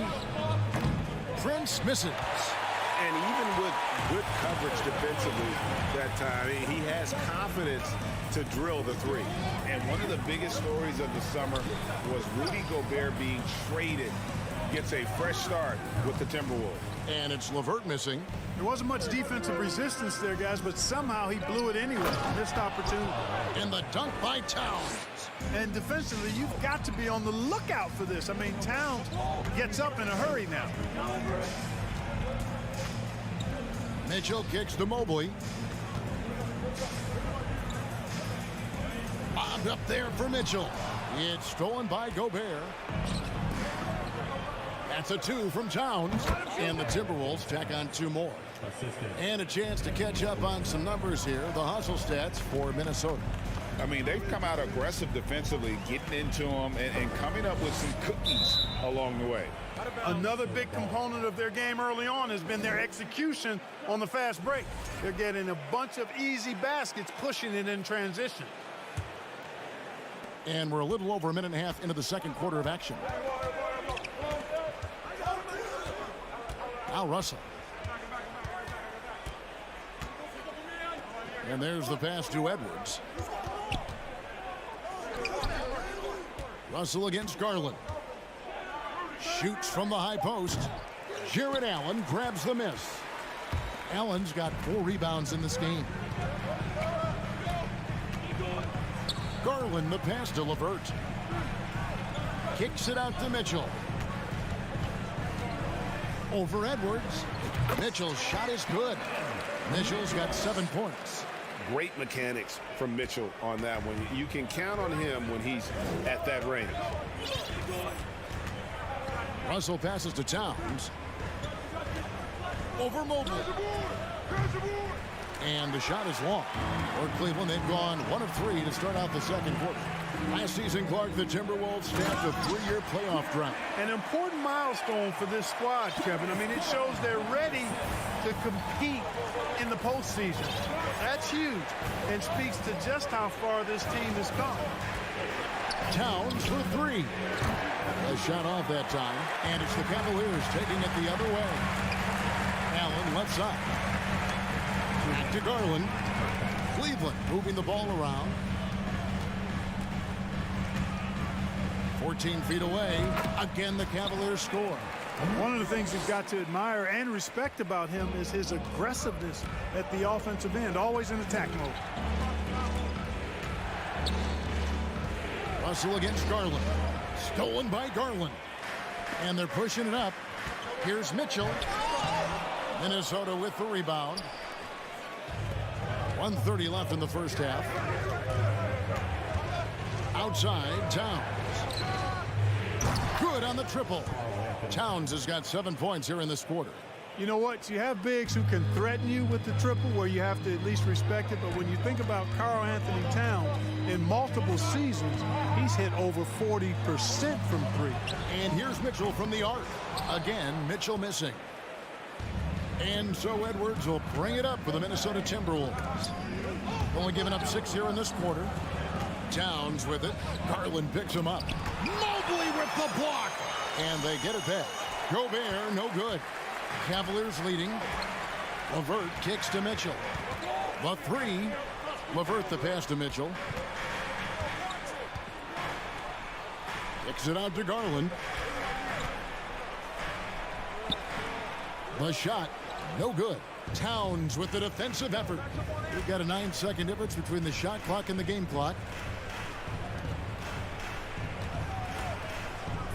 Prince misses. And even with good coverage defensively that time, he has confidence to drill the 3. And one of the biggest stories of the summer was Rudy Gobert being traded. Gets a fresh start with the Timberwolves. And it's LeVert missing. There wasn't much defensive resistance there, guys, but somehow he blew it anyway. Missed opportunity. And the dunk by Towns. And defensively, you've got to be on the lookout for this. I mean, Towns gets up in a hurry now. Mitchell kicks to Mobley. Bobbed up there for Mitchell. It's stolen by Gobert. That's a 2 from Towns. And the Timberwolves tack on 2 more. And a chance to catch up on some numbers here. The hustle stats for Minnesota. I mean, they've come out aggressive defensively, getting into them and coming up with some cookies along the way. Another big component of their game early on has been their execution on the fast break. They're getting a bunch of easy baskets, pushing it in transition. And we're a little over a minute and a half into the second quarter of action. Now Russell. And there's the pass to Edwards. Russell against Garland. Shoots from the high post. Jarrett Allen grabs the miss. Allen's got 4 rebounds in this game. Garland the pass to LeVert. Kicks it out to Mitchell. Over Edwards. Mitchell's shot is good. Mitchell's got 7 points. Great mechanics from Mitchell on that one. You can count on him when he's at that range. Russell passes to Towns. Over Mobley. And the shot is long. For Cleveland, they've gone 1 of 3 to start out the second quarter. Last season, Clark, the Timberwolves staffed a 3-year playoff drought. An important milestone for this squad, Kevin. I mean, it shows they're ready to compete in the postseason. That's huge and speaks to just how far this team has come. Towns for 3. A shot off that time, and it's the Cavaliers taking it the other way. Allen left side. Back to Garland. Cleveland moving the ball around. 14 feet away. Again, the Cavaliers score. One of the things you've got to admire and respect about him is his aggressiveness at the offensive end, always in attack mode. Russell against Garland. Stolen by Garland. And they're pushing it up. Here's Mitchell. Minnesota with the rebound. 1:30 left in the first half. Outside, Towns. Good on the triple. Towns has got 7 points here in this quarter. You know what? You have bigs who can threaten you with the triple where you have to at least respect it. But when you think about Karl Anthony Towns, in multiple seasons, he's hit over 40% from 3. And here's Mitchell from the arc. Again, Mitchell missing. And so Edwards will bring it up for the Minnesota Timberwolves. Only giving up 6 here in this quarter. Towns with it. Garland picks him up. Mobley with the block. And they get it back. Gobert, no good. Cavaliers leading. LeVert kicks to Mitchell. The three. LeVert the pass to Mitchell. Kicks it out to Garland. The shot, no good. Towns with the defensive effort. We've got a 9-second difference between the shot clock and the game clock.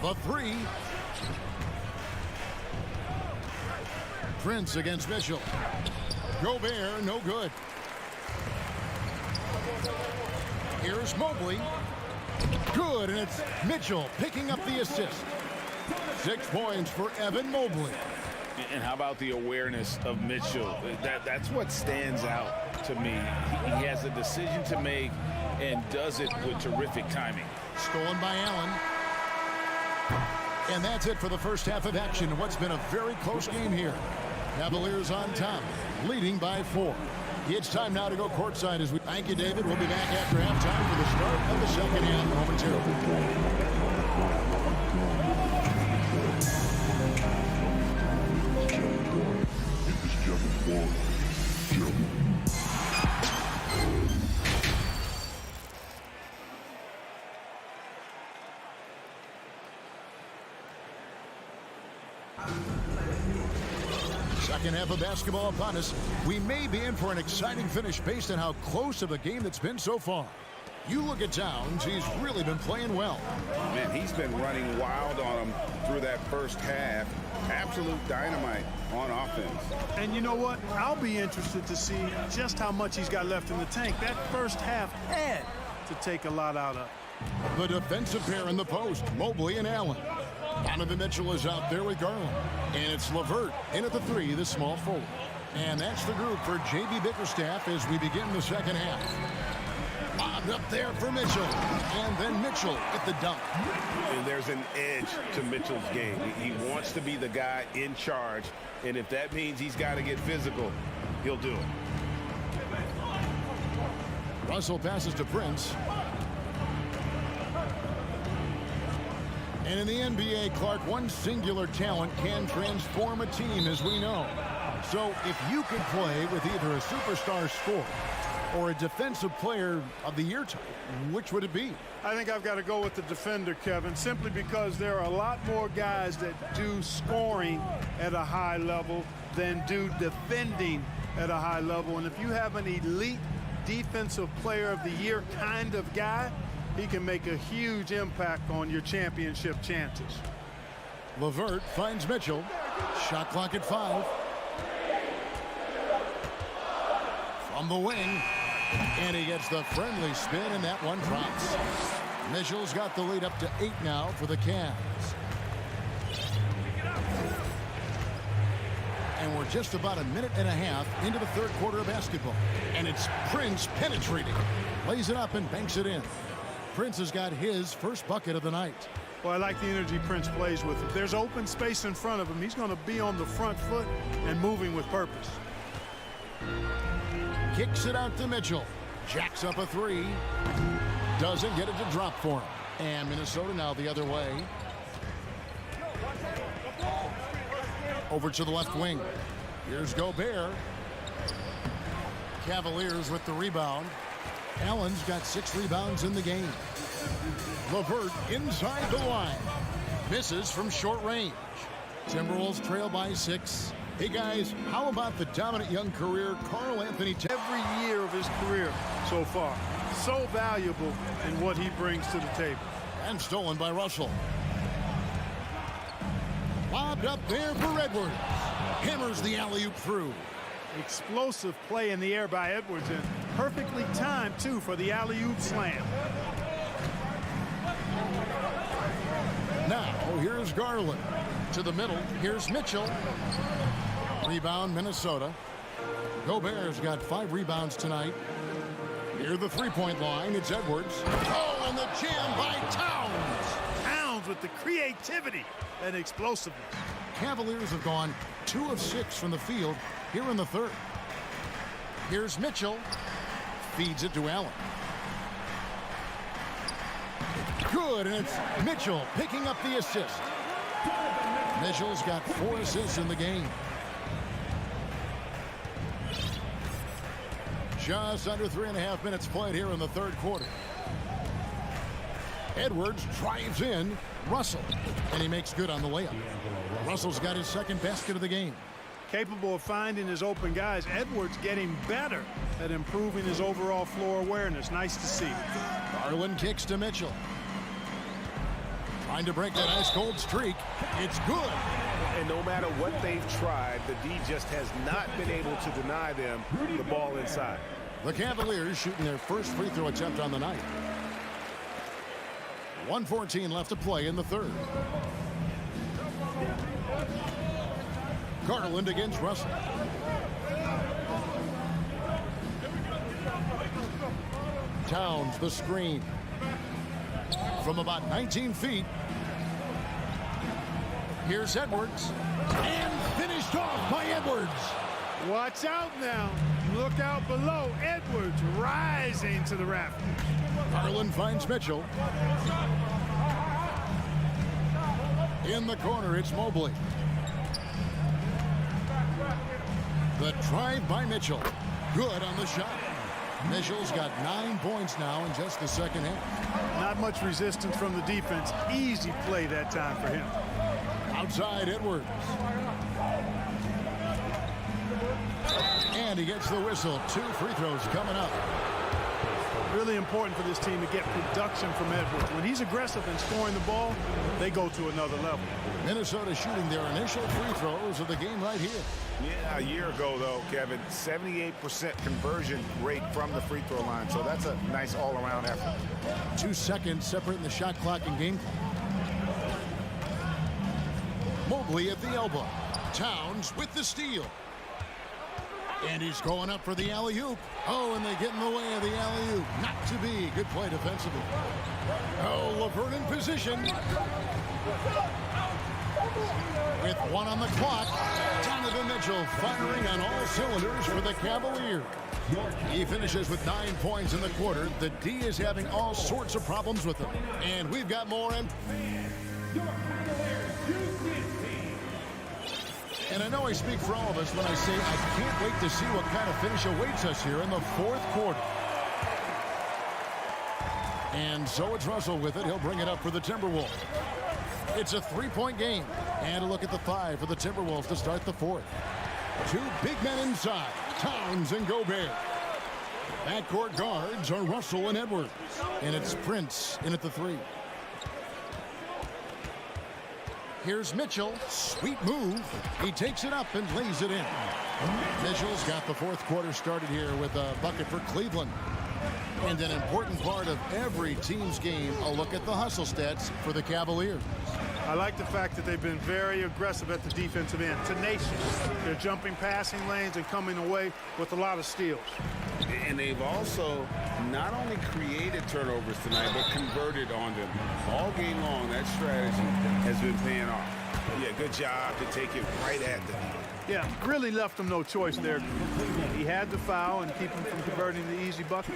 The three. Prince against Mitchell. Gobert, no good. Here's Mobley. Good, and it's Mitchell picking up the assist. 6 points for Evan Mobley. And how about the awareness of Mitchell? That's what stands out to me. He has a decision to make and does it with terrific timing. Stolen by Allen. And that's it for the first half of action. What's been a very close game here. Cavaliers on top, leading by 4. It's time now to go courtside as we thank you, David. We'll be back after halftime for the start of the second half momentarily. Second half of basketball upon us. We may be in for an exciting finish based on how close of a game it's been so far. You look at Towns, he's really been playing well. Man, he's been running wild on him through that first half. Absolute dynamite on offense. And you know what? I'll be interested to see just how much he's got left in the tank. That first half had to take a lot out of. The defensive pair in the post, Mobley and Allen. Donovan Mitchell is out there with Garland. And it's LeVert in at the 3, the small forward. And that's the group for J.B. Bickerstaff as we begin the second half. Lobbed up there for Mitchell. And then Mitchell at the dunk. And there's an edge to Mitchell's game. He wants to be the guy in charge. And if that means he's got to get physical, he'll do it. Russell passes to Prince. And in the NBA, Clark, one singular talent can transform a team, as we know. So if you could play with either a superstar scorer or a defensive player of the year type, which would it be? I think I've got to go with the defender, Kevin, simply because there are a lot more guys that do scoring at a high level than do defending at a high level. And if you have an elite defensive player of the year kind of guy, he can make a huge impact on your championship chances. LeVert finds Mitchell. Shot clock at 5. From the wing. And he gets the friendly spin, and that one drops. Mitchell's got the lead up to 8 now for the Cavs. And we're just about a minute and a half into the third quarter of basketball. And it's Prince penetrating. Lays it up and banks it in. Prince has got his first bucket of the night. Well, I like the energy Prince plays with. If there's open space in front of him, he's going to be on the front foot and moving with purpose. Kicks it out to Mitchell. Jacks up a 3. Doesn't get it to drop for him. And Minnesota now the other way. Over to the left wing. Here's Gobert. Cavaliers with the rebound. Allen's got 6 rebounds in the game. LeVert inside the line. Misses from short range. Timberwolves trail by 6. Hey guys, how about the dominant young career Karl Anthony Towns? Every year of his career so far. So valuable in what he brings to the table. And stolen by Russell. Lobbed up there for Edwards. Hammers the alley-oop through. Explosive play in the air by Edwards, and perfectly timed too for the alley-oop slam. Now here's Garland to the middle. Here's Mitchell. Rebound Minnesota. Gobert's got 5 rebounds tonight. Near the three-point line, it's Edwards. Oh, and the jam by Towns. Towns with the creativity and explosiveness. Cavaliers have gone 2 of 6 from the field here in the third. Here's Mitchell. Feeds it to Allen. Good, and it's Mitchell picking up the assist. Mitchell's got 4 assists in the game. Just under 3.5 minutes played here in the third quarter. Edwards drives in. Russell. And he makes good on the layup. Russell's got his second basket of the game. Capable of finding his open guys. Edwards getting better at improving his overall floor awareness. Nice to see. Garland kicks to Mitchell. Trying to break that ice-cold streak. It's good. And no matter what they've tried, the D just has not been able to deny them the ball inside. The Cavaliers shooting their first free throw attempt on the night. 1:14 left to play in the third. Garland against Russell. Towns the screen. From about 19 feet. Here's Edwards. And finished off by Edwards. Watch out now. Look out below. Edwards rising to the rafters. Garland finds Mitchell. In the corner, it's Mobley. The drive by Mitchell. Good on the shot. Mitchell's got 9 points now in just the second half. Not much resistance from the defense. Easy play that time for him. Outside Edwards. And he gets the whistle. 2 free throws coming up. Really important for this team to get production from Edwards. When he's aggressive and scoring the ball, they go to another level. Minnesota shooting their initial free throws of the game right here. Yeah, a year ago, though, Kevin, 78% conversion rate from the free throw line. So that's a nice all-around effort. 2 seconds separating the shot clock and game clock. Mobley at the elbow. Towns with the steal. And he's going up for the alley-oop. Oh, and they get in the way of the alley-oop. Not to be. Good play defensively. Oh, LeVert in position. With 1 on the clock, Donovan Mitchell firing on all cylinders for the Cavaliers. He finishes with 9 points in the quarter. The D is having all sorts of problems with him. And we've got more in. And I know I speak for all of us when I say I can't wait to see what kind of finish awaits us here in the fourth quarter. And so it's Russell with it. He'll bring it up for the Timberwolves. It's a 3-point game. And a look at the 5 for the Timberwolves to start the fourth. 2 big men inside, Towns and Gobert. Backcourt guards are Russell and Edwards. And it's Prince in at the 3. Here's Mitchell. Sweet move. He takes it up and lays it in. Mitchell's got the fourth quarter started here with a bucket for Cleveland. And an important part of every team's game, a look at the hustle stats for the Cavaliers. I like the fact that they've been very aggressive at the defensive end. Tenacious. They're jumping passing lanes and coming away with a lot of steals. And they've also not only created turnovers tonight, but converted on them. All game long, that strategy has been paying off. Yeah, good job to take it right at them. Yeah, really left them no choice there. He had the foul and keep him from converting the easy bucket.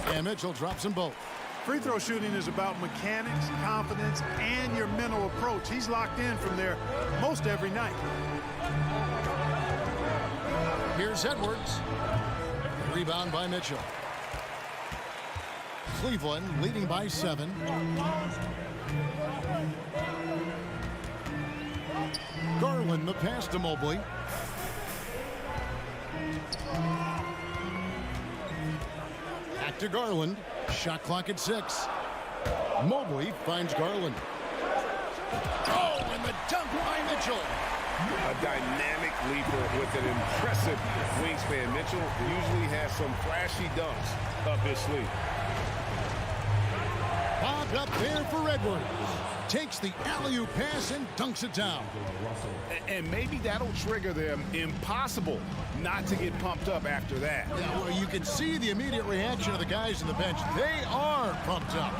And Mitchell drops them both. Free throw shooting is about mechanics, confidence, and your mental approach. He's locked in from there most every night. Here's Edwards. Rebound by Mitchell. Cleveland leading by 7. Garland the pass to Mobley. Back to Garland. Shot clock at 6. Mobley finds Garland. Oh, and the dunk by Mitchell. A dynamic leaper with an impressive wingspan. Mitchell usually has some flashy dunks up his sleeve. Bobbed up there for Edwards. Takes the alley-oop pass and dunks it down. And maybe that'll trigger them. Impossible not to get pumped up after that. Yeah, well, you can see the immediate reaction of the guys on the bench. They are pumped up.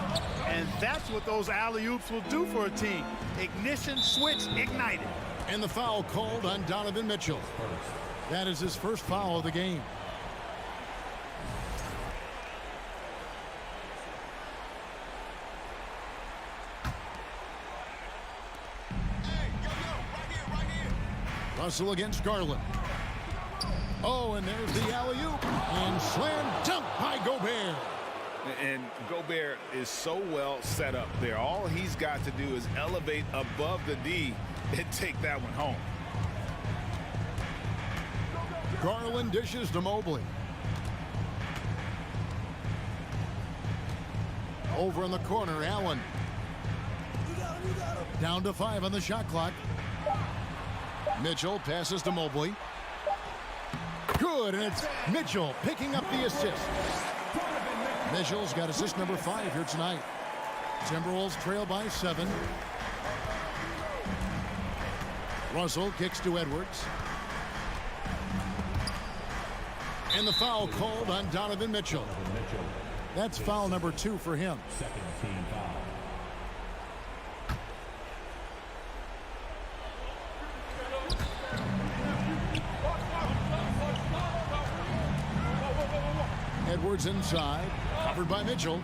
And that's what those alley-oops will do for a team. Ignition, switch, ignited. And the foul called on Donovan Mitchell. That is his first foul of the game. Russell against Garland. Oh, and there's the alley-oop. And slam dunk by Gobert. And Gobert is so well set up there. All he's got to do is elevate above the D and take that one home. Garland dishes to Mobley. Over in the corner, Allen. Down to 5 on the shot clock. Mitchell passes to Mobley. Good, and it's Mitchell picking up the assist. Mitchell's got assist number 5 here tonight. Timberwolves trail by 7. Russell kicks to Edwards. And the foul called on Donovan Mitchell. That's foul number 2 for him. Second team foul. Edwards inside, covered by Mitchell.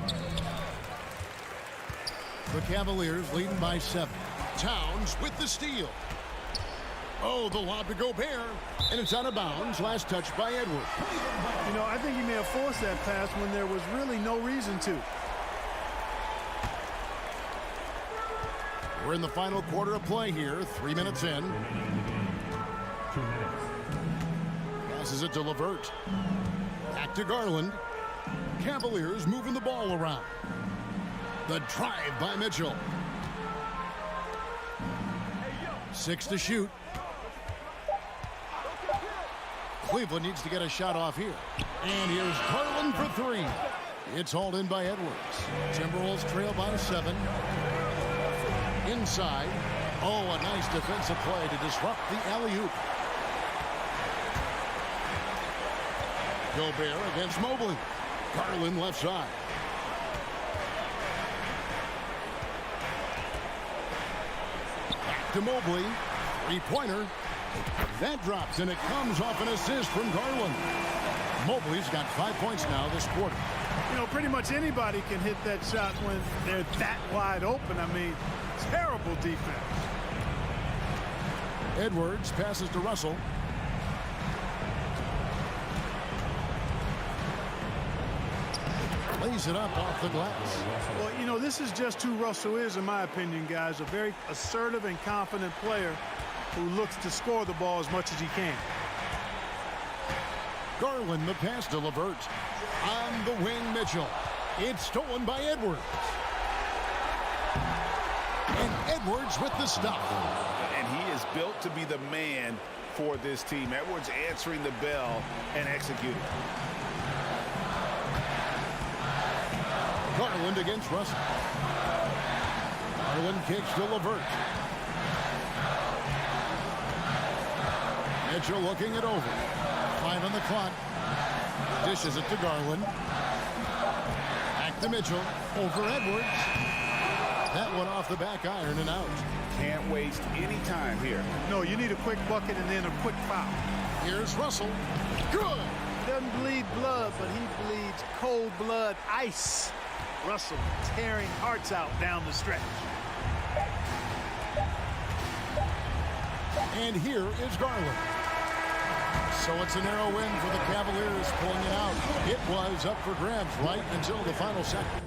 The Cavaliers leading by 7. Towns with the steal. Oh, the lob to Gobert, and it's out of bounds. Last touch by Edwards. You know, I think he may have forced that pass when there was really no reason to. We're in the final quarter of play here. 3 minutes in. 2 minutes. Passes it to LeVert. Back to Garland. Cavaliers moving the ball around. The drive by Mitchell. 6 to shoot. Cleveland needs to get a shot off here. And here's Garland for 3. It's hauled in by Edwards. Timberwolves trail by 7. Inside. Oh, a nice defensive play to disrupt the alley-oop. Gobert against Mobley. Garland left side. Back to Mobley. 3-pointer. That drops, and it comes off an assist from Garland. Mobley's got 5 points now this quarter. You know, pretty much anybody can hit that shot when they're that wide open. I mean, terrible defense. Edwards passes to Russell. Lays it up off the glass. Well, you know, this is just who Russell is, in my opinion, guys. A very assertive and confident player who looks to score the ball as much as he can. Garland, the pass to LeVert. On the wing, Mitchell. It's stolen by Edwards. And Edwards with the stop. And he is built to be the man for this team. Edwards answering the bell and executing. Garland against Russell. Garland kicks to LeVert. Mitchell looking it over. 5 on the clock. Dishes it to Garland. Back to Mitchell. Over Edwards. That one off the back iron and out. Can't waste any time here. No, you need a quick bucket and then a quick foul. Here's Russell. Good. He doesn't bleed blood, but he bleeds cold blood ice. Russell tearing hearts out down the stretch. And here is Garland. So it's a narrow win for the Cavaliers, pulling it out. It was up for grabs right until the final second.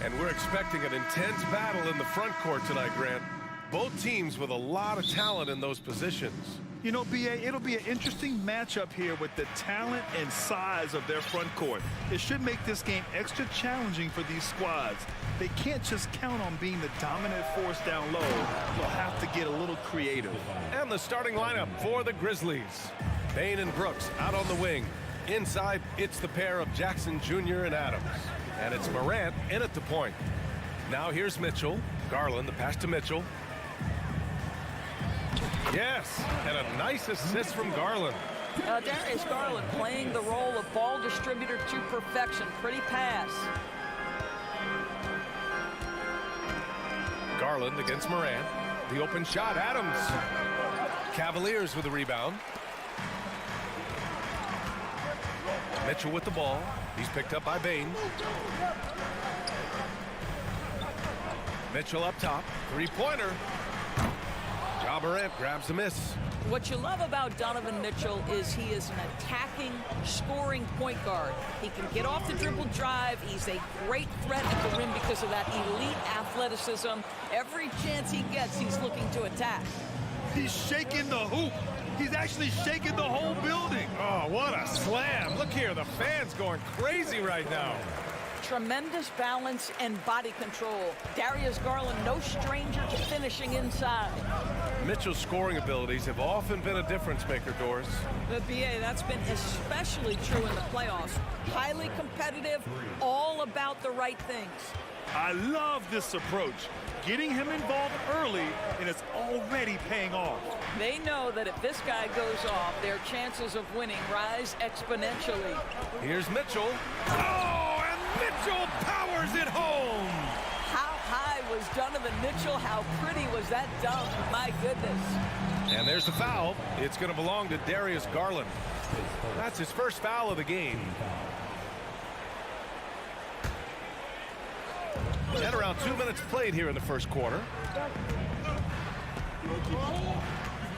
And we're expecting an intense battle in the front court tonight, Grant. Both teams with a lot of talent in those positions. You know, B.A., it'll be an interesting matchup here with the talent and size of their front court. It should make this game extra challenging for these squads. They can't just count on being the dominant force down low. They'll have to get a little creative. And the starting lineup for the Grizzlies. Bane and Brooks out on the wing. Inside, it's the pair of Jackson Jr. and Adams. And it's Morant in at the point. Now here's Mitchell. Garland, the pass to Mitchell. Yes, and a nice assist from Garland. Darius Garland playing the role of ball distributor to perfection. Pretty pass. Garland against Morant. The open shot, Adams. Cavaliers with the rebound. Mitchell with the ball. He's picked up by Bane. Mitchell up top. Three-pointer. Ja Morant grabs the miss. What you love about Donovan Mitchell is he is an attacking, scoring point guard. He can get off the dribble drive. He's a great threat at the rim because of that elite athleticism. Every chance he gets, he's looking to attack. He's shaking the hoop. He's actually shaking the whole building. Oh, what a slam. Look here, the fans going crazy right now. Tremendous balance and body control. Darius Garland, no stranger to finishing inside. Mitchell's scoring abilities have often been a difference maker, Doris. The BA, that's been especially true in the playoffs. Highly competitive, all about the right things. I love this approach. Getting him involved early, and it's already paying off. They know that if this guy goes off, their chances of winning rise exponentially. Here's Mitchell. Oh, and Mitchell powers it home. How high was Donovan Mitchell? How pretty was that dunk? My goodness. And there's the foul. It's going to belong to Darius Garland. That's his first foul of the game. And around 2 minutes played here in the first quarter.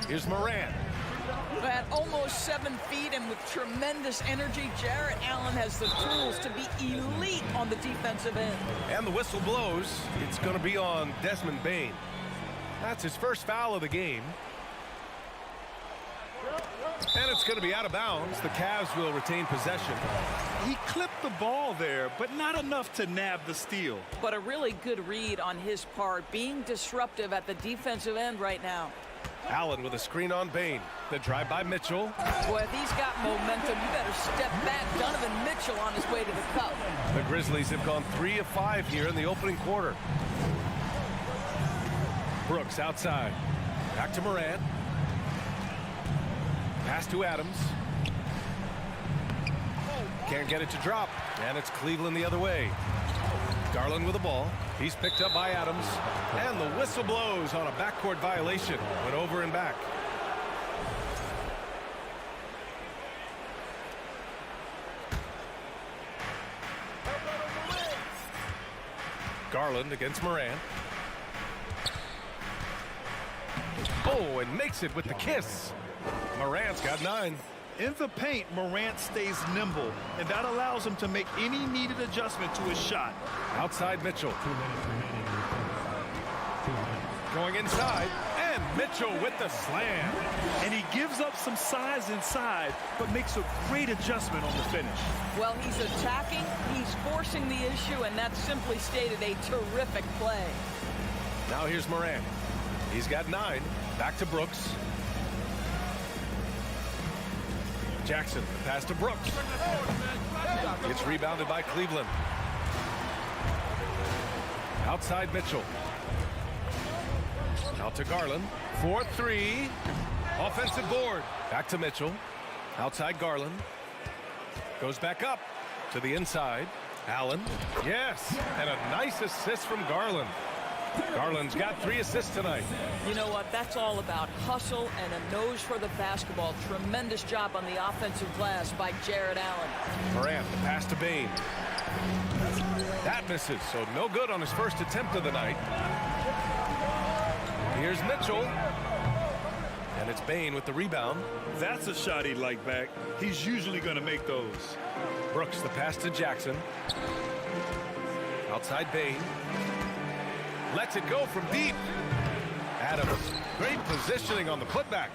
Here's Morant. At almost 7 feet and with tremendous energy, Jarrett Allen has the tools to be elite on the defensive end. And the whistle blows. It's going to be on Desmond Bane. That's his first foul of the game. And it's going to be out of bounds. The Cavs will retain possession. He clipped the ball there, but not enough to nab the steal. But a really good read on his part, being disruptive at the defensive end right now. Allen with a screen on Bane. The drive by Mitchell. Boy, if he's got momentum, you better step back. Donovan Mitchell on his way to the cup. The Grizzlies have gone 3 of 5 here in the opening quarter. Brooks outside. Back to Morant. Pass to Adams. Can't get it to drop. And it's Cleveland the other way. Garland with the ball. He's picked up by Adams. And the whistle blows on a backcourt violation. Went over and back. Garland against Morant. Oh, and makes it with the kiss. Morant's got 9. In the paint, Morant stays nimble, and that allows him to make any needed adjustment to his shot. Outside Mitchell. Going inside, and Mitchell with the slam. And he gives up some size inside, but makes a great adjustment on the finish. Well, he's attacking, he's forcing the issue, and that's simply stated a terrific play. Now here's Morant. He's got 9. Back to Brooks. Jackson, pass to Brooks. It's rebounded by Cleveland. Outside Mitchell. Out to Garland. 4-3. Offensive board. Back to Mitchell. Outside Garland. Goes back up to the inside. Allen. Yes. And a nice assist from Garland. Garland's got 3 assists tonight. You know what? That's all about hustle and a nose for the basketball. Tremendous job on the offensive glass by Jarrett Allen. Morant, the pass to Bane. That misses, so no good on his first attempt of the night. Here's Mitchell. And it's Bane with the rebound. That's a shot he'd like back. He's usually going to make those. Brooks, the pass to Jackson. Outside Bain. Lets it go from deep. Adams, great positioning on the putback.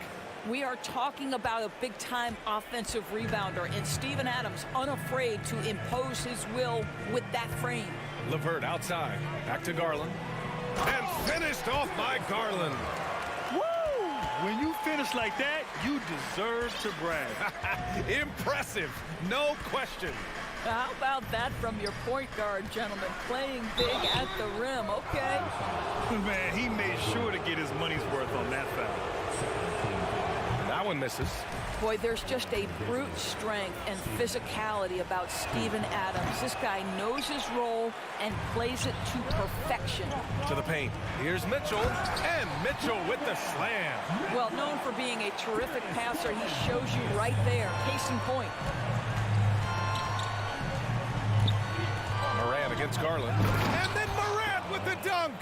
We are talking about a big-time offensive rebounder, and Steven Adams unafraid to impose his will with that frame. LeVert outside. Back to Garland. And finished off by Garland. Woo! When you finish like that, you deserve to brag. Impressive, no question. How about that from your point guard, gentlemen? Playing big at the rim, okay? Man, he made sure to get his money's worth on that foul. That one misses. Boy, there's just a brute strength and physicality about Steven Adams. This guy knows his role and plays it to perfection. To the paint. Here's Mitchell. And Mitchell with the slam. Well, known for being a terrific passer, he shows you right there. Case in point. Morant against Garland. And then Morant with the dunk.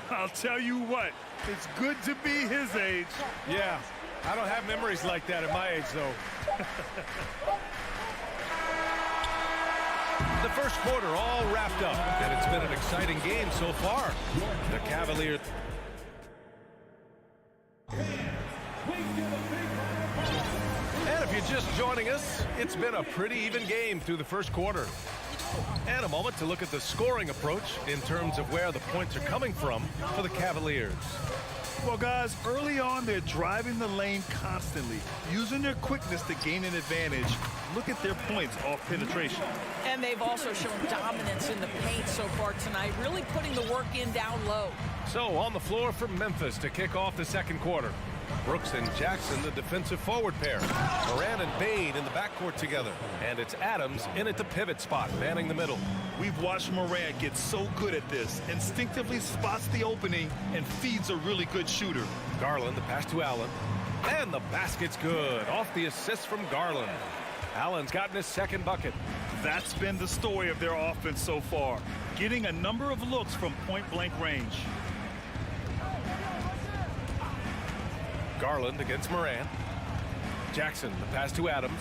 I'll tell you what, it's good to be his age. Yeah, I don't have memories like that at my age, though. The first quarter all wrapped up, and it's been an exciting game so far. The Cavaliers. And if you're just joining us, it's been a pretty even game through the first quarter. And a moment to look at the scoring approach in terms of where the points are coming from for the Cavaliers. Well, guys, early on, they're driving the lane constantly, using their quickness to gain an advantage. Look at their points off penetration. And they've also shown dominance in the paint so far tonight, really putting the work in down low. So on the floor for Memphis to kick off the second quarter. Brooks and Jackson, the defensive forward pair. Morant and Bain in the backcourt together. And it's Adams in at the pivot spot, manning the middle. We've watched Morant get so good at this. Instinctively spots the opening and feeds a really good shooter. Garland, the pass to Allen. And the basket's good. Off the assist from Garland. Allen's gotten his second bucket. That's been the story of their offense so far. Getting a number of looks from point-blank range. Garland against Morant. Jackson, the pass to Adams.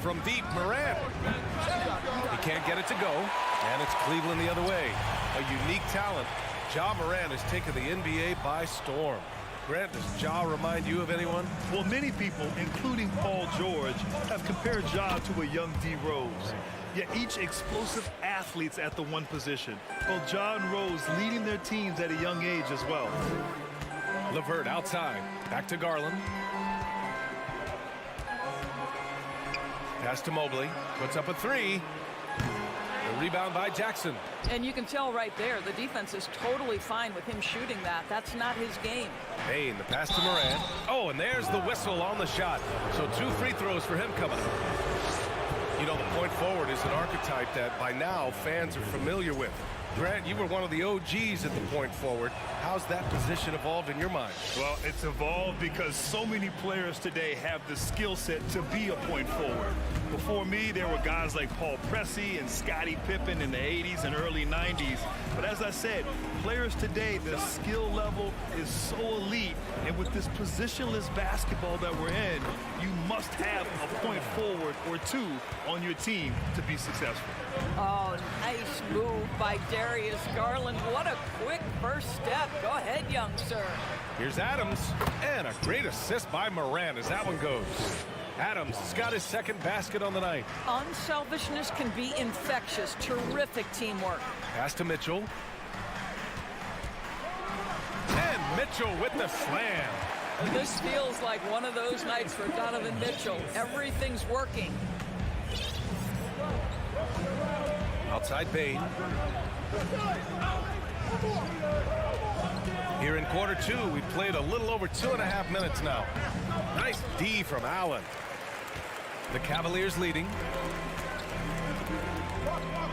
From deep, Morant. He can't get it to go, and it's Cleveland the other way. A unique talent. Ja Morant has taken the NBA by storm. Grant, does Ja remind you of anyone? Well, many people, including Paul George, have compared Ja to a young D. Rose. Yet each explosive athletes at the one position. Both Ja and Rose leading their teams at a young age as well. LeVert outside. Back to Garland. Pass to Mobley. Puts up a three. The rebound by Jackson. And you can tell right there, the defense is totally fine with him shooting that. That's not his game. Bain, the pass to Morant. Oh, and there's the whistle on the shot. So 2 free throws for him coming up. You know, the point forward is an archetype that by now fans are familiar with. Grant, you were one of the OGs at the point forward. How's that position evolved in your mind? Well, it's evolved because so many players today have the skill set to be a point forward. Before me, there were guys like Paul Pressey and Scottie Pippen in the 80s and early 90s. But as I said, players today, the skill level is so elite. And with this positionless basketball that we're in, you must have a point forward or two on your team to be successful. Oh, nice move by Darius Garland. What a quick first step. Go ahead, young sir. Here's Adams, and a great assist by Morant as that one goes. Adams has got his second basket on the night. Unselfishness can be infectious. Terrific teamwork. Pass to Mitchell. And Mitchell with the slam. This feels like one of those nights for Donovan Mitchell. Everything's working. Outside Bain. Here in quarter two, we've played a little over 2.5 minutes now. Nice D from Allen. The Cavaliers leading.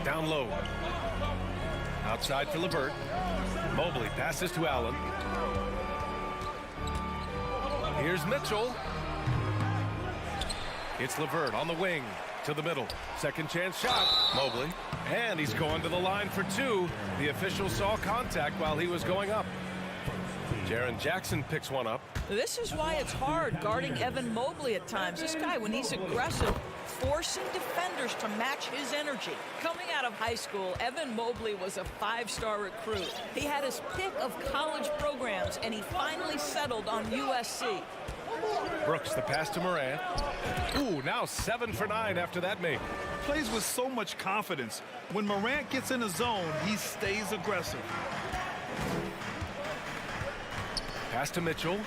Down low. Outside for LeVert. Mobley passes to Allen. Here's Mitchell. It's LeVert on the wing. To the middle. Second chance shot. Mobley. And he's going to the line for two. The official saw contact while he was going up. Jaren Jackson picks one up. This is why it's hard guarding Evan Mobley at times. This guy, when he's aggressive, forcing defenders to match his energy. Coming out of high school, Evan Mobley was a 5-star recruit. He had his pick of college programs, and he finally settled on USC. Brooks, the pass to Morant. Ooh, now 7 for 9 after that make. Plays with so much confidence. When Morant gets in the zone, he stays aggressive. Pass to Mitchell.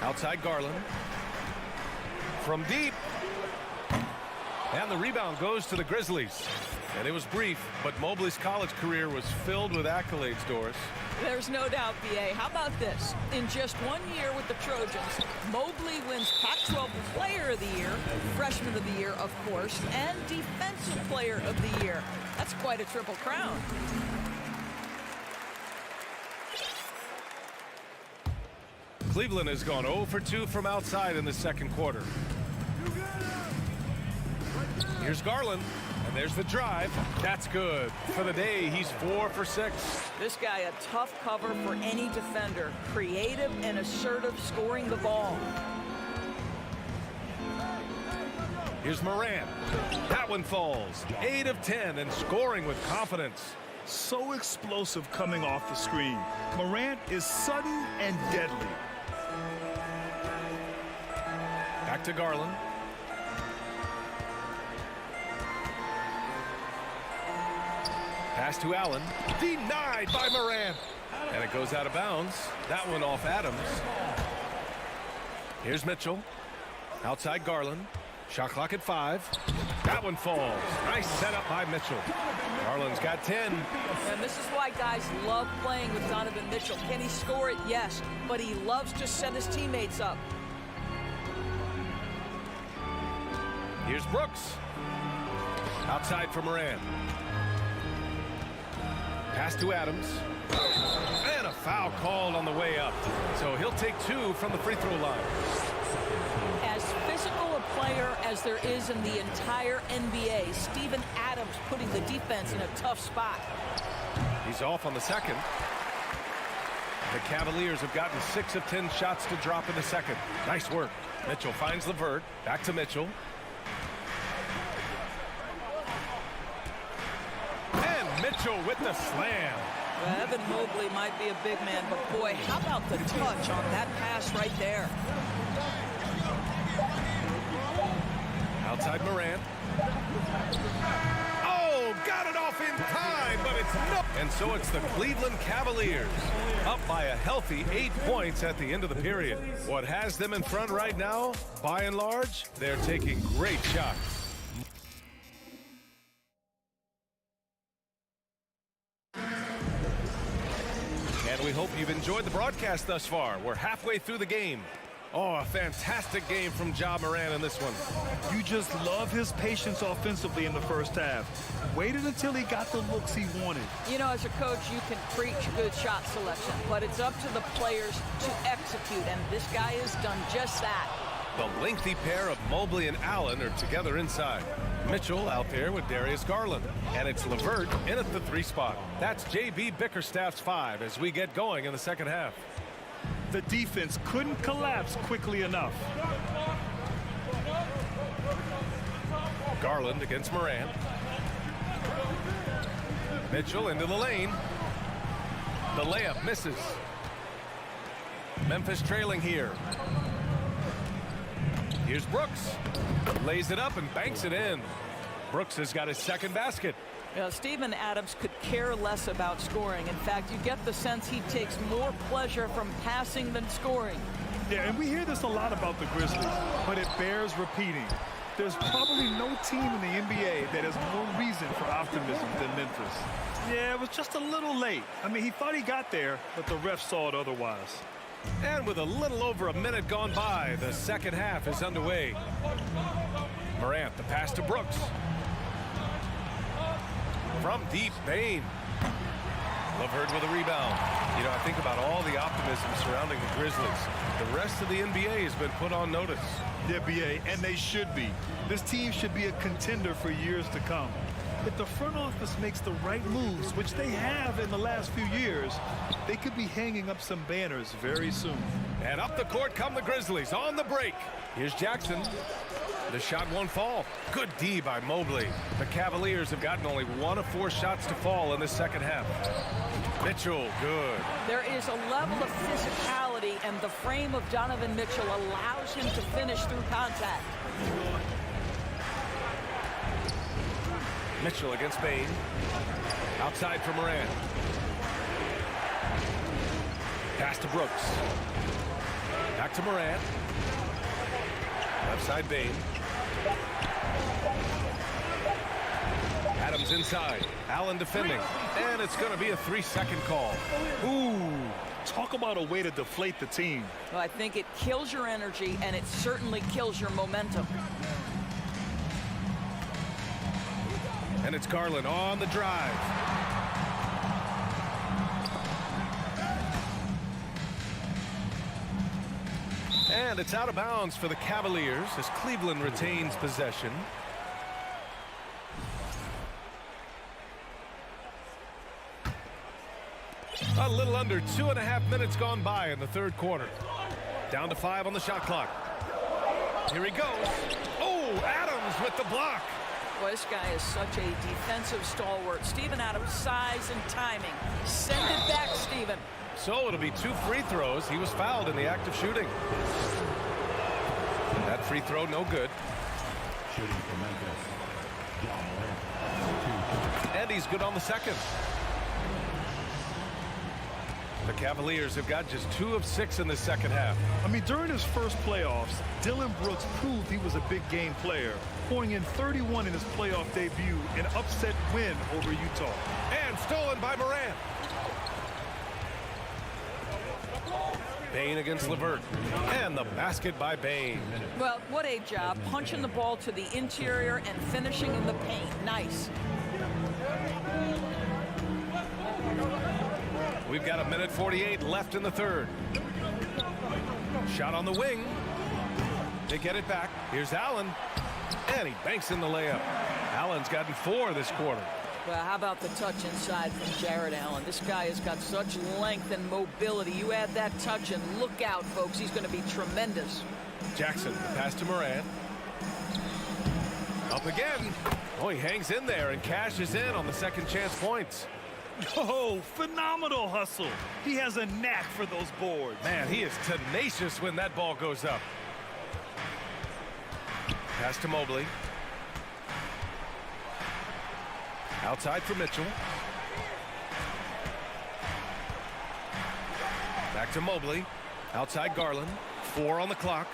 Outside Garland. From deep. And the rebound goes to the Grizzlies. And it was brief, but Mobley's college career was filled with accolades, Doris. There's no doubt, B.A. How about this? In just 1 year with the Trojans, Mobley wins Pac-12 Player of the Year, Freshman of the Year, of course, and Defensive Player of the Year. That's quite a triple crown. Cleveland has gone 0 for 2 from outside in the second quarter. Here's Garland, and there's the drive. That's good. For the day, he's 4 for 6. This guy a tough cover for any defender. Creative and assertive scoring the ball. Here's Morant. That one falls. 8 of 10 and scoring with confidence. So explosive coming off the screen. Morant is sudden and deadly. Back to Garland. Pass to Allen. Denied by Morant. And it goes out of bounds. That one off Adams. Here's Mitchell. Outside Garland. Shot clock at 5. That one falls. Nice setup by Mitchell. Garland's got 10. And this is why guys love playing with Donovan Mitchell. Can he score it? Yes. But he loves to set his teammates up. Here's Brooks. Outside for Morant. Pass to Adams. And a foul called on the way up. So he'll take 2 from the free throw line. As physical a player as there is in the entire NBA, Steven Adams putting the defense in a tough spot. He's off on the second. The Cavaliers have gotten 6 of 10 shots to drop in the second. Nice work. Mitchell finds LeVert. Back to Mitchell. And Mitchell with the slam. Well, Evan Mobley might be a big man, but boy, how about the touch on that pass right there? Outside Morant. Oh, got it off in time, but it's no. And so it's the Cleveland Cavaliers up by a healthy 8 points at the end of the period. What has them in front right now, by and large, they're taking great shots. And we hope you've enjoyed the broadcast thus far. We're halfway through the game. Oh, a fantastic game from Ja Morant in this one. You just love his patience offensively in the first half. Waited until he got the looks he wanted. You know, as a coach, you can preach good shot selection, but it's up to the players to execute, and this guy has done just that. The lengthy pair of Mobley and Allen are together inside. Mitchell out there with Darius Garland. And it's LeVert in at the 3 spot. That's J.B. Bickerstaff's 5 as we get going in the second half. The defense couldn't collapse quickly enough. Garland against Morant. Mitchell into the lane. The layup misses. Memphis trailing here. Here's Brooks. Lays it up and banks it in. Brooks has got his second basket. Steven Adams could care less about scoring. In fact, you get the sense he takes more pleasure from passing than scoring. Yeah, and we hear this a lot about the Grizzlies, but it bears repeating. There's probably no team in the NBA that has more reason for optimism than Memphis. Yeah, it was just a little late. I mean, he thought he got there, but the refs saw it otherwise. And with a little over a minute gone by, the second half is underway. Morant, the pass to Brooks. From deep, Bain. LeVert with a rebound. You know, I think about all the optimism surrounding the Grizzlies. The rest of the NBA has been put on notice. Yeah, BA, and they should be. This team should be a contender for years to come. If the front office makes the right moves, which they have in the last few years, they could be hanging up some banners very soon. And up the court come the Grizzlies on the break. Here's Jackson. The shot won't fall. Good D by Mobley. The Cavaliers have gotten only 1 of 4 shots to fall in the second half. Mitchell, good. There is a level of physicality, and the frame of Donovan Mitchell allows him to finish through contact. Mitchell against Bain. Outside for Morant. Pass to Brooks. Back to Morant. Left side Bain. Adams inside. Allen defending. And it's going to be a 3-second call. Ooh, talk about a way to deflate the team. Well, I think it kills your energy, and it certainly kills your momentum. And it's Garland on the drive. And it's out of bounds for the Cavaliers as Cleveland retains possession. A little under 2.5 minutes gone by in the third quarter. Down to 5 on the shot clock. Here he goes. Oh, Adams with the block. Boy, this guy is such a defensive stalwart. Steven Adams' size and timing. Send it back, Steven. So it'll be 2 free throws. He was fouled in the act of shooting. That free throw, no good. Shooting for Memphis. And he's good on the second. The Cavaliers have got just 2 of 6 in the second half. I mean, during his first playoffs, Dillon Brooks proved he was a big game player, pouring in 31 in his playoff debut, an upset win over Utah. And stolen by Morant. Bain against LeVert. And the basket by Bain. Well, what a job. Punching the ball to the interior and finishing in the paint. Nice. We've got 1:48 left in the third. Shot on the wing. They get it back. Here's Allen. And he banks in the layup. Allen's gotten 4 this quarter. Well, how about the touch inside from Jared Allen? This guy has got such length and mobility. You add that touch and look out, folks. He's going to be tremendous. Jackson, pass to Morant. Up again. Oh, he hangs in there and cashes in on the second chance points. Oh, phenomenal hustle. He has a knack for those boards. Man, he is tenacious when that ball goes up. Pass to Mobley. Outside for Mitchell. Back to Mobley. Outside Garland. 4 on the clock.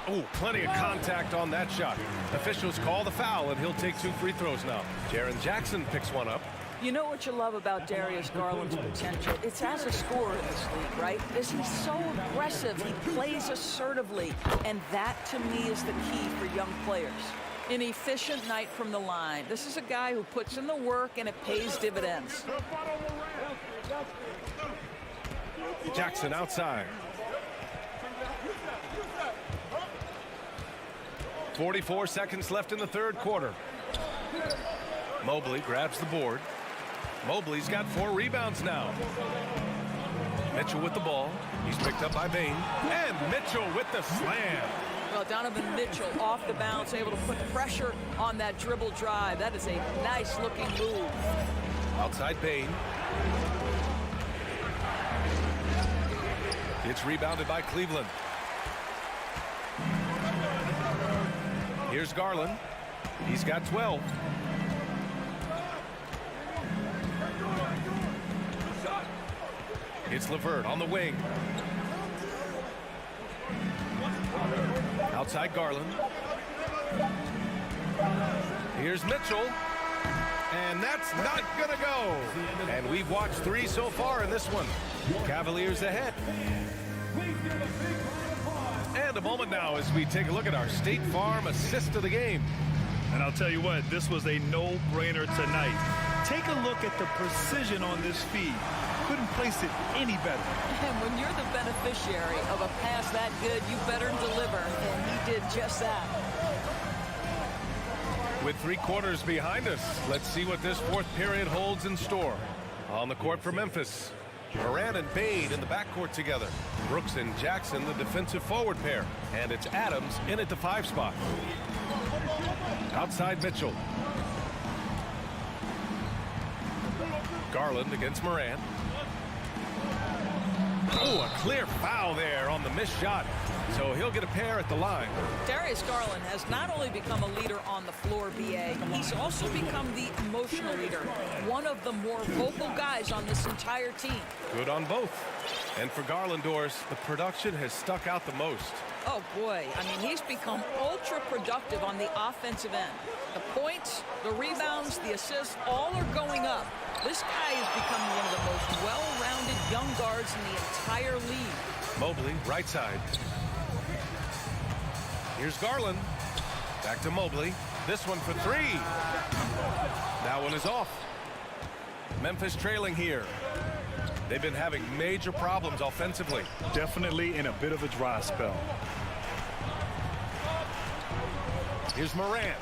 Oh, plenty of contact on that shot. Officials call the foul, and he'll take 2 free throws now. Jaren Jackson picks one up. You know what you love about Darius Garland's potential? It's as a scorer in this league, right? Is he's so aggressive. He plays assertively, and that, to me, is the key for young players. An efficient night from the line. This is a guy who puts in the work, and it pays dividends. Jackson outside. 44 seconds left in the third quarter. Mobley grabs the board. Mobley's got 4 rebounds now. Mitchell with the ball. He's picked up by Bain. And Mitchell with the slam. Well, Donovan Mitchell off the bounce, able to put pressure on that dribble drive. That is a nice-looking move. Outside Bain. It's rebounded by Cleveland. Here's Garland. He's got 12. It's LeVert on the wing. Outside Garland. Here's Mitchell. And that's not gonna go. And we've watched 3 so far in this one. Cavaliers ahead. And a moment now as we take a look at our State Farm assist of the game. And I'll tell you what, this was a no-brainer tonight. Take a look at the precision on this feed. Couldn't place it any better. And when you're the beneficiary of a pass that good, you better deliver. And he did just that. With 3 quarters behind us, let's see what this 4th period holds in store. On the court for Memphis, Moran and Bade in the backcourt together. Brooks and Jackson, the defensive forward pair. And it's Adams in at the 5 spot. Outside Mitchell. Garland against Moran. Oh, a clear foul there on the missed shot. So he'll get a pair at the line. Darius Garland has not only become a leader on the floor, BA, he's also become the emotional leader. One of the more vocal guys on this entire team. Good on both. And for Garland, Doris, the production has stuck out the most. Oh, boy. I mean, he's become ultra productive on the offensive end. The points, the rebounds, the assists, all are going up. This guy is becoming one of the most well-rounded young guards in the entire league. Mobley, right side. Here's Garland. Back to Mobley. This one for 3. That one is off. Memphis trailing here. They've been having major problems offensively. Definitely in a bit of a dry spell. Here's Moran.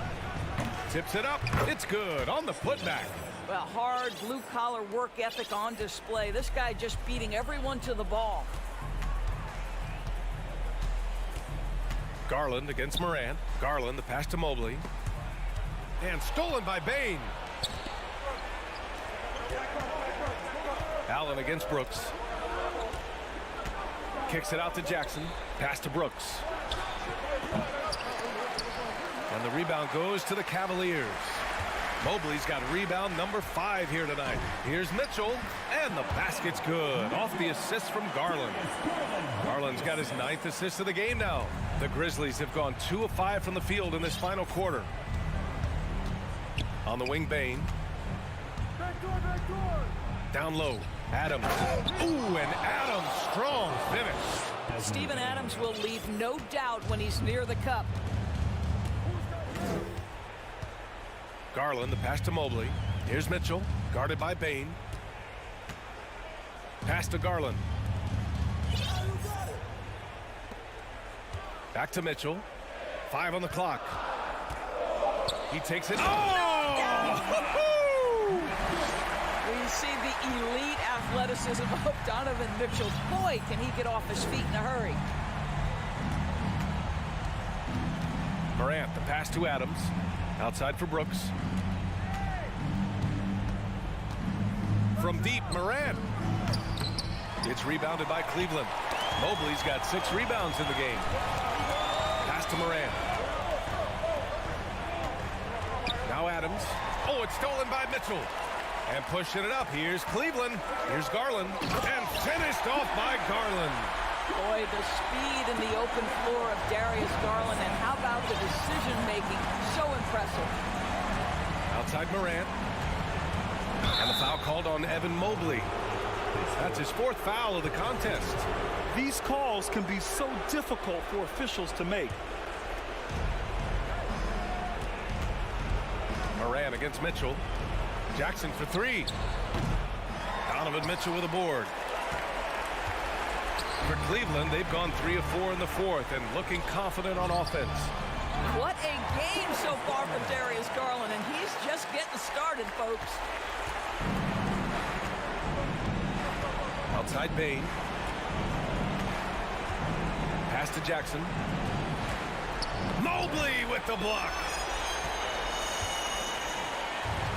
Tips it up. It's good on the putback. Well, hard blue-collar work ethic on display. This guy just beating everyone to the ball. Garland against Moran. Garland, the pass to Mobley. And stolen by Bane. Allen against Brooks. Kicks it out to Jackson. Pass to Brooks. And the rebound goes to the Cavaliers. Mobley's got rebound number 5 here tonight. Here's Mitchell, and the basket's good. Off the assist from Garland. Garland's got his 9th assist of the game now. The Grizzlies have gone 2 of 5 from the field in this final quarter. On the wing, Bane. Down low, Adams. Ooh, and Adams, strong finish. Steven Adams will leave no doubt when he's near the cup. Garland, the pass to Mobley. Here's Mitchell, guarded by Bane. Pass to Garland. Back to Mitchell. 5 on the clock. He takes it. Oh! We see the elite athleticism of Donovan Mitchell. Boy, can he get off his feet in a hurry. Morant, the pass to Adams. Outside for Brooks. From deep, Morant. It's rebounded by Cleveland. Mobley's got 6 rebounds in the game. Pass to Morant. Now Adams. Oh, it's stolen by Mitchell. And pushing it up. Here's Cleveland. Here's Garland. And finished off by Garland. Boy, the speed in the open floor of Darius Garland, and how about the decision-making? So impressive. Outside Morant. And the foul called on Evan Mobley. That's his 4th foul of the contest. These calls can be so difficult for officials to make. Moran against Mitchell. Jackson for 3. Donovan Mitchell with a board. For Cleveland, they've gone 3 of 4 in the 4th and looking confident on offense. What a game so far for Darius Garland, and he's just getting started, folks. Outside Bane. Pass to Jackson. Mobley with the block.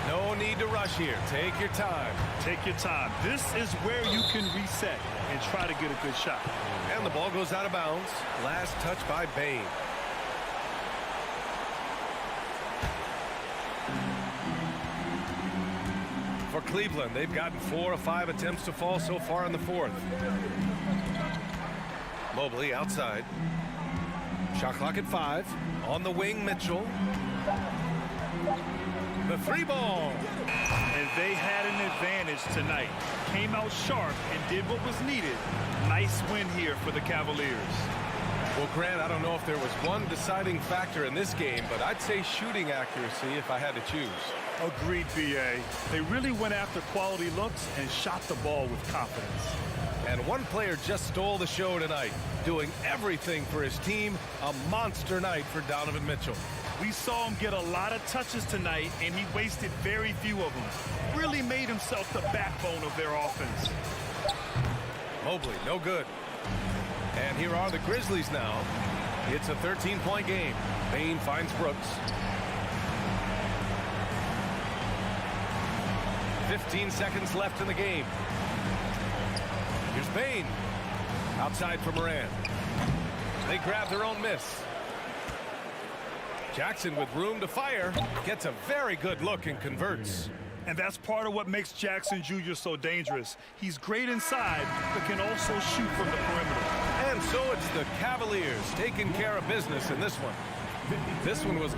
No need to rush here. Take your time. Take your time. This is where you can reset and try to get a good shot. And the ball goes out of bounds. Last touch by Bane. For Cleveland, they've gotten 4 of 5 attempts to fall so far in the 4th. Mobley outside. Shot clock at 5. On the wing, Mitchell. The 3 ball. And they had an advantage tonight. Came out sharp and did what was needed. Nice win here for the Cavaliers. Well, Grant, I don't know if there was one deciding factor in this game, but I'd say shooting accuracy if I had to choose. Agreed, BA. They really went after quality looks and shot the ball with confidence. And one player just stole the show tonight, doing everything for his team. A monster night for Donovan Mitchell. We saw him get a lot of touches tonight, and he wasted very few of them. Really made himself the backbone of their offense. Mobley, no good. And here are the Grizzlies now. It's a 13-point game. Bane finds Brooks. 15 seconds left in the game. Here's Bane. Outside for Moran. They grab their own miss. Jackson with room to fire. Gets a very good look and converts. And that's part of what makes Jackson Jr. so dangerous. He's great inside, but can also shoot from the perimeter. And so it's the Cavaliers taking care of business in this one. This one was